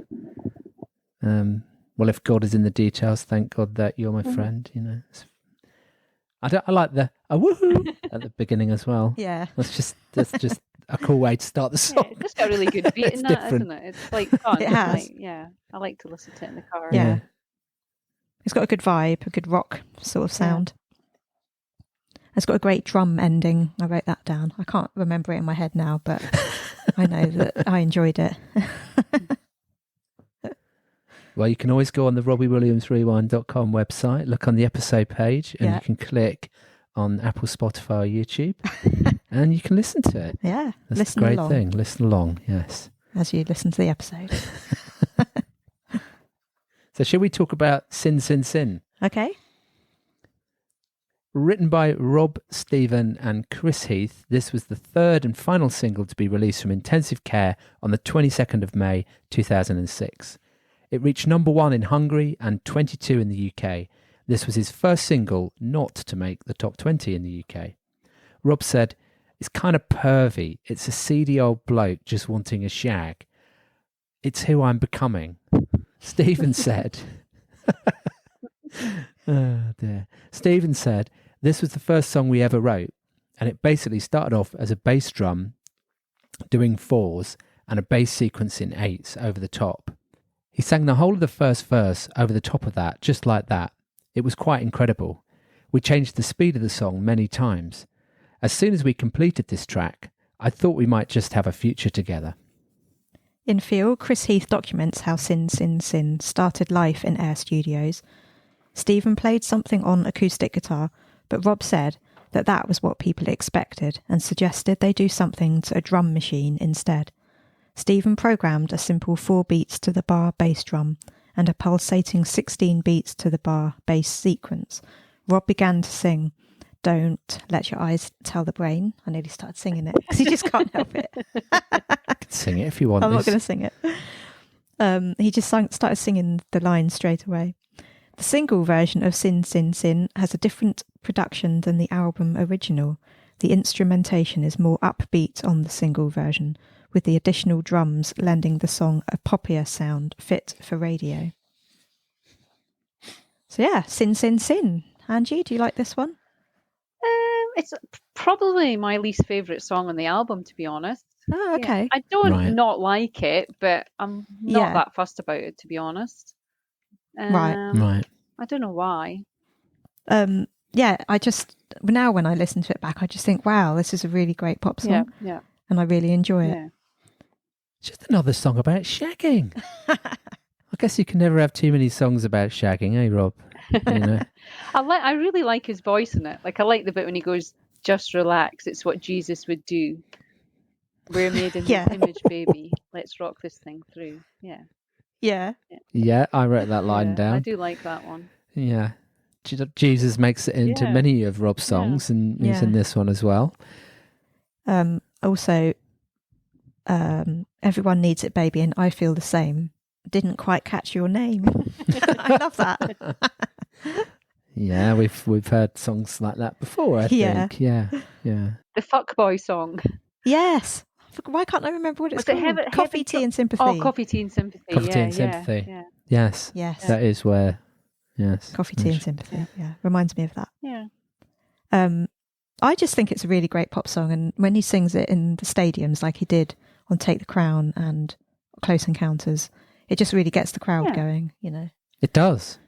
S2: Well, if God is in the details, thank God that you're my friend. You know, I like the woohoo at the beginning as well.
S3: Yeah,
S2: that's just a cool way to start the song.
S4: Yeah, it's just got a really good beat in that,
S2: different.
S4: isn't it? It's like fun.
S3: It has.
S4: Like, I like to listen to it in the car.
S3: Yeah. It's got a good vibe, a good rock sort of sound. It's got a great drum ending. I wrote that down. I can't remember it in my head now, but I know that I enjoyed it.
S2: Well, you can always go on the RobbieWilliamsRewind.com website, look on the episode page, and you can click on Apple, Spotify, or YouTube, and you can listen to it.
S3: Yeah,
S2: that's
S3: listen
S2: a great
S3: along.
S2: thing. Listen along, yes.
S3: As you listen to the episode.
S2: So shall we talk about Sin, Sin, Sin?
S3: Okay.
S2: Written by Rob, Stephen and Chris Heath, this was the third and final single to be released from Intensive Care on the 22nd of May 2006. It reached number 1 in Hungary and 22 in the UK. This was his first single not to make the top 20 in the UK. Rob said, "It's kind of pervy. It's a seedy old bloke just wanting a shag. It's who I'm becoming." Stephen said, oh dear. Stephen said, "This was the first song we ever wrote, and it basically started off as a bass drum doing 4s and a bass sequence in 8s over the top. He sang the whole of the first verse over the top of that, just like that. It was quite incredible. We changed the speed of the song many times. As soon as we completed this track, I thought we might just have a future together."
S3: In Feel, Chris Heath documents how Sin Sin Sin started life in Air Studios. Stephen played something on acoustic guitar, but Rob said that was what people expected and suggested they do something to a drum machine instead. Stephen programmed a simple 4 beats to the bar bass drum and a pulsating 16 beats to the bar bass sequence. Rob began to sing "Don't Let Your Eyes Tell the Brain." I nearly started singing it because you just can't help it.
S2: I can sing it if you want.
S3: I'm not going to sing it. He just started singing the line straight away. The single version of Sin Sin Sin has a different production than the album original. The instrumentation is more upbeat on the single version, with the additional drums lending the song a poppier sound fit for radio. So yeah, Sin Sin Sin. Angie, do you like this one?
S4: It's probably my least favourite song on the album, to be honest.
S3: Oh, okay.
S4: Yeah. I don't not like it, but I'm not that fussed about it, to be honest.
S2: Right.
S4: I don't know why.
S3: I just, now when I listen to it back, I just think, wow, this is a really great pop song.
S4: Yeah.
S3: And I really enjoy it.
S2: It's just another song about shagging. I guess you can never have too many songs about shagging, eh, Rob? You know?
S4: I really like his voice in it. Like, I like the bit when he goes, "Just relax, it's what Jesus would do. We're made in his image, baby. Let's rock this thing through." Yeah,
S2: I wrote that line down.
S4: I do like that one.
S2: Yeah. Jesus makes it into many of Rob's songs, and he's in this one as well.
S3: Also, "Everyone Needs It, Baby," and "I Feel the Same." Didn't quite catch your name. I love that.
S2: Yeah, we've heard songs like that before, I think. Yeah.
S4: The Fuckboy song.
S3: Yes. Why can't I remember what it's called? Coffee, Tea and Sympathy.
S4: Oh, Coffee, Tea and Sympathy.
S2: Coffee, Tea and Sympathy. Yes. That is where,
S3: Coffee, Tea and Sympathy. Yeah. Reminds me of that.
S4: Yeah.
S3: I just think it's a really great pop song. And when he sings it in the stadiums like he did on Take the Crown and Close Encounters, it just really gets the crowd going, you know.
S2: It does.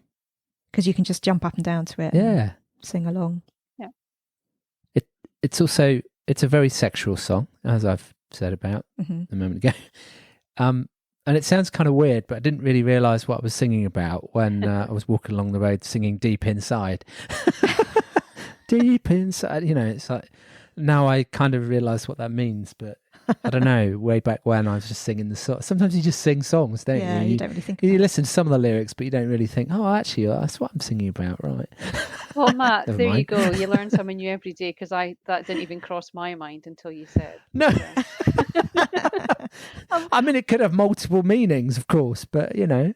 S3: Because you can just jump up and down to it and sing along.
S4: Yeah.
S2: It's a very sexual song, as I've said about a moment ago. And it sounds kind of weird, but I didn't really realise what I was singing about when I was walking along the road singing Deep Inside. Deep Inside, you know, it's like, now I kind of realise what that means, but I don't know, way back when I was just singing the song. Sometimes you just sing songs, don't you?
S3: Yeah, you don't really think about
S2: You listen to some of the lyrics, but you don't really think, oh, actually, that's what I'm singing about, right?
S4: Well, Matt, there you go. You learn something new every day, because that didn't even cross my mind until you said.
S2: No. I mean, it could have multiple meanings, of course, but, you know.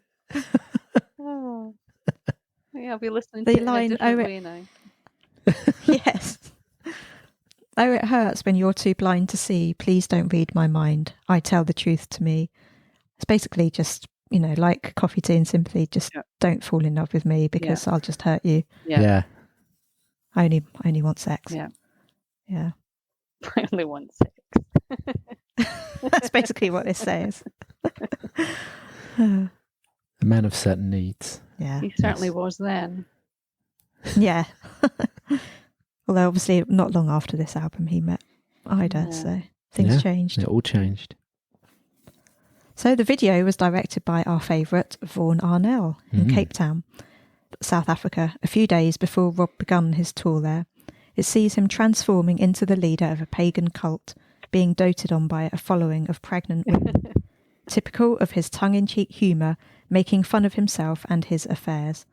S4: Yeah, I'll be listening
S3: the
S4: to it
S3: line,
S4: in a different way now.
S3: Yes. "Oh, it hurts when you're too blind to see. Please don't read my mind. I tell the truth to me." It's basically just, you know, like Coffee, Tea and Sympathy. Just don't fall in love with me because I'll just hurt you.
S2: Yeah.
S3: I only want sex.
S4: Yeah.
S3: I
S4: only want sex.
S3: That's basically what this says.
S2: A man of certain needs.
S3: Yeah.
S4: He certainly was then.
S3: Yeah. Although obviously not long after this album he met Ida, so things changed.
S2: It all changed.
S3: So the video was directed by our favourite Vaughan Arnell in Cape Town, South Africa, a few days before Rob begun his tour there. It sees him transforming into the leader of a pagan cult, being doted on by a following of pregnant women. Typical of his tongue-in-cheek humour, making fun of himself and his affairs.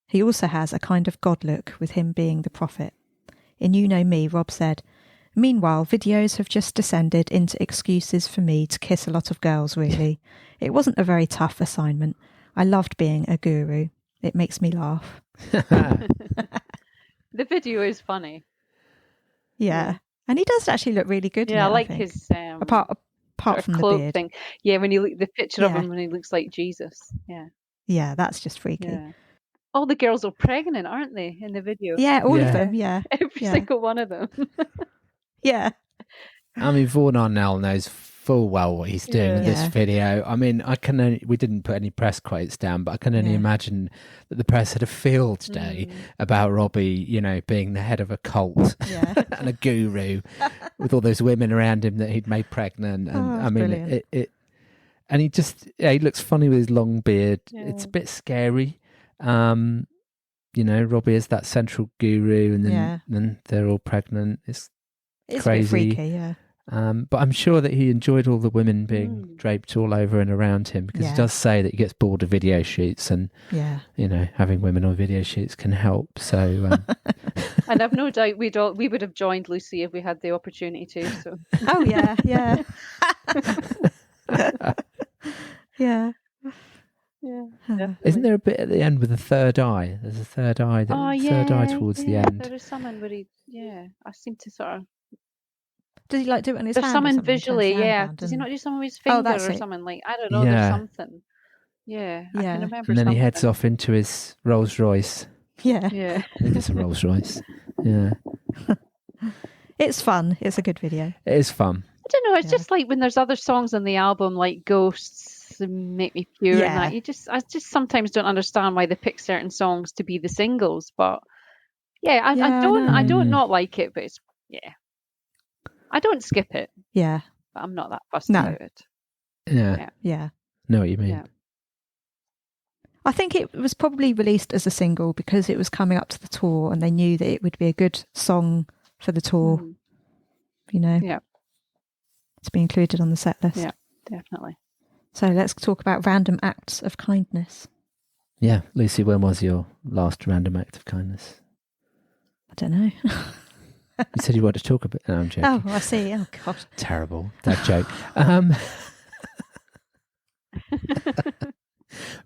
S3: He also has a kind of God look, with him being the prophet. In You Know Me, Rob said, "Meanwhile, videos have just descended into excuses for me to kiss a lot of girls, really. It wasn't a very tough assignment. I loved being a guru. It makes me laugh.
S4: The video is funny.
S3: Yeah. And he does actually look really good in it,
S4: I like
S3: think.
S4: his
S3: apart from the
S4: cloak
S3: beard
S4: thing. Yeah, when you look the picture of him when he looks like Jesus.
S3: Yeah, that's just freaky.
S4: All the girls are pregnant, aren't they, in the video?
S3: Yeah, all of them. Yeah,
S4: every single one of them.
S3: Yeah.
S2: I mean, Vaughan Arnell knows full well what he's doing with this
S3: Yeah.
S2: video. I mean, we didn't put any press quotes down, but I can only imagine that the press had a field today about Robbie, you know, being the head of a cult and a guru with all those women around him that he'd made pregnant. And I mean, and he looks funny with his long beard. Yeah. It's a bit scary. You know, Robbie is that central guru, and then they're all pregnant. It's crazy.
S3: A bit freaky, yeah.
S2: But I'm sure that he enjoyed all the women being draped all over and around him, because he does say that he gets bored of video shoots, and you know, having women on video shoots can help. So,
S4: and I've no doubt we would have joined Lucy if we had the opportunity to. So.
S3: Oh yeah, yeah, yeah.
S4: Yeah.
S2: Isn't there a bit at the end with a third eye? There's a third eye. Third eye towards the end.
S4: There is someone where I seem to sort of.
S3: Does he like do it on his hand?
S4: There's someone visually, Does he not do something with his finger or something? Like, I don't know, there's something. Yeah, I can remember.
S2: And then he heads off into his Rolls Royce.
S3: Yeah.
S2: I think it's a Rolls Royce. Yeah.
S3: It's fun. It's a good video.
S2: It is fun.
S4: I don't know, it's just like when there's other songs on the album like Ghosts and Make Me Pure and that. I just sometimes don't understand why they pick certain songs to be the singles. But I don't not like it, but it's I don't skip it.
S3: Yeah.
S4: But I'm not that fussed about it.
S2: Yeah. Know what you mean.
S4: Yeah.
S3: I think it was probably released as a single because it was coming up to the tour and they knew that it would be a good song for the tour. You know?
S4: Yeah.
S3: To be included on the set list.
S4: Yeah, definitely. So
S3: let's talk about random acts of kindness.
S2: Yeah. Lucy, when was your last random act of kindness?
S3: I don't know.
S2: You said you wanted to talk about... No, I'm joking.
S3: Oh, I see. Oh, God.
S2: Terrible. That joke.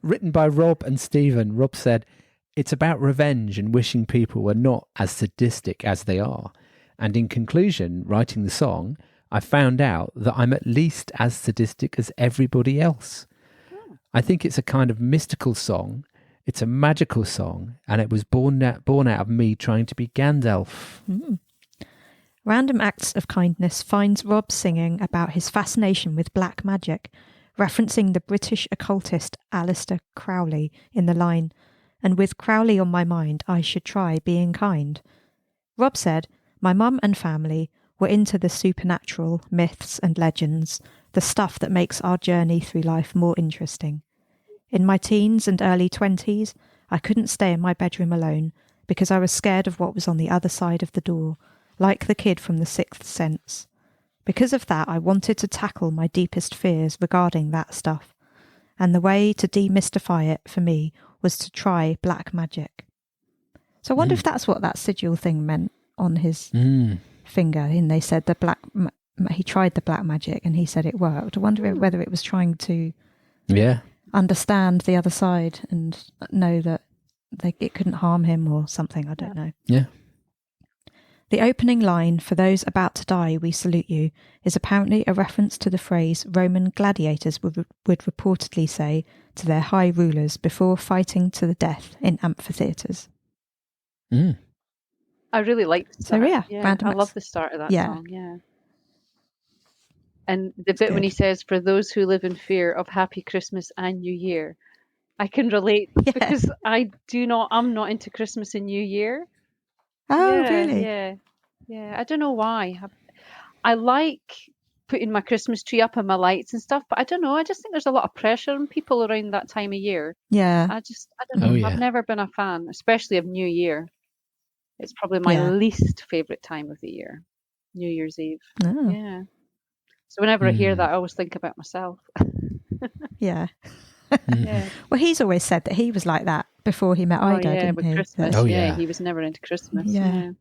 S2: Written by Rob and Stephen, Rob said, "It's about revenge and wishing people were not as sadistic as they are. And in conclusion, writing the song, I found out that I'm at least as sadistic as everybody else. I think it's a kind of mystical song. It's a magical song, and it was born out of me trying to be Gandalf."
S3: Random Acts of Kindness finds Rob singing about his fascination with black magic, referencing the British occultist Aleister Crowley in the line, "And with Crowley on my mind, I should try being kind." Rob said, "My mum and family were into the supernatural, myths and legends, the stuff that makes our journey through life more interesting. In my teens and early 20s, I couldn't stay in my bedroom alone because I was scared of what was on the other side of the door, like the kid from The Sixth Sense. Because of that, I wanted to tackle my deepest fears regarding that stuff. And the way to demystify it for me was to try black magic." So I wonder if that's what that sigil thing meant on his finger. And they said he tried the black magic and he said it worked. I wonder whether it was trying to understand the other side and know that it couldn't harm him or something. I don't know.
S2: Yeah.
S3: The opening line, "For those about to die, we salute you," is apparently a reference to the phrase Roman gladiators would reportedly say to their high rulers before fighting to the death in amphitheatres.
S4: I really like the start.
S3: So
S4: I love the start of that song. Yeah. And the bit when he says, "For those who live in fear of Happy Christmas and New Year," I can relate because I'm not into Christmas and New Year.
S3: Oh, really?
S4: Yeah. I don't know why. I like putting my Christmas tree up and my lights and stuff, but I don't know. I just think there's a lot of pressure on people around that time of year.
S3: Yeah.
S4: I don't know. I've never been a fan, especially of New Year. It's probably my least favourite time of the year, New Year's Eve.
S3: Oh.
S4: Yeah. So whenever I hear that, I always think about myself.
S3: Yeah. Well, he's always said that he was like that before he met Ida, didn't he?
S4: Christmas. He was never into Christmas.
S3: Yeah.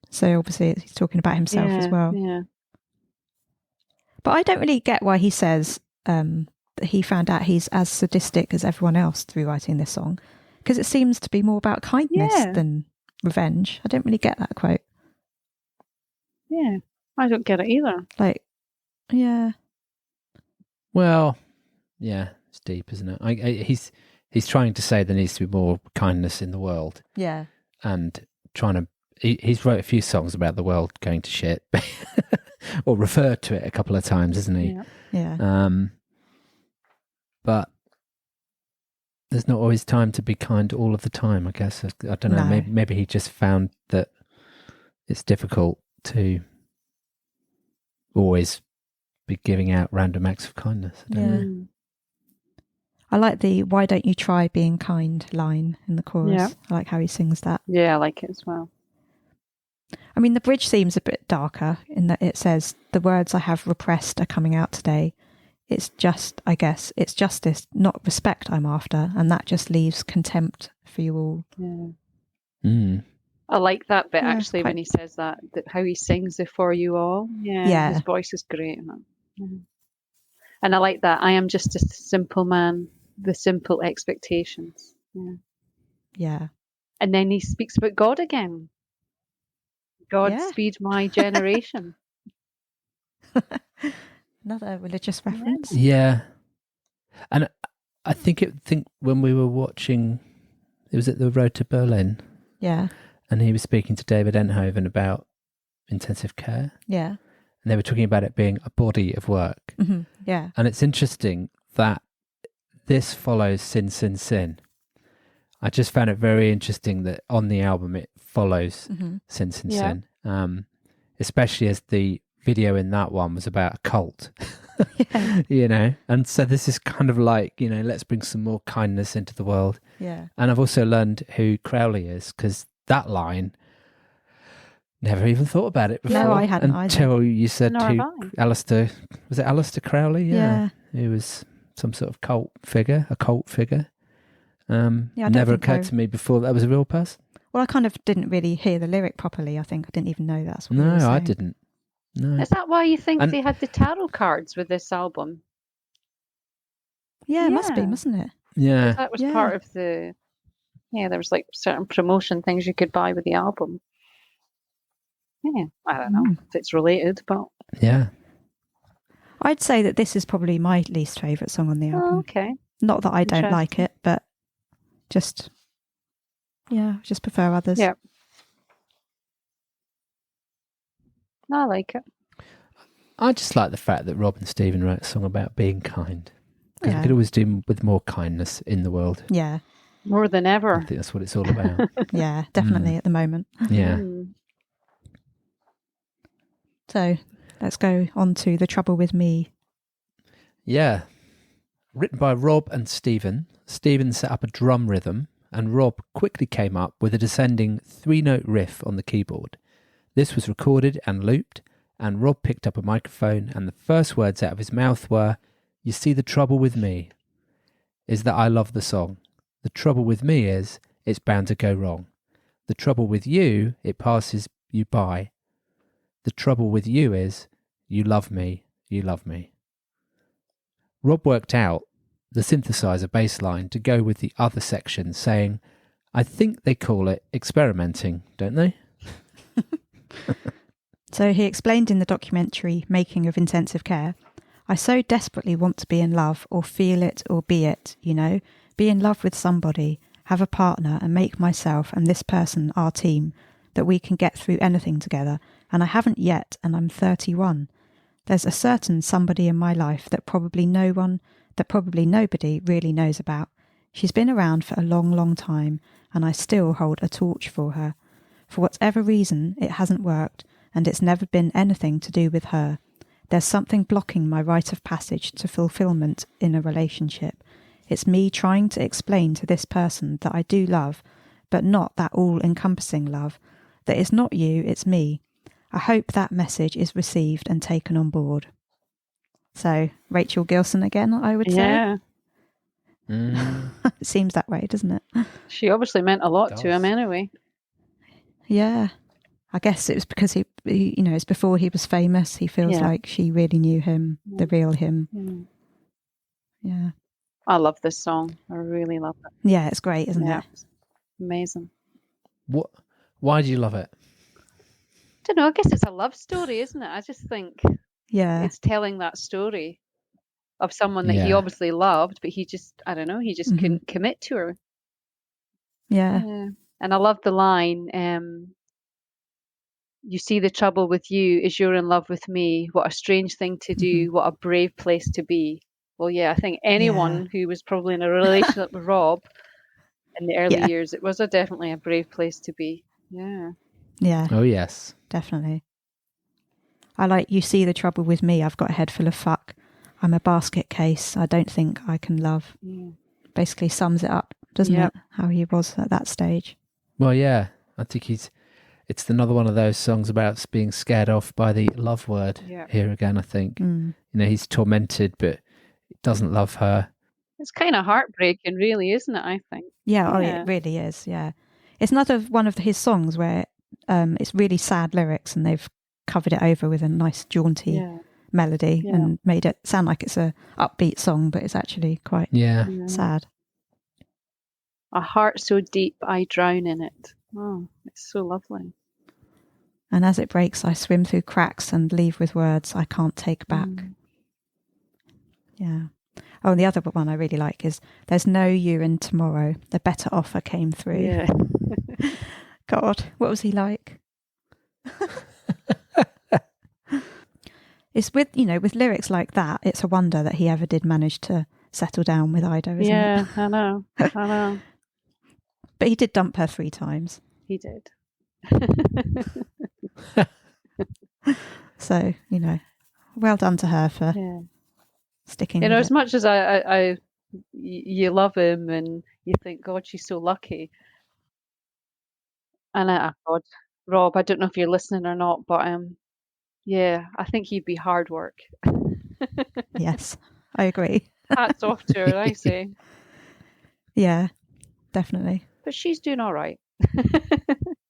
S3: So obviously he's talking about himself as well.
S4: Yeah.
S3: But I don't really get why he says that he found out he's as sadistic as everyone else through writing this song, because it seems to be more about kindness than revenge. I don't really get that quote.
S4: Yeah, I don't get it either.
S3: Like, yeah.
S2: Well, yeah, it's deep, isn't it? He's trying to say there needs to be more kindness in the world.
S3: Yeah.
S2: And trying to... He's wrote a few songs about the world going to shit, or referred to it a couple of times, isn't he?
S3: Yeah.
S2: But there's not always time to be kind all of the time, I guess. I don't know.
S3: No.
S2: Maybe he just found that it's difficult to always be giving out random acts of kindness. I don't know.
S3: I like the "why don't you try being kind" line in the chorus.
S4: Yeah.
S3: I like how he sings that.
S4: Yeah, I like it as well.
S3: I mean, the bridge seems a bit darker in that it says, "The words I have repressed are coming out today. It's just, I guess, it's justice, not respect I'm after, and that just leaves contempt for you all."
S4: Yeah. I like that bit actually when he says that how he sings the "for you all." Yeah. His voice is great. And I like that. I am just a simple man, the simple expectations.
S3: Yeah.
S4: And then he speaks about God again. God speed my generation.
S3: Another religious reference.
S2: Yeah. And I think when we were watching, it was at the Road to Berlin.
S3: Yeah.
S2: And he was speaking to David Enthoven about intensive care.
S3: Yeah.
S2: And they were talking about it being a body of work.
S3: Mm-hmm. Yeah.
S2: And it's interesting that this follows Sin, Sin, Sin. I just found it very interesting that on the album it follows Sin, Sin, Sin. Especially as the video in that one was about a cult. You know? And so this is kind of like, you know, let's bring some more kindness into the world.
S3: Yeah.
S2: And I've also learned who Crowley is, because that line, never even thought about it before.
S3: No, I hadn't
S2: until you said
S4: to
S2: Alistair, was it Alistair Crowley?
S3: Yeah.
S2: He was some sort of a cult figure.
S3: Yeah,
S2: never occurred to me before that was a real person.
S3: Well, I kind of didn't really hear the lyric properly. I think I didn't even know that's what he was
S2: No, I
S3: saying.
S2: didn't. No.
S4: Is that why you think they had the tarot cards with this album?
S3: Yeah, it must be, mustn't it?
S2: Yeah.
S4: That was part of the... Yeah, there was like certain promotion things you could buy with the album. Yeah, I don't know if it's related, but...
S2: Yeah.
S3: I'd say that this is probably my least favourite song on the album.
S4: Oh, okay.
S3: Not that I don't like it, but just prefer others.
S4: Yeah. I like it.
S2: I just like the fact that Rob and Stephen wrote a song about being kind. Because
S3: Yeah.
S2: we could always do with more kindness in the world.
S3: Yeah.
S4: More than ever.
S2: I think that's what it's all about.
S3: Yeah, definitely at the moment.
S2: Yeah.
S3: So let's go on to The Trouble With Me.
S2: Yeah. Written by Rob and Stephen. Stephen set up a drum rhythm and Rob quickly came up with a descending 3-note riff on the keyboard. This was recorded and looped, and Rob picked up a microphone and the first words out of his mouth were, "You see, the trouble with me is that I love the song. The trouble with me is it's bound to go wrong. The trouble with you, it passes you by. The trouble with you is you love me, you love me." Rob worked out the synthesizer bass line to go with the other section, saying, "I think they call it experimenting, don't they?"
S3: So he explained in the documentary Making of Intensive Care, "I so desperately want to be in love, or feel it, or be it, you know, be in love with somebody, have a partner and make myself and this person our team, that we can get through anything together, and I haven't yet, and I'm 31. There's a certain somebody in my life that probably nobody really knows about. She's been around for a long, long time, and I still hold a torch for her. For whatever reason, it hasn't worked, and it's never been anything to do with her. There's something blocking my rite of passage to fulfillment in a relationship. It's me trying to explain to this person that I do love, but not that all-encompassing love, that it's not you, it's me. I hope that message is received and taken on board." So, Rachel Gilson again, I would say.
S4: Yeah.
S3: It seems that way, doesn't it?
S4: She obviously meant a lot to him anyway.
S3: Yeah. I guess it was because he it's before he was famous. He feels like she really knew him, the real him. Yeah.
S4: I love this song. I really love it.
S3: Yeah, it's great, isn't it?
S4: It's amazing.
S2: What? Why do you love it?
S4: I don't know. I guess it's a love story, isn't it? I just think it's telling that story of someone that he obviously loved, but he just, I don't know, he just couldn't commit to her.
S3: Yeah.
S4: And I love the line, you see the trouble with you is you're in love with me. What a strange thing to do. What a brave place to be. Well, yeah, I think anyone who was probably in a relationship with Rob in the early years, it was definitely a brave place to be. Yeah.
S3: Yeah.
S2: Oh, yes.
S3: Definitely. I like, you see the trouble with me. I've got a head full of fuck. I'm a basket case. I don't think I can love. Basically sums it up, doesn't it? How he was at that stage.
S2: Well, yeah. I think it's another one of those songs about being scared off by the love word here again, I think. You know, he's tormented, but doesn't love her.
S4: It's kind of heartbreaking, really, isn't it, I think?
S3: Yeah, oh, it really is, yeah. It's another one of his songs where it's really sad lyrics and they've covered it over with a nice jaunty melody and made it sound like it's a upbeat song, but it's actually quite sad.
S4: A heart so deep I drown in it. Oh, it's so lovely.
S3: And as it breaks, I swim through cracks and leave with words I can't take back. Yeah. Oh, and the other one I really like is there's no you in tomorrow. The better offer came through.
S4: Yeah.
S3: God, what was he like? It's with lyrics like that, it's a wonder that he ever did manage to settle down with Ida, isn't it?
S4: Yeah, I know.
S3: But he did dump her 3 times.
S4: He did.
S3: So, well done to her for sticking with
S4: as
S3: it.
S4: much as you love him and you think, God, she's so lucky. And God, Rob, I don't know if you're listening or not, but I think he'd be hard work.
S3: Yes, I agree.
S4: Hats off to her, I say.
S3: Yeah, definitely.
S4: But she's doing all right.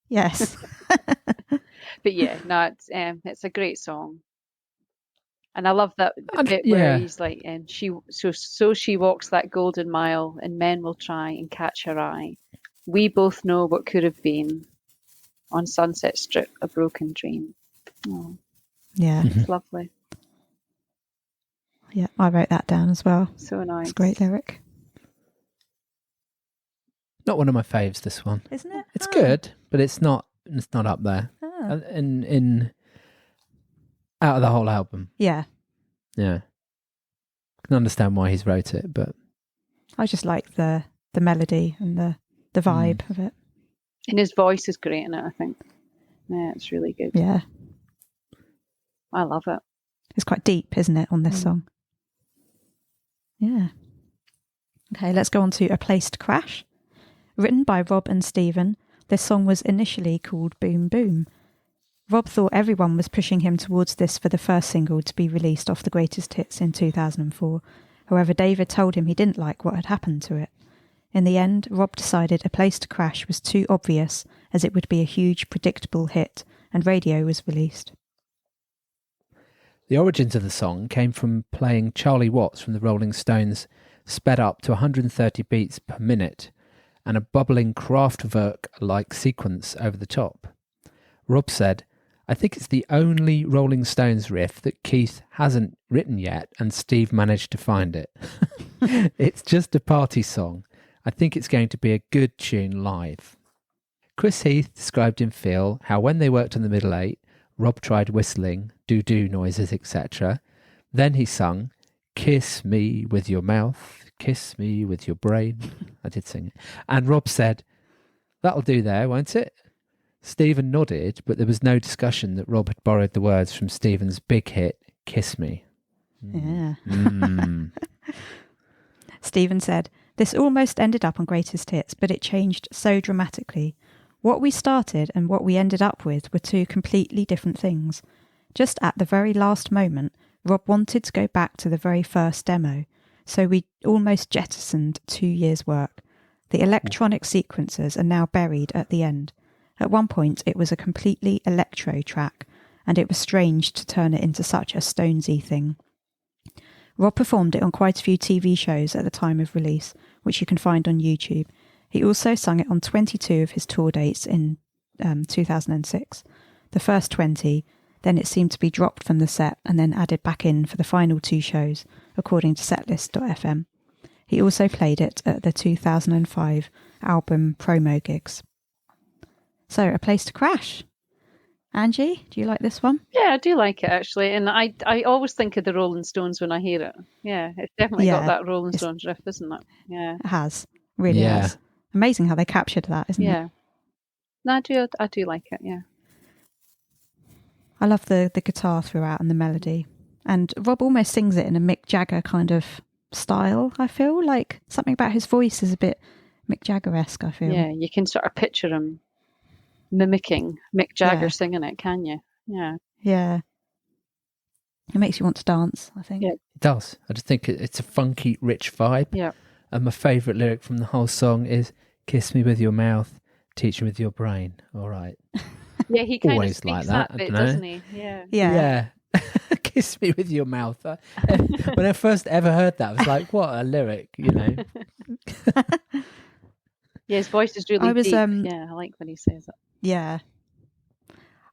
S3: Yes.
S4: But yeah, no, it's a great song. And I love that bit where he's like, and she walks that golden mile, and men will try and catch her eye. We both know what could have been on Sunset Strip, a broken dream. Oh,
S3: yeah,
S4: it's lovely.
S3: Yeah, I wrote that down as well.
S4: So nice.
S3: It's a great lyric.
S2: Not one of my faves, this one.
S3: Isn't it?
S2: It's good, but it's not up there.
S3: Oh.
S2: In out of the whole album.
S3: Yeah.
S2: Yeah. I can understand why he's wrote it, but
S3: I just like the melody and the vibe of it.
S4: And his voice is great in it, I think. Yeah, it's really good.
S3: Yeah.
S4: I love it.
S3: It's quite deep, isn't it, on this song? Yeah. Okay, let's go on to A Place to Crash. Written by Rob and Stephen, this song was initially called Boom Boom. Rob thought everyone was pushing him towards this for the first single to be released off the Greatest Hits in 2004. However, David told him he didn't like what had happened to it. In the end, Rob decided A Place to Crash was too obvious, as it would be a huge, predictable hit, and radio was released.
S2: The origins of the song came from playing Charlie Watts from the Rolling Stones sped up to 130 beats per minute and a bubbling Kraftwerk-like sequence over the top. Rob said, I think it's the only Rolling Stones riff that Keith hasn't written yet and Steve managed to find it. It's just a party song. I think it's going to be a good tune live. Chris Heath described in Phil how when they worked on the Middle Eight, Rob tried whistling, do-do noises, etc. Then he sung, Kiss me with your mouth, kiss me with your brain. I did sing it. And Rob said, that'll do there, won't it? Stephen nodded, but there was no discussion that Rob had borrowed the words from Stephen's big hit, Kiss Me.
S3: Yeah. Stephen said, this almost ended up on Greatest Hits, but it changed so dramatically. What we started and what we ended up with were 2 completely different things. Just at the very last moment, Rob wanted to go back to the very first demo, so we almost jettisoned 2 years' work. The electronic sequences are now buried at the end. At one point, it was a completely electro track, and it was strange to turn it into such a Stonesy thing. Rob performed it on quite a few TV shows at the time of release, which you can find on YouTube. He also sung it on 22 of his tour dates in 2006. The first 20, then it seemed to be dropped from the set and then added back in for the final 2 shows, according to setlist.fm. He also played it at the 2005 album promo gigs. So, A Place to Crash. Angie, do you like this one?
S4: Yeah, I do like it actually, and I always think of the Rolling Stones when I hear it. Yeah, it's definitely got that Rolling Stones riff, isn't it? Yeah,
S3: it has, really has. Amazing how they captured that, isn't it?
S4: Yeah, no, I do like it. Yeah,
S3: I love the guitar throughout and the melody, and Rob almost sings it in a Mick Jagger kind of style. I feel like something about his voice is a bit Mick Jagger-esque. I feel.
S4: Yeah, you can sort of picture him mimicking Mick Jagger singing it, can you? Yeah.
S3: Yeah. It makes you want to dance, I think.
S4: Yeah.
S2: It does. I just think it's a funky, rich vibe.
S4: Yeah.
S2: And my favourite lyric from the whole song is, "Kiss me with your mouth, teach me with your brain." All right.
S4: Yeah, he kind
S2: Always
S4: of speaks
S2: like
S4: that
S2: that,
S4: bit,
S2: I dunno.
S4: doesn't he? Yeah.
S3: Yeah.
S2: Kiss me with your mouth. When I first ever heard that, I was like, what a lyric, you know.
S4: Yeah, his voice is really deep. Yeah, I like when he says it.
S3: Yeah.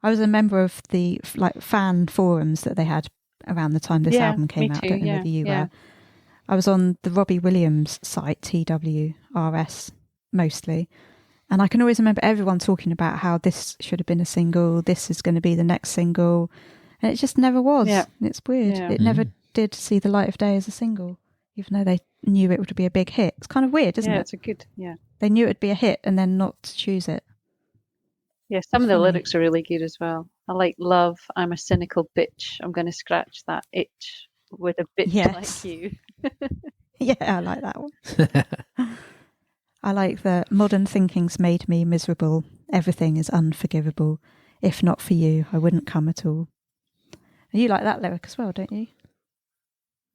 S3: I was a member of the fan forums that they had around the time this album came out. I don't know whether you were. I was on the Robbie Williams site, TWRS, mostly. And I can always remember everyone talking about how this should have been a single, this is going to be the next single. And it just never was. Yeah. It's weird. Yeah. It never did see the light of day as a single, even though they knew it would be a big hit. It's kind of weird, isn't it?
S4: Yeah, it's a good,
S3: They knew it would be a hit and then not choose it.
S4: Yeah, some of the lyrics are really good as well. I like "Love, I'm a cynical bitch. I'm going to scratch that itch with a bitch like you."
S3: Yeah, I like that one. I like the "Modern thinking's made me miserable. Everything is unforgivable. If not for you, I wouldn't come at all." You like that lyric as well, don't you?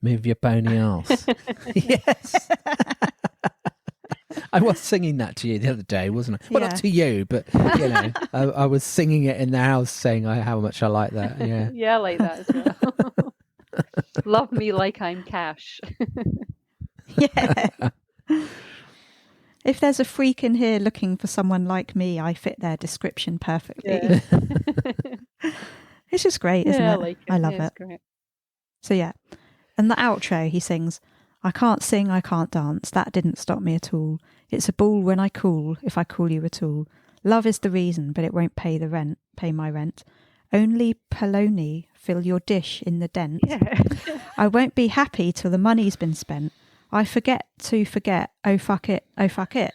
S2: Move your bony arse. Yes. I was singing that to you the other day, wasn't I? Well, not to you, but, you know, I was singing it in the house saying how much I like that. Yeah.
S4: Yeah, I like that as well. Love me like I'm cash.
S3: Yeah. If there's a freak in here looking for someone like me, I fit their description perfectly. Yeah. It's just great, isn't it?
S4: I like it.
S3: I love it.
S4: It's great.
S3: So yeah. And the outro, he sings, "I can't sing, I can't dance. That didn't stop me at all. It's a ball when I cool, if I call you at all. Love is the reason, but it won't pay my rent. Only polony fill your dish in the dent.
S4: Yeah.
S3: I won't be happy till the money's been spent. I forget to forget. Oh, fuck it. Oh, fuck it."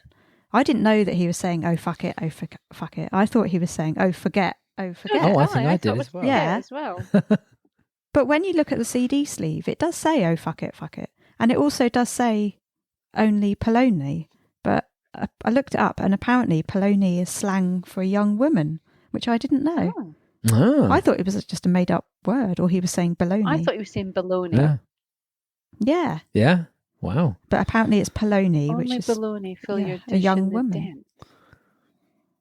S3: I didn't know that he was saying, "Oh, fuck it. Oh, fuck it." I thought he was saying, "Oh, forget. Oh, forget."
S2: Oh, I think I did as well.
S3: Yeah.
S4: As well.
S3: But when you look at the CD sleeve, it does say, "Oh, fuck it, fuck it." And it also does say only polony. But I looked it up, and apparently polony is slang for a young woman, which I didn't know.
S2: Oh.
S3: I thought it was just a made-up word, or he was saying baloney.
S4: I thought he was saying baloney.
S2: Yeah.
S3: Yeah.
S2: Yeah. Wow.
S3: But apparently it's polony,
S4: Only
S3: which is
S4: baloney fill your dish
S3: a young
S4: in the
S3: woman.
S4: dent.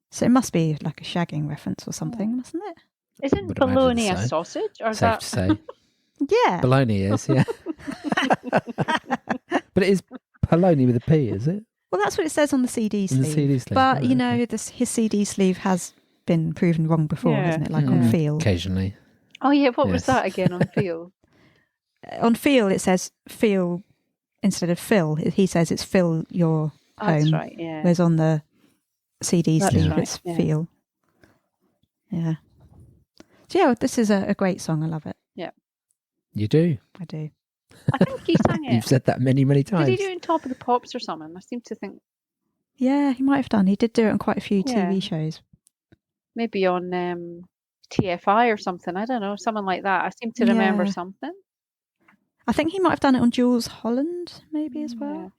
S3: So it must be like a shagging reference or something, mustn't it?
S4: Isn't
S2: Would imagine
S4: baloney a
S2: so.
S4: sausage? Or is
S2: Safe
S4: that...
S2: to say.
S3: Yeah.
S2: Bologna is, yeah. But it is polony with a P, is it?
S3: Well, that's what it says on the CD
S2: In
S3: sleeve.
S2: the CD sleeve.
S3: But,
S2: Oh,
S3: you know,
S2: okay.
S3: his CD sleeve has been proven wrong before,
S4: Yeah.
S3: hasn't it? Like on Feel.
S2: Occasionally.
S4: Oh, yeah, what was
S2: Yes.
S4: that again on Feel?
S3: On Feel, it says Feel instead of Fill. He says it's Fill your
S4: Oh,
S3: home.
S4: that's right, yeah.
S3: Whereas on the CD
S4: That's
S3: sleeve,
S4: right,
S3: it's
S4: yeah.
S3: Feel. Yeah. So, yeah, this is a great song. I love it.
S2: You do.
S3: I do.
S4: I think he sang it.
S2: You've said that many, many
S4: Did
S2: times.
S4: he do it on Top of the Pops or something? I seem to think
S3: Yeah, he might have done. He did do it on quite a few
S4: Yeah.
S3: TV shows.
S4: maybe on TFI or something. I don't know, something like that. I seem to remember
S3: Yeah.
S4: something.
S3: I think he might have done it on Jules Holland, maybe as well.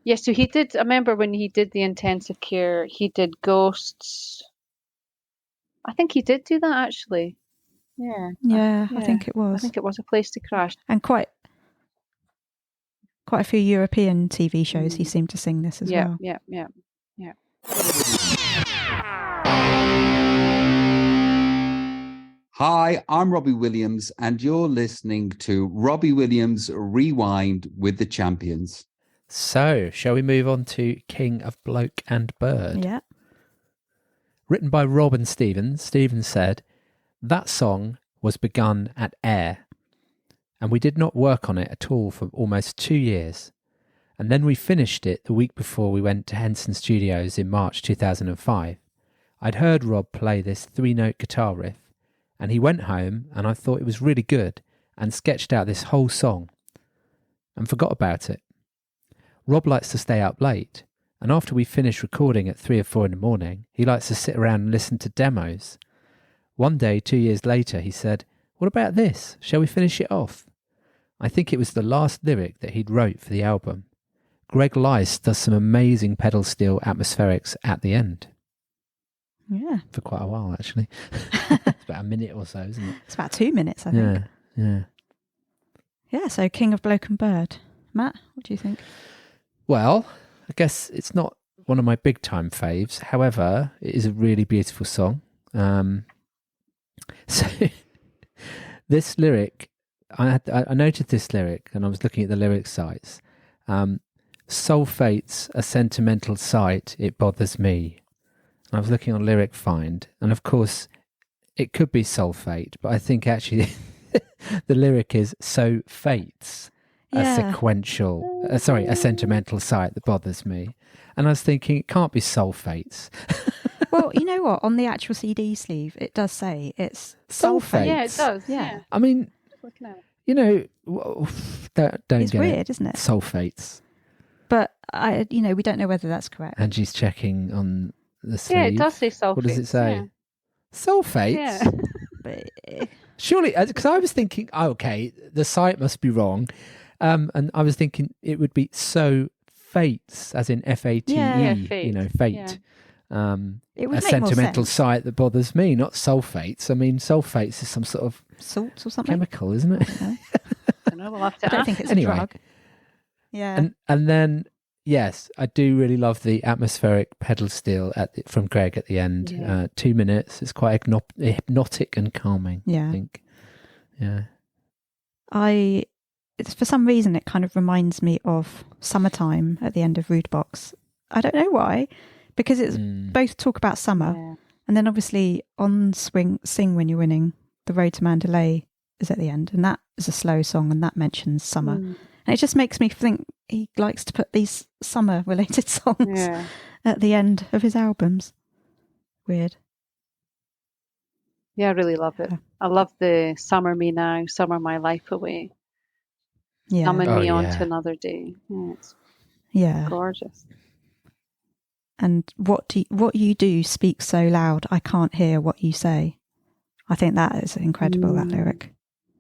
S4: Yeah, so he did. I remember when he did the intensive care, he did Ghosts. I think he did do that actually. Yeah.
S3: Yeah, I
S4: Yeah.
S3: think it was.
S4: I think it was A Place to Crash.
S3: And quite a few European TV shows he seemed to sing this as well.
S4: Yeah.
S5: Hi, I'm Robbie Williams, and you're listening to Robbie Williams Rewind with the Champions.
S2: So, shall we move on to King of Bloke and Bird?
S3: Yeah.
S2: Written by Rob and Stephen, Stephen said, that song was begun at Air, and we did not work on it at all for almost 2 years. And then we finished it the week before we went to Henson Studios in March 2005. I'd heard Rob play this 3-note guitar riff, and he went home and I thought it was really good and sketched out this whole song and forgot about it. Rob likes to stay up late, and after we finish recording at 3 or 4 in the morning, he likes to sit around and listen to demos. One day, 2 years later, he said, what about this? Shall we finish it off? I think it was the last lyric that he'd wrote for the album. Greg Lice does some amazing pedal steel atmospherics at the end.
S3: Yeah.
S2: For quite a while, actually. It's about a minute or so, isn't it?
S3: It's about 2 minutes, I think.
S2: Yeah.
S3: Yeah, so King of Bloke and Bird. Matt, what do you think?
S2: Well, I guess it's not one of my big time faves. However, it is a really beautiful song. So this lyric, I noted this lyric and I was looking at the lyric sites. Sulfate's a sentimental sight, it bothers me. And I was looking on Lyric Find, and of course it could be sulfate, but I think actually the lyric is so fate's a sequential, a sentimental sight that bothers me. And I was thinking it can't be sulfates.
S3: Well, you know what? On the actual CD sleeve, it does say it's sulfate.
S4: Yeah, it does. Yeah.
S2: I mean, you know, don't
S3: It's
S2: get
S3: weird,
S2: it.
S3: Isn't it?
S2: Sulfates.
S3: But we don't know whether that's correct.
S2: And she's checking on the sleeve.
S4: Yeah, it does say sulfates.
S2: What does it say?
S4: Yeah.
S2: Sulfates?
S4: Yeah.
S3: But,
S2: Surely, because I was thinking, okay, the site must be wrong. And I was thinking it would be so fates, as in F-A-T-E,
S4: Yeah, fate.
S2: fate.
S4: Yeah.
S3: it would
S2: A
S3: make more
S2: sentimental
S3: sense.
S2: site that bothers me, not sulfates. I mean, sulfates is some sort of
S3: Salts or something.
S2: chemical, isn't it?
S3: I
S4: I don't know. We'll have to
S3: don't
S4: ask.
S3: think it's
S2: Anyway.
S3: a drug. Yeah.
S2: And then, yes, I do really love the atmospheric pedal steel from Greg at the end.
S4: Yeah.
S2: 2 minutes. It's quite hypnotic and calming, I
S3: Yeah.
S2: think. Yeah.
S3: It's for some reason it kind of reminds me of Summertime at the end of Rude Box. I don't know why, because it's both talk about summer,
S4: Yeah.
S3: and then obviously on Sing When You're Winning, The Road to Mandalay is at the end, and that is a slow song, and that mentions summer.
S4: Mm.
S3: And it just makes me think he likes to put these summer related songs
S4: Yeah.
S3: at the end of his albums. Weird.
S4: Yeah, I really love it.
S3: Yeah.
S4: I love the Summer Me Now, Summer My Life Away,
S3: Yeah.
S4: Summon
S2: Oh,
S4: Me On
S2: yeah.
S4: to Another Day. Yeah, it's
S3: Yeah.
S4: gorgeous.
S3: And what you do speaks so loud, I can't hear what you say. I think that is incredible, that lyric.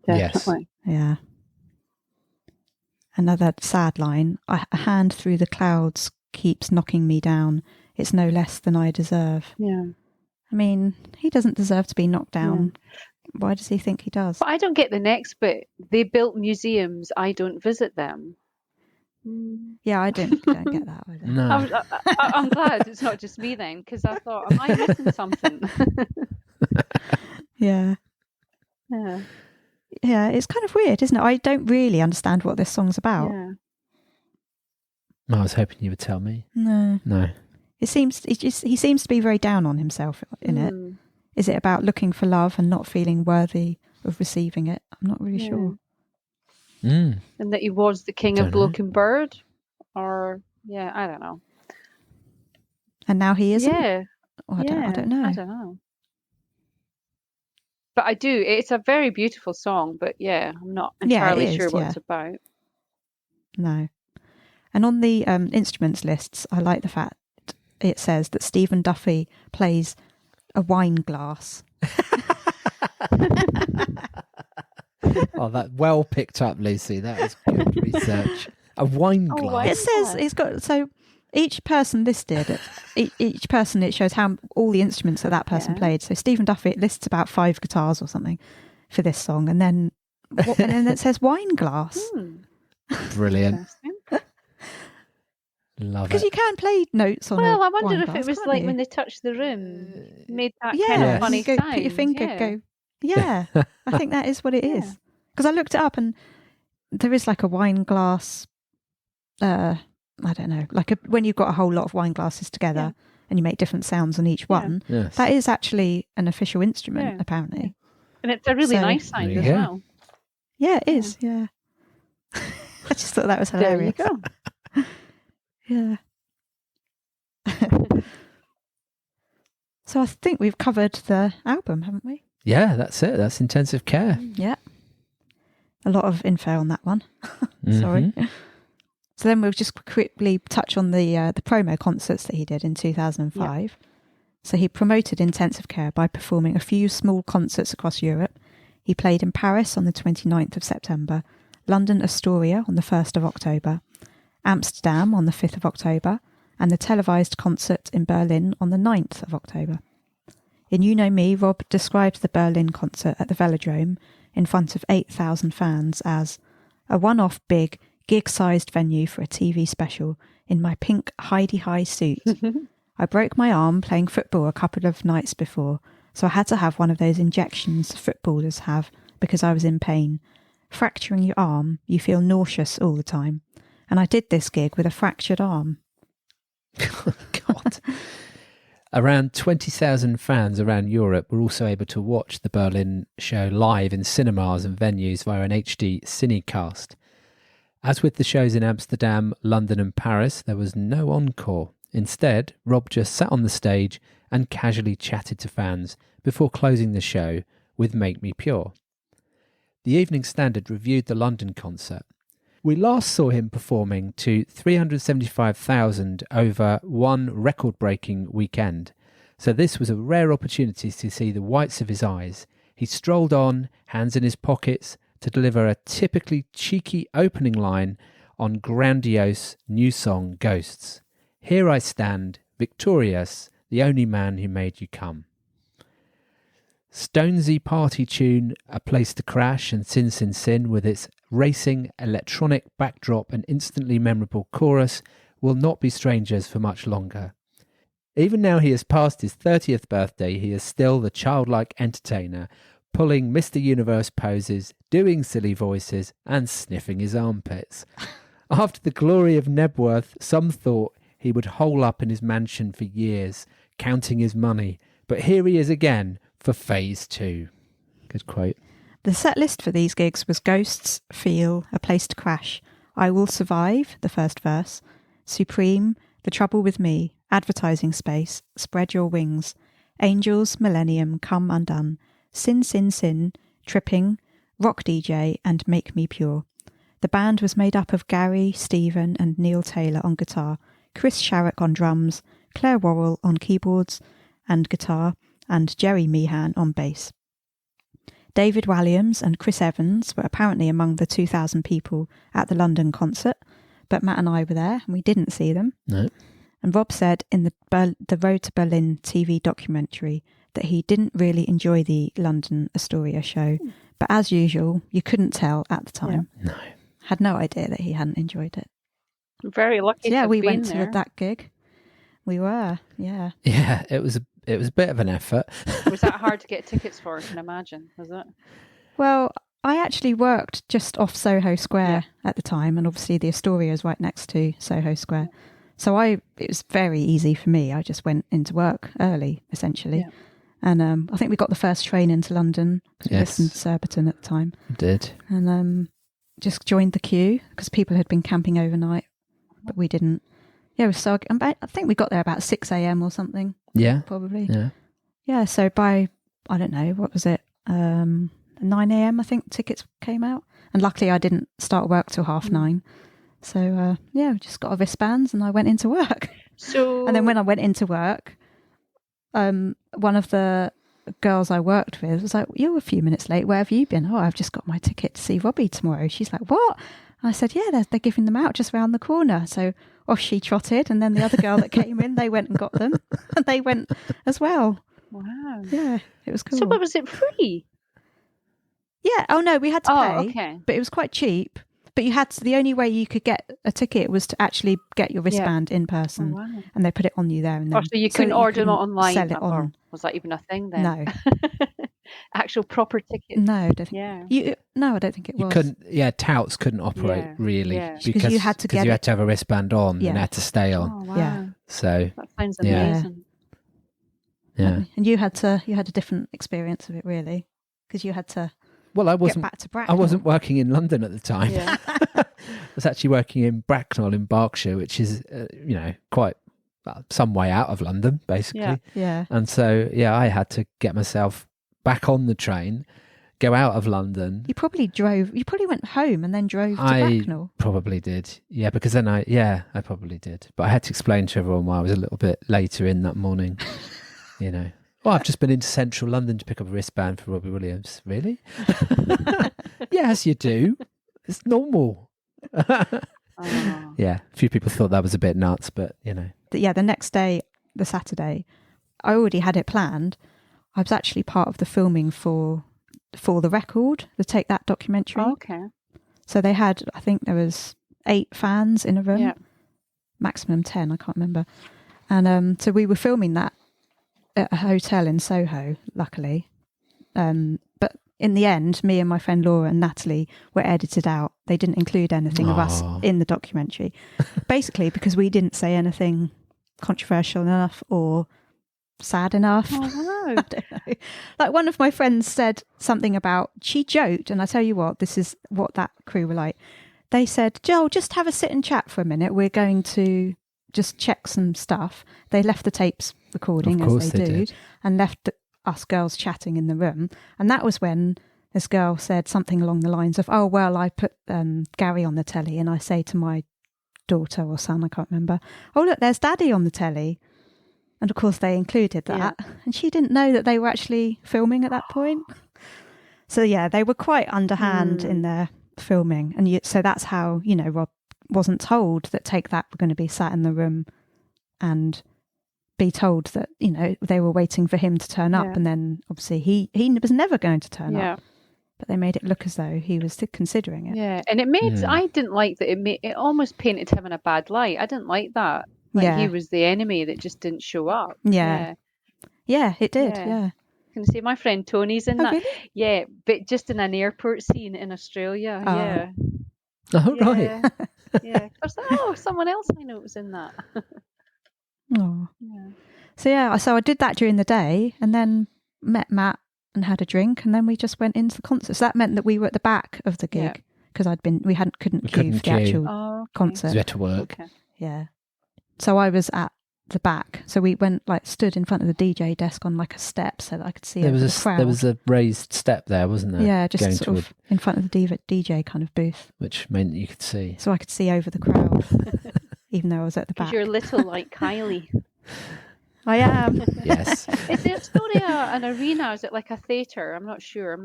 S2: Yes.
S4: Definitely.
S3: Yeah. Another sad line. A hand through the clouds keeps knocking me down. It's no less than I deserve.
S4: Yeah.
S3: I mean, he doesn't deserve to be knocked down. Why does he think he does?
S4: But I don't get the next bit. They built museums. I don't visit them.
S3: Yeah, I don't get that either.
S2: No.
S4: I'm glad it's not just me then, because I thought, am I missing something?
S3: Yeah.
S4: Yeah.
S3: Yeah, it's kind of weird, isn't it? I don't really understand what this song's about.
S4: Yeah.
S2: I was hoping you would tell me.
S3: No.
S2: No.
S3: He seems to be very down on himself in it. Is it about looking for love and not feeling worthy of receiving it? I'm not really sure.
S2: Mm.
S4: And that he was the king
S2: Don't
S4: of
S2: know.
S4: Bloke and Bird, or I don't know.
S3: And now he isn't?
S4: Yeah.
S3: Oh, I don't know.
S4: I don't know. But I do. It's a very beautiful song, but I'm not entirely
S3: is,
S4: sure what
S3: yeah.
S4: it's about.
S3: No. And on the instruments lists, I like the fact it says that Stephen Duffy plays a wine glass.
S2: Oh, that well picked up, Lucy. That was good research. A wine glass.
S3: It says it's got, so each person listed, each person, it shows how all the instruments that person played. So Stephen Duffy, it lists about 5 guitars or something for this song. And then it says wine glass.
S2: Brilliant.
S4: Interesting.
S2: Love
S3: Because
S2: it.
S3: you can play notes on
S4: Well,
S3: a
S4: I wondered
S3: wine
S4: if
S3: glass,
S4: it was
S3: can't
S4: like
S3: you?
S4: when they touched the room, made that
S3: Yeah,
S4: kind
S2: Yes.
S4: of funny
S3: you go,
S4: sound.
S3: put your finger, go Yeah, I think that is what it is. Because I looked it up and there is like a wine glass, I don't know, like when you've got a whole lot of wine glasses together and you make different sounds on each one, that is actually an official instrument, apparently.
S4: And it's a really nice sound as well.
S3: Yeah, it is, yeah. I just thought that was hilarious.
S4: There you
S3: go. Yeah. So I think we've covered the album, haven't we?
S2: Yeah, that's it. That's Intensive Care.
S3: Yeah. A lot of info on that one. Sorry. So then we'll just quickly touch on the promo concerts that he did in 2005. Yeah. So he promoted Intensive Care by performing a few small concerts across Europe. He played in Paris on the 29th of September, London Astoria on the 1st of October, Amsterdam on the 5th of October, and the televised concert in Berlin on the 9th of October. In You Know Me, Rob described the Berlin concert at the Velodrome in front of 8,000 fans as a one-off big, gig-sized venue for a TV special in my pink hidey-high suit. I broke my arm playing football a couple of nights before, so I had to have one of those injections footballers have because I was in pain. Fracturing your arm, you feel nauseous all the time. And I did this gig with a fractured arm.
S2: God. Around 20,000 fans around Europe were also able to watch the Berlin show live in cinemas and venues via an HD cinecast. As with the shows in Amsterdam, London and Paris, there was no encore. Instead, Rob just sat on the stage and casually chatted to fans before closing the show with Make Me Pure. The Evening Standard reviewed the London concert. We last saw him performing to 375,000 over one record-breaking weekend, so this was a rare opportunity to see the whites of his eyes. He strolled on, hands in his pockets, to deliver a typically cheeky opening line on grandiose new song Ghosts. Here I stand, victorious, the only man who made you come. Stonesy party tune A Place to Crash and Sin Sin Sin with its racing electronic backdrop and instantly memorable chorus will not be strangers for much longer. Even now he has passed his 30th birthday, he is still the childlike entertainer, pulling Mr. Universe poses, doing silly voices and sniffing his armpits. After the glory of Nebworth, some thought he would hole up in his mansion for years, counting his money, but here he is again for phase 2. Good quote.
S3: The set list for these gigs was Ghosts, Feel, A Place to Crash, I Will Survive, the first verse, Supreme, The Trouble with Me, Advertising Space, Spread Your Wings, Angels, Millennium, Come Undone, Sin Sin Sin, Tripping, Rock DJ and Make Me Pure. The band was made up of Gary, Stephen and Neil Taylor on guitar, Chris Sharrock on drums, Claire Worrell on keyboards and guitar, and Jerry Meehan on bass. David Walliams and Chris Evans were apparently among the 2,000 people at the London concert, but Matt and I were there and we didn't see them.
S2: No.
S3: And Rob said in the Road to Berlin TV documentary that he didn't really enjoy the London Astoria show, but as usual, you couldn't tell at the time.
S2: No.
S3: Had no idea that he hadn't enjoyed it.
S4: Very lucky.
S3: So, yeah, we went
S4: there.
S3: to that gig. We were, yeah.
S2: Yeah, it was a bit of an effort.
S4: Was that hard to get tickets for? I can imagine. Was it?
S3: Well, I actually worked just off Soho Square at the time, and obviously the Astoria is right next to Soho Square. So it was very easy for me. I just went into work early, essentially. Yeah. And I think we got the first train into London. We listened to Surbiton at the time.
S2: Did.
S3: And just joined the queue because people had been camping overnight, but we didn't. Yeah, it was so. I think we got there about 6 a.m. or something.
S2: Yeah.
S3: Probably.
S2: Yeah.
S3: Yeah, so by, I don't know, what was it? 9 a.m. I think tickets came out. And luckily I didn't start work till 9:30. So, we just got our wristbands and I went into work. And then when I went into work, one of the girls I worked with was like, you're a few minutes late. Where have you been? Oh, I've just got my ticket to see Robbie tomorrow. She's like, what? I said, yeah, they're giving them out just around the corner. So off she trotted. And then the other girl that came in, they went and got them. And they went as well.
S4: Wow.
S3: Yeah, it was cool.
S4: So what, was it free?
S3: Yeah. Oh, no, we had to pay.
S4: Okay.
S3: But it was quite cheap. But you had to, the only way you could get a ticket was to actually get your wristband in person.
S4: Oh, wow.
S3: And they put it on you there. And then,
S4: so you couldn't order it online?
S3: Sell it on.
S4: Was that even a thing then?
S3: No.
S4: actual proper tickets.
S3: No, I don't think.
S4: Yeah.
S3: No, I don't think it was.
S2: You couldn't. Yeah, touts couldn't operate really
S3: because you had to get
S2: you had to have a wristband on and it had to stay on.
S4: Oh wow.
S3: Yeah.
S2: So
S4: that sounds amazing.
S2: Yeah.
S3: And you had a different experience of it, really, because you had to.
S2: Well, I
S3: get
S2: wasn't.
S3: back to Bracknell.
S2: I wasn't working in London at the time.
S4: Yeah.
S2: I was actually working in Bracknell in Berkshire, which is quite some way out of London, basically.
S3: Yeah.
S2: And so I had to get myself back on the train, go out of London.
S3: You probably went home and then drove to Bracknell.
S2: Probably did. Yeah, because then I probably did. But I had to explain to everyone why I was a little bit later in that morning. Well, I've just been into central London to pick up a wristband for Robbie Williams. Really? Yes, you do. It's normal. Yeah, a few people thought that was a bit nuts, but
S3: The next day, the Saturday, I already had it planned. I was actually part of the filming for the record, the Take That documentary.
S4: Oh, okay.
S3: So they had, I think there was 8 fans in a room,
S4: Yeah.
S3: maximum 10, I can't remember. And so we were filming that at a hotel in Soho, luckily. But in the end, me and my friend Laura and Natalie were edited out. They didn't include anything of us in the documentary. Basically, because we didn't say anything controversial enough or sad enough.
S4: Oh, no.
S3: I don't know. Like one of my friends said something about, she joked, and I tell you what, this is what that crew were like. They said, Joel, just have a sit and chat for a minute. We're going to just check some stuff. They left the tapes recording, as they do,
S2: did.
S3: and left us girls chatting in the room. And that was when this girl said something along the lines of, oh, well, I put Gary on the telly, and I say to my daughter or son, I can't remember, oh, look, there's Daddy on the telly. And of course they included that. Yeah. And she didn't know that they were actually filming at that point. So yeah, they were quite underhand in their filming. And so that's how, Rob wasn't told that Take That were going to be sat in the room and be told that, they were waiting for him to turn up. And then obviously he was never going to turn up. But they made it look as though he was considering it.
S4: Yeah, and it made, I didn't like that, it almost painted him in a bad light. I didn't like that. He was the enemy that just didn't show up.
S3: Yeah, it did. Yeah.
S4: Can I say my friend Tony's in that?
S3: Really?
S4: Yeah, but just in an airport scene in Australia.
S3: Oh.
S4: Yeah.
S2: Oh, right.
S4: Yeah. I was like, someone else I know was in that.
S3: Oh.
S4: Yeah.
S3: So I did that during the day, and then met Matt and had a drink, and then we just went into the concert. So that meant that we were at the back of the gig because couldn't queue for the actual concert.
S2: You had to work.
S4: Okay.
S3: Yeah. So I was at the back. So we went stood in front of the DJ desk on a step so that I could see the crowd.
S2: There was a raised step there, wasn't there?
S3: Yeah, just sort of in front of the DJ kind of booth.
S2: Which meant that you could see.
S3: So I could see over the crowd, even though I was at the back.
S4: You're little like Kylie.
S3: I am.
S2: Yes.
S4: Is the Astoria an arena? Is it like a theatre? I'm not sure.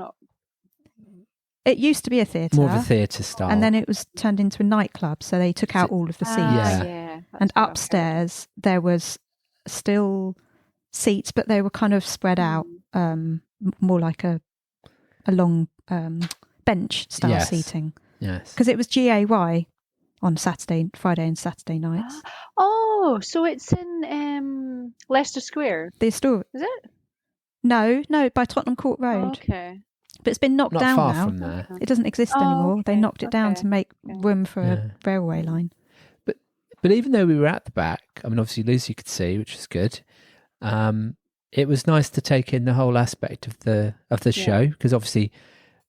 S3: It used to be a theatre.
S2: More of a theatre style.
S3: And then it was turned into a nightclub, so they took out all of the seats.
S2: Yeah.
S3: And upstairs there was still seats, but they were kind of spread out, more like a long bench style seating.
S2: Yes.
S3: Because it was GAY on Friday and Saturday nights.
S4: Oh, so it's in Leicester Square.
S3: The Astoria.
S4: Is it?
S3: No, by Tottenham Court Road.
S4: Okay.
S3: But it's been knocked
S2: Not
S3: down
S2: far
S3: now.
S2: from there.
S3: It doesn't exist anymore. They knocked it down to make room for a railway line.
S2: But even though we were at the back, I mean, obviously Lucy could see, which was good. It was nice to take in the whole aspect of the show, because obviously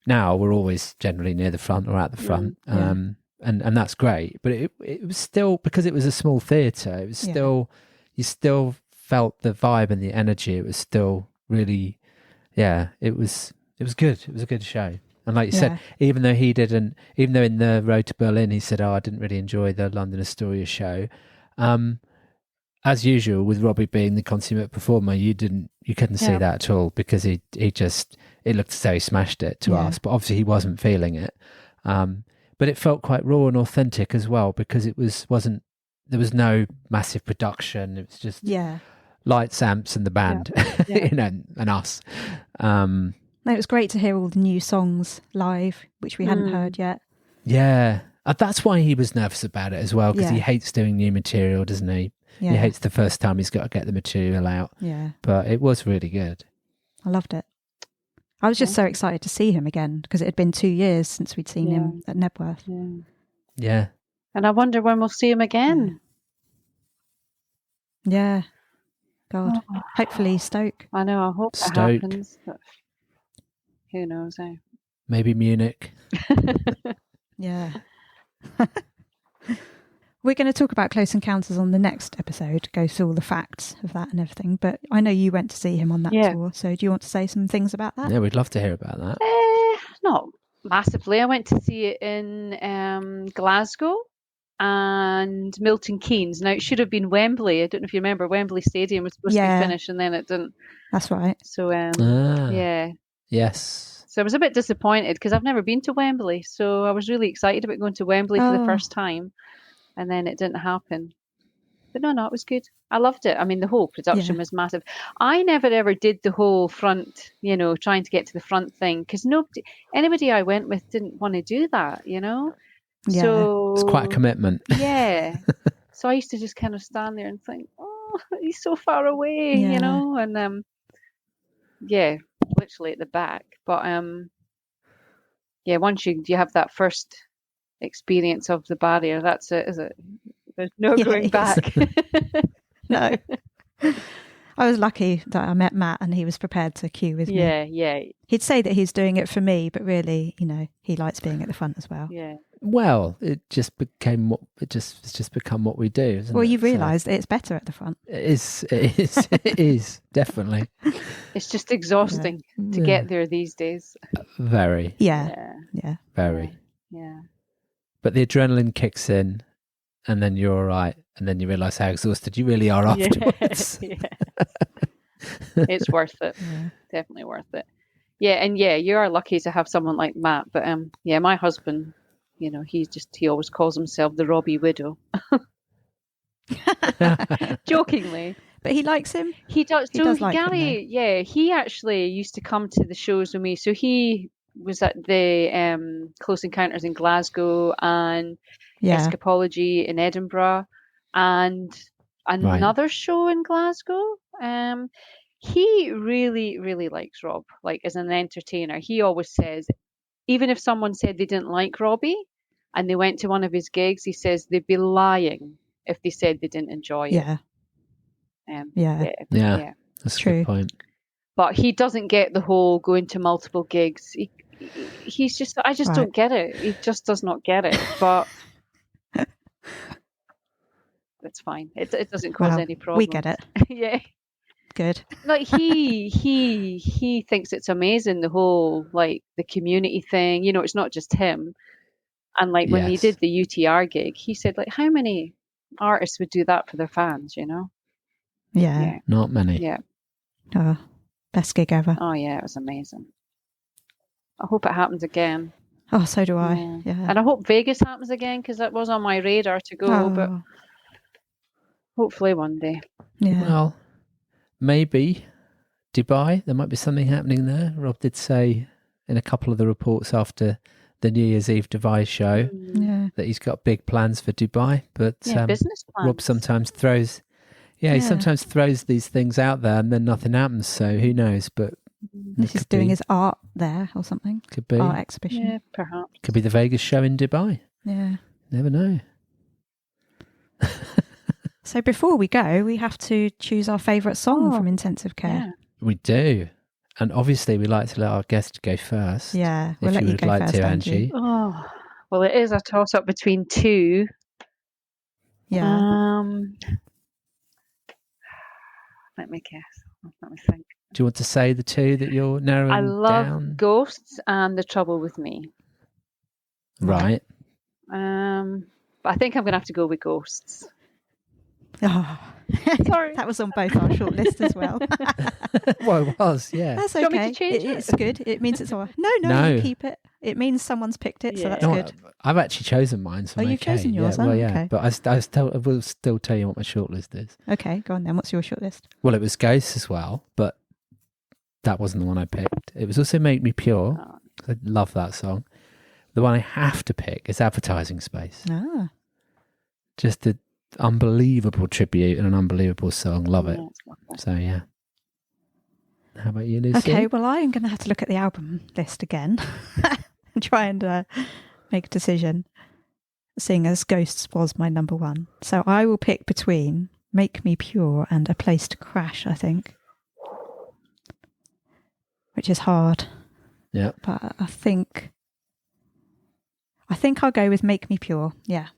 S2: now we're always generally near the front or at the front, and that's great. But it was still, because it was a small theatre, it was still you still felt the vibe and the energy. It was still really, it was good. It was a good show. And like you said, even though in the Road to Berlin, he said, I didn't really enjoy the London Astoria show. As usual, with Robbie being the consummate performer, you couldn't see that at all, because it looked as though he smashed it to us, but obviously he wasn't feeling it. But it felt quite raw and authentic as well, because there was no massive production. It was just lights, amps, and the band, and us.
S3: No, it was great to hear all the new songs live, which we hadn't heard yet.
S2: Yeah. That's why he was nervous about it as well, because he hates doing new material, doesn't he? Yeah. He hates the first time he's got to get the material out.
S3: Yeah.
S2: But it was really good.
S3: I loved it. I was just so excited to see him again because it had been 2 years since we'd seen him at Nebworth.
S2: Yeah.
S4: And I wonder when we'll see him again.
S3: Yeah. God. Hopefully Stoke.
S4: I know, I hope that
S2: Stoke.
S4: happens. But who knows, eh?
S2: Maybe Munich.
S3: Yeah. We're going to talk about Close Encounters on the next episode, go through all the facts of that and everything. But I know you went to see him on that tour. So do you want to say some things about that?
S2: Yeah, we'd love to hear about that.
S4: Not massively. I went to see it in Glasgow and Milton Keynes. Now, it should have been Wembley. I don't know if you remember. Wembley Stadium was supposed to be finished and then it didn't.
S3: That's right.
S4: So, yeah.
S2: Yes.
S4: So I was a bit disappointed because I've never been to Wembley. So I was really excited about going to Wembley for the first time. And then it didn't happen. But no, it was good. I loved it. I mean, the whole production was massive. I never ever did the whole front, trying to get to the front thing because anybody I went with didn't want to do that, Yeah. So
S2: it's quite a commitment.
S4: Yeah. So I used to just kind of stand there and think, oh, he's so far away, and literally at the back. But once you have that first experience of the barrier, that's it, is it? There's no going back.
S3: No. I was lucky that I met Matt and he was prepared to queue with me.
S4: Yeah.
S3: He'd say that he's doing it for me, but really, he likes being at the front as well.
S4: Yeah.
S2: Well, it's just become what we do. Isn't
S3: well,
S2: it?
S3: you've realised it's better at the front.
S2: It is definitely.
S4: It's just exhausting to get there these days.
S2: Very.
S3: Yeah.
S2: Very.
S4: Yeah.
S2: But the adrenaline kicks in, and then you're all right, and then you realise how exhausted you really are afterwards.
S4: It's worth it. Definitely worth it. Yeah, and you are lucky to have someone like Matt. But my husband, he always calls himself the Robbie widow. Jokingly.
S3: But he likes him?
S4: He does.
S3: He does like
S4: Gary,
S3: him,
S4: he actually used to come to the shows with me. So he was at the Close Encounters in Glasgow and Escapology in Edinburgh and another show in Glasgow. He really, really likes Rob, like as an entertainer. He always says, even if someone said they didn't like Robbie and they went to one of his gigs, he says they'd be lying if they said they didn't enjoy it.
S3: Yeah.
S2: That's
S3: true.
S2: a good point.
S4: But he doesn't get the whole going to multiple gigs. He's just, I just don't get it. He just does not get it. But it's fine. It doesn't cause any problem.
S3: We get it.
S4: Yeah.
S3: Good.
S4: Like he thinks it's amazing, the whole like the community thing. It's not just him. And like when he did the UTR gig, he said like how many artists would do that for their fans,
S3: Yeah.
S2: Not many.
S4: Yeah.
S3: Oh, best gig ever.
S4: Oh yeah, it was amazing. I hope it happens again.
S3: Oh, so do I. Yeah.
S4: And I hope Vegas happens again because that was on my radar to go, but hopefully one day.
S3: Yeah.
S2: Well, maybe Dubai. There might be something happening there. Rob did say in a couple of the reports after the New Year's Eve Dubai show that he's got big plans for Dubai. But
S4: business plans.
S2: Rob sometimes throws, he sometimes throws these things out there and then nothing happens. So who knows? But
S3: he's doing his art there or something.
S2: Could be
S3: art exhibition.
S4: Yeah, perhaps.
S2: Could be the Vegas show in Dubai.
S3: Yeah.
S2: Never know.
S3: So before we go, we have to choose our favourite song from Intensive Care.
S4: Yeah.
S2: We do. And obviously we like to let our guest go first.
S3: Yeah, we'll
S2: if
S3: let
S2: you
S3: you
S2: would
S3: go
S2: like
S3: first,
S2: to,
S3: Angie.
S2: Angie.
S4: Oh, well, it is a toss-up between two.
S3: Yeah.
S4: Let me guess. Let me think.
S2: Do you want to say the two that you're narrowing
S4: I love
S2: down?
S4: Ghosts and The Trouble with Me.
S2: Right.
S4: But I think I'm going to have to go with Ghosts.
S3: Oh.
S4: Sorry.
S3: That was on both our short list as well.
S2: Well, it was, yeah.
S3: That's
S4: Do you want me
S3: okay.
S4: to change it?
S3: It's good. It means it's all right. No, you keep it. It means someone's picked it, so that's
S2: No,
S3: good.
S2: I've actually chosen mine, so I'm
S3: you've
S2: okay.
S3: chosen yours.
S2: Yeah, well, yeah.
S3: Okay.
S2: But I will still tell you what my shortlist is.
S3: Okay, go on then. What's your short list?
S2: Well, it was Ghosts as well, but that wasn't the one I picked. It was also Make Me Pure. I love that song. The one I have to pick is Advertising Space.
S3: Ah.
S2: Just an unbelievable tribute and an unbelievable song. Love it.
S4: Yeah,
S2: So, yeah. How about you, Lucy?
S3: Okay, well, I am going to have to look at the album list again and try and make a decision, seeing as Ghosts was my number one. So I will pick between Make Me Pure and A Place to Crash, I think, which is hard.
S2: Yeah.
S3: But I think I'll go with Make Me Pure. Yeah,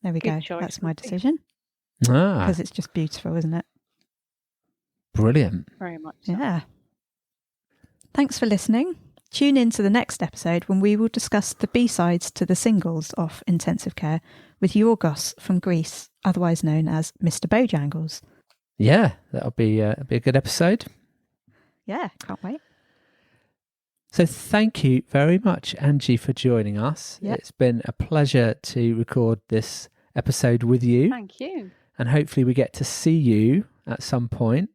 S3: there we
S4: Good
S3: go.
S4: choice,
S3: That's my
S4: Lucy.
S3: decision, because it's just beautiful, isn't it?
S2: Brilliant.
S4: Very much so.
S3: Yeah. Thanks for listening. Tune in to the next episode when we will discuss the B-sides to the singles off Intensive Care with Yorgos from Greece, otherwise known as Mr. Bojangles.
S2: Yeah, that'll be a good episode.
S3: Yeah, can't wait.
S2: So thank you very much, Angie, for joining us.
S3: Yep.
S2: It's been a pleasure to record this episode with you.
S4: Thank you.
S2: And hopefully we get to see you at some point.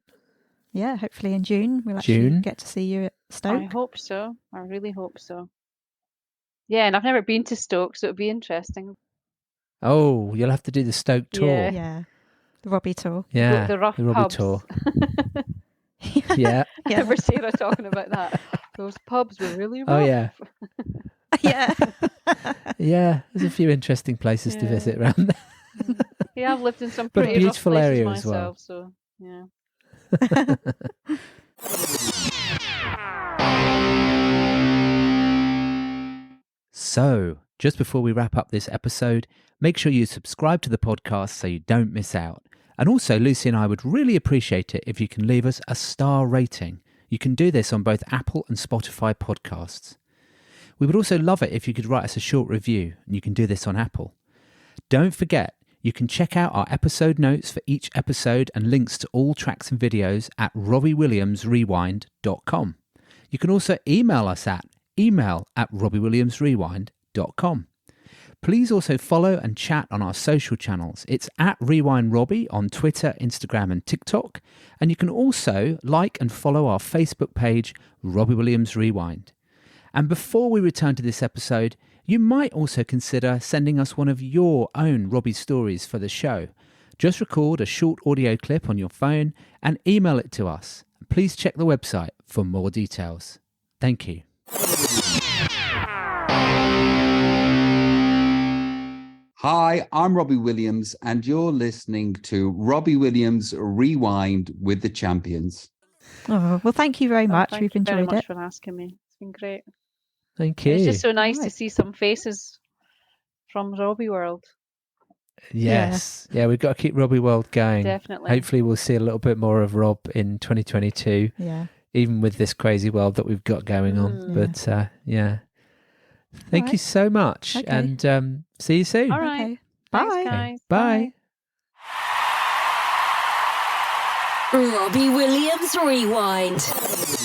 S3: Yeah, hopefully in June we'll actually get to see you at Stoke.
S4: I hope so. I really hope so. Yeah, and I've never been to Stoke, so it'll be interesting.
S2: Oh, you'll have to do the Stoke tour.
S4: Yeah.
S3: Yeah, the Robbie tour.
S2: Yeah,
S4: The rough
S2: Robbie
S4: pubs.
S2: tour. Yeah.
S4: I remember Sarah talking about that. Those pubs were really rough.
S2: Oh, yeah.
S3: Yeah.
S2: Yeah, there's a few interesting places to
S4: Yeah.
S2: visit around there.
S4: Yeah, I've lived in some
S2: But a
S4: pretty rough
S2: beautiful
S4: places
S2: area
S4: myself,
S2: as well.
S4: so yeah.
S2: So, just before we wrap up this episode, make sure you subscribe to the podcast so you don't miss out. And also, Lucy and I would really appreciate it if you can leave us a star rating. You can do this on both Apple and Spotify podcasts. We would also love it if you could write us a short review, and you can do this on Apple. Don't forget, you can check out our episode notes for each episode and links to all tracks and videos at robbiewilliamsrewind.com. You can also email us at email@robbiewilliamsrewind.com. Please also follow and chat on our social channels. It's at RewindRobbie on Twitter, Instagram and TikTok. And you can also like and follow our Facebook page, Robbie Williams Rewind. And before we return to this episode, you might also consider sending us one of your own Robbie stories for the show. Just record a short audio clip on your phone and email it to us. Please check the website for more details. Thank you.
S5: Hi, I'm Robbie Williams, and you're listening to Robbie Williams Rewind with the Champions.
S3: Oh, well, thank you very much.
S4: Thank
S3: We've
S4: you very
S3: enjoyed
S4: much
S3: it.
S4: for asking me. It's been great.
S2: Thank you.
S4: It's just so nice to
S3: Right.
S4: see some faces from Robbie World.
S2: Yes. Yeah, we've got to keep Robbie World going.
S4: Definitely.
S2: Hopefully we'll see a little bit more of Rob in 2022,
S3: Yeah.
S2: even with this crazy world that we've got going on.
S4: Mm.
S2: But yeah. Thank you
S3: Alright.
S2: so much.
S3: Okay.
S2: And see you soon.
S4: All right.
S3: Okay.
S4: Thanks,
S3: Bye.
S4: guys.
S2: Bye.
S1: Robbie Williams Rewind.